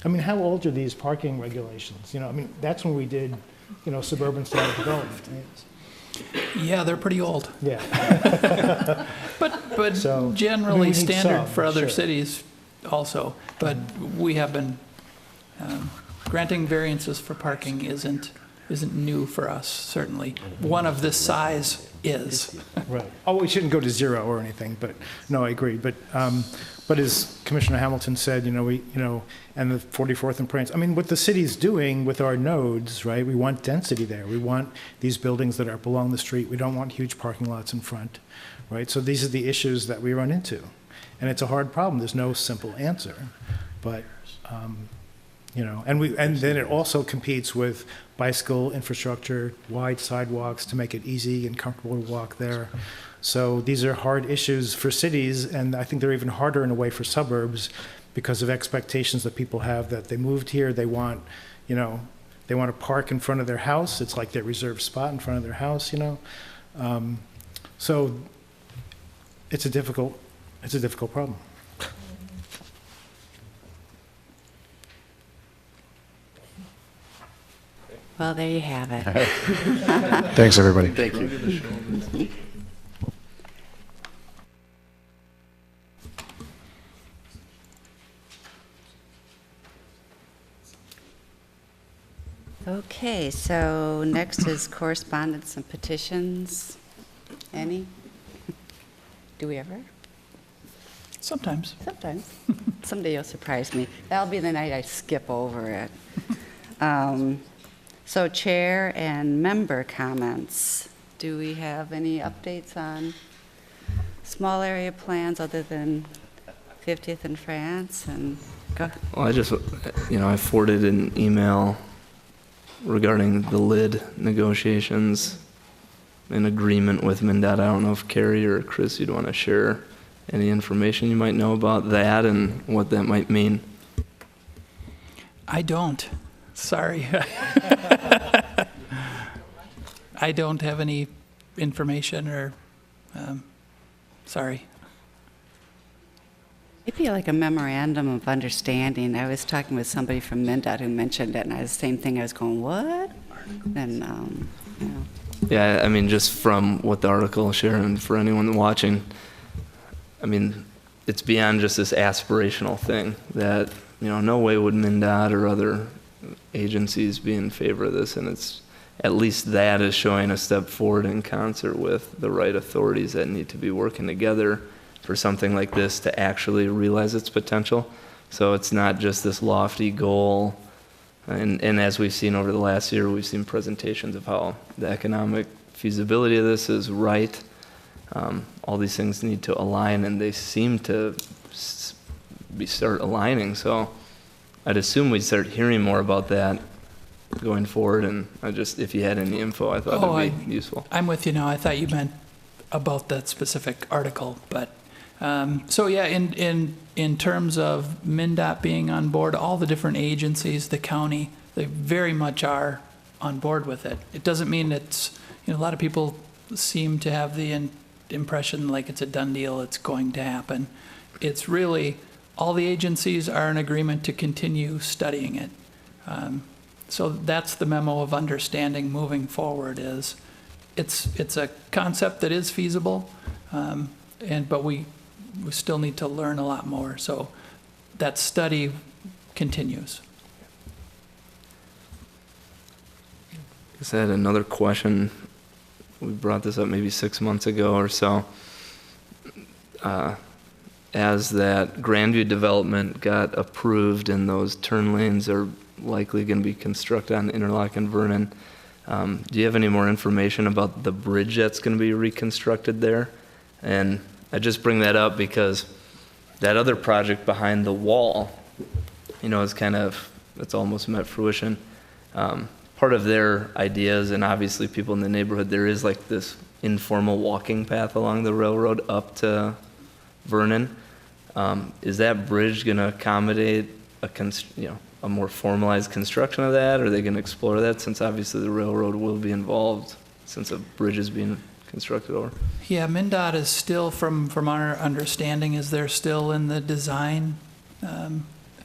[SPEAKER 14] How old are these parking regulations? That's when we did, suburban style development.
[SPEAKER 13] Yeah, they're pretty old.
[SPEAKER 14] Yeah.
[SPEAKER 13] But
[SPEAKER 14] So,
[SPEAKER 13] generally
[SPEAKER 14] we need
[SPEAKER 13] standard
[SPEAKER 14] some,
[SPEAKER 13] for other
[SPEAKER 14] sure.
[SPEAKER 13] cities also. But we have been, granting variances for parking isn't new for us, certainly. One of this size is.
[SPEAKER 14] Right. Oh, we shouldn't go to 0 or anything, but no, I agree. But as Commissioner Hamilton said, and the 44th and Prince, what the city's doing with our nodes, right? We want density there. We want these buildings that are along the street. We don't want huge parking lots in front, right? So these are the issues that we run into. And it's a hard problem. There's no simple answer. But, and then it also competes with bicycle infrastructure, wide sidewalks to make it easy and comfortable to walk there. So these are hard issues for cities, and I think they're even harder in a way for suburbs because of expectations that people have that they moved here, they want to park in front of their house. It's like their reserved spot in front of their house, So it's a difficult problem.
[SPEAKER 11] Well, there you have it.
[SPEAKER 17] Thanks, everybody.
[SPEAKER 7] Thank you.
[SPEAKER 1] Okay, so next is correspondence and petitions. Any? Do we ever?
[SPEAKER 13] Sometimes.
[SPEAKER 1] Sometimes. Someday you'll surprise me. That'll be the night I skip over it. So chair and member comments. Do we have any updates on small area plans other than 50th and France? And go.
[SPEAKER 10] Well, I forwarded an email regarding the lid negotiations in agreement with MnDOT. I don't know if Carrie or Chris, you'd want to share any information you might know about that and what that might mean.
[SPEAKER 13] I don't. Sorry. I don't have any information or, sorry.
[SPEAKER 1] Maybe like a memorandum of understanding. I was talking with somebody from MnDOT who mentioned it, and the same thing. I was going, what? And,
[SPEAKER 10] Yeah, just from what the article shared, and for anyone watching, it's beyond just this aspirational thing that, no way would MnDOT or other agencies be in favor of this, and it's at least that is showing a step forward in concert with the right authorities that need to be working together for something like this to actually realize its potential. So it's not just this lofty goal, and as we've seen over the last year, we've seen presentations of how the economic feasibility of this is right. All these things need to align, and they seem to start aligning. So I'd assume we'd start hearing more about that going forward, and if you had any info, I thought it'd be useful.
[SPEAKER 13] I'm with you now. I thought you meant about that specific article, but so yeah, in terms of MnDOT being on board, all the different agencies, the county, they very much are on board with it. It doesn't mean it's, a lot of people seem to have the impression like it's a done deal, it's going to happen. It's really, all the agencies are in agreement to continue studying it. So that's the memo of understanding moving forward is it's a concept that is feasible, but we we still need to learn a lot more. So that study continues.
[SPEAKER 10] I guess I had another question. We brought this up maybe 6 months ago or so. As that Grandview development got approved and those turn lanes are likely going to be constructed on Interlock and Vernon, do you have any more information about the bridge that's going to be reconstructed there? And I just bring that up because that other project behind the wall, you know, is it's almost met fruition. Part of their ideas, and obviously people in the neighborhood, there is like this informal walking path along the railroad up to Vernon. Is that bridge going to accommodate a more formalized construction of that? Are they going to explore that, since obviously the railroad will be involved since a bridge is being constructed over?
[SPEAKER 13] Yeah, MnDOT is still, from our understanding, is they're still in the design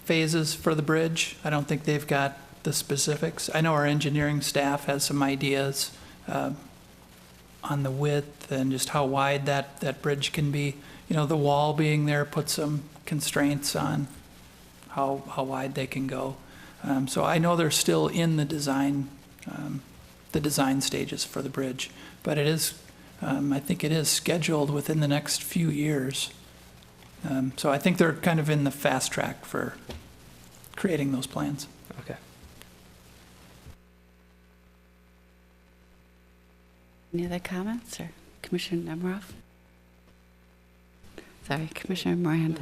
[SPEAKER 13] phases for the bridge. I don't think they've got the specifics. I know our engineering staff has some ideas on the width and just how wide that bridge can be. You know, the wall being there puts some constraints on how wide they can go. So I know they're still in the design stages for the bridge, but it is, I think it is scheduled within the next few years. So I think they're kind of in the fast track for creating those plans.
[SPEAKER 10] Okay.
[SPEAKER 1] Any other comments, or Commissioner Nemiroff? Sorry, Commissioner Miranda.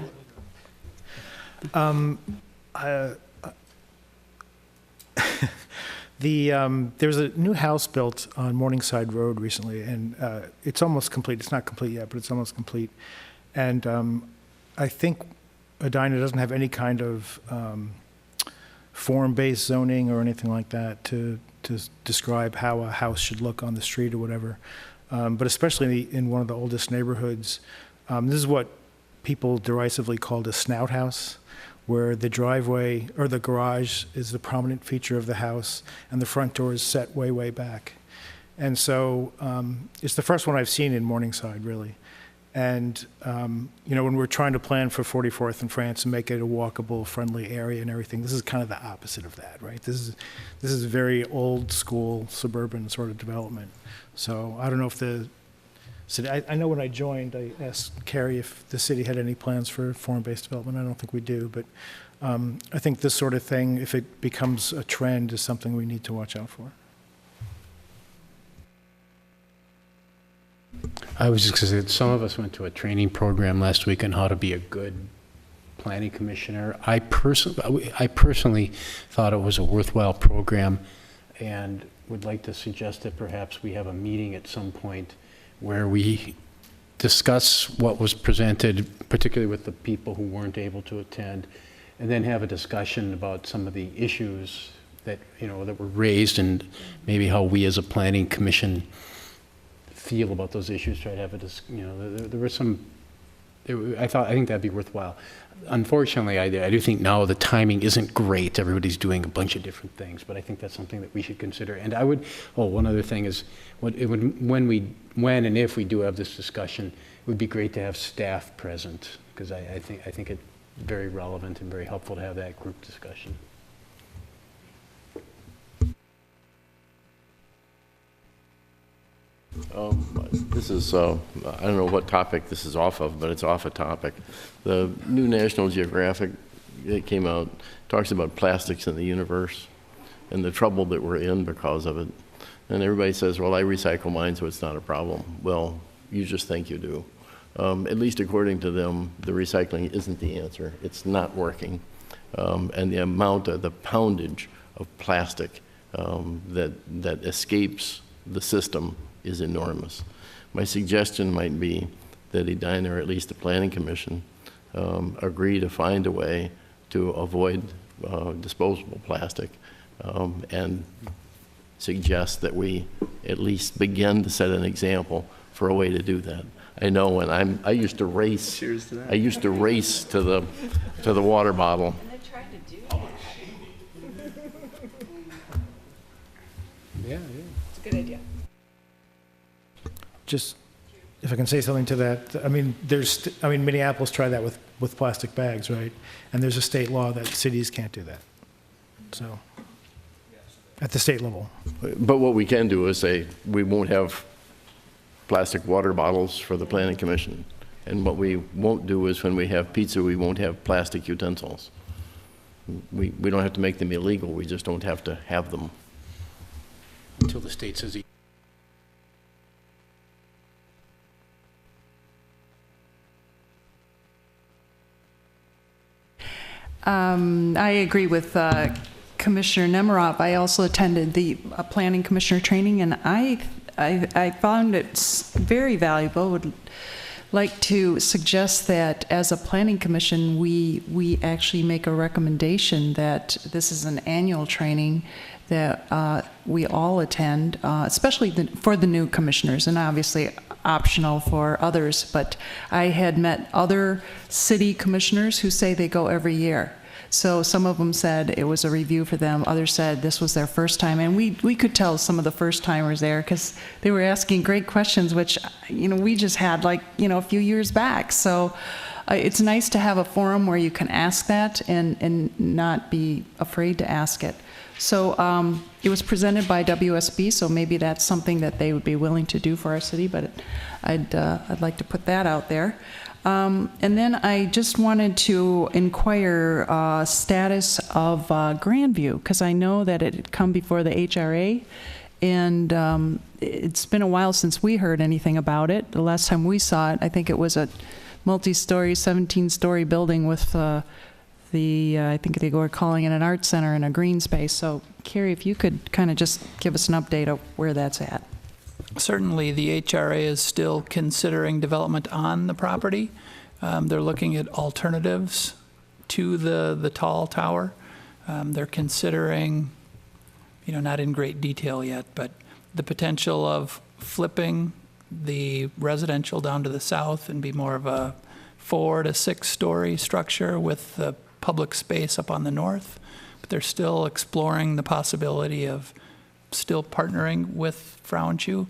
[SPEAKER 14] There's a new house built on Morningside Road recently, and it's almost complete. It's not complete yet, but it's almost complete. And I think Edina doesn't have any kind of form-based zoning or anything like that to describe how a house should look on the street or whatever. But especially in one of the oldest neighborhoods, this is what people derisively called a snout house, where the driveway or the garage is the prominent feature of the house and the front door is set way, way back. And so it's the first one I've seen in Morningside, really. And, you know, when we're trying to plan for 44th and France and make it a walkable, friendly area and everything, this is kind of the opposite of that, right? This is a very old school suburban sort of development. So I don't know if the city, I know when I joined, I asked Carrie if the city had any plans for form-based development. I don't think we do, but I think this sort of thing, if it becomes a trend, is something we need to watch out for.
[SPEAKER 9] I was just going to say, some of us went to a training program last week on how to be a good planning commissioner. I personally thought it was a worthwhile program, and would like to suggest that perhaps we have a meeting at some point where we discuss what was presented, particularly with the people who weren't able to attend, and then have a discussion about some of the issues that, you know, that were raised, and maybe how we as a planning commission feel about those issues. Try to have there were some. I think that'd be worthwhile. Unfortunately, I do think now the timing isn't great. Everybody's doing a bunch of different things, but I think that's something that we should consider. And I would. Oh, one other thing is, when and if we do have this discussion, it would be great to have staff present, because I think it's very relevant and very helpful to have that group discussion.
[SPEAKER 7] This is, I don't know what topic this is off of, but it's off a topic. The new National Geographic, it came out, talks about plastics in the universe and the trouble that we're in because of it. And everybody says, well, I recycle mine, so it's not a problem. Well, you just think you do. At least according to them, the recycling isn't the answer. It's not working. And the amount of the poundage of plastic that escapes the system is enormous. My suggestion might be that Edina, or at least the Planning Commission, agree to find a way to avoid disposable plastic and suggest that we at least begin to set an example for a way to do that. I know when I used to race. Cheers to that. I used to race to the water bottle.
[SPEAKER 15] And they're trying to do that.
[SPEAKER 9] Yeah.
[SPEAKER 15] It's a good idea.
[SPEAKER 14] Just if I can say something to that, I mean, Minneapolis tried that with plastic bags, right? And there's a state law that cities can't do that. So, at the state level.
[SPEAKER 7] But what we can do is say, we won't have plastic water bottles for the planning commission. And what we won't do is when we have pizza, we won't have plastic utensils. We don't have to make them illegal, we just don't have to have them.
[SPEAKER 9] Until the state says
[SPEAKER 8] I agree with Commissioner Nemiroff. I also attended the planning commissioner training, and I found it very valuable. Would like to suggest that as a planning commission, we actually make a recommendation that this is an annual training that we all attend, especially for the new commissioners, and obviously optional for others. But I had met other city commissioners who say they go every year. So some of them said it was a review for them. Others said this was their first time. And we could tell some of the first timers there because they were asking great questions, which, we just had a few years back. So it's nice to have a forum where you can ask that and not be afraid to ask it. So it was presented by WSB, so maybe that's something that they would be willing to do for our city, but I'd like to put that out there. And then I just wanted to inquire status of Grandview, because I know that it had come before the HRA, and it's been a while since we heard anything about it. The last time we saw it, I think it was a multi-story, 17-story building with I think they were calling it an art center and a green space. So, Carrie, if you could kind of just give us an update of where that's at.
[SPEAKER 13] Certainly, the HRA is still considering development on the property. They're looking at alternatives to the tall tower. They're considering, not in great detail yet, but the potential of flipping the residential down to the south and be more of a 4 to 6 story structure with the public space up on the north. But they're still exploring the possibility of still partnering with Frauenschuh.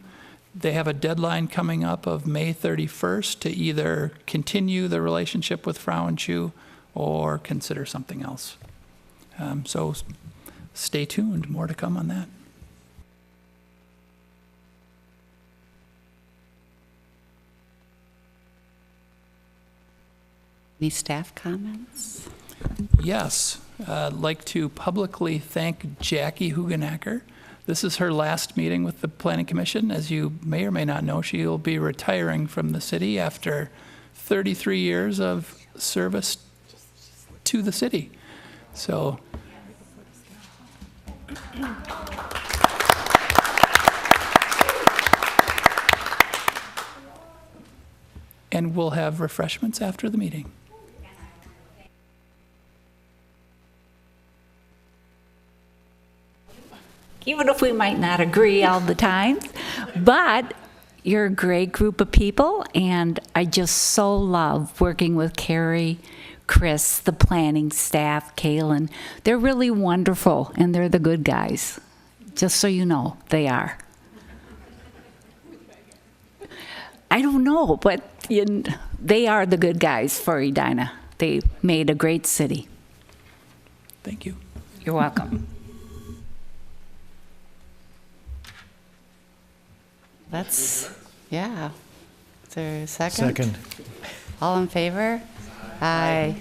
[SPEAKER 13] They have a deadline coming up of May 31st to either continue the relationship with Frauenschuh or consider something else. So stay tuned, more to come on that.
[SPEAKER 11] Any staff comments?
[SPEAKER 13] Yes, I'd like to publicly thank Jackie Hugenacker. This is her last meeting with the Planning Commission. As you may or may not know, she'll be retiring from the city after 33 years of service to the city. So, and we'll have refreshments after the meeting.
[SPEAKER 19] Even if we might not agree all the time, but you're a great group of people, and I just so love working with Carrie, Chris, the planning staff, Kaylin. They're really wonderful, and they're the good guys. Just so you know, they are. I don't know, but they are the good guys for Edina. They made a great city.
[SPEAKER 13] Thank you.
[SPEAKER 19] You're welcome.
[SPEAKER 11] Yeah. Is there a second?
[SPEAKER 14] Second.
[SPEAKER 11] All in favor? Aye.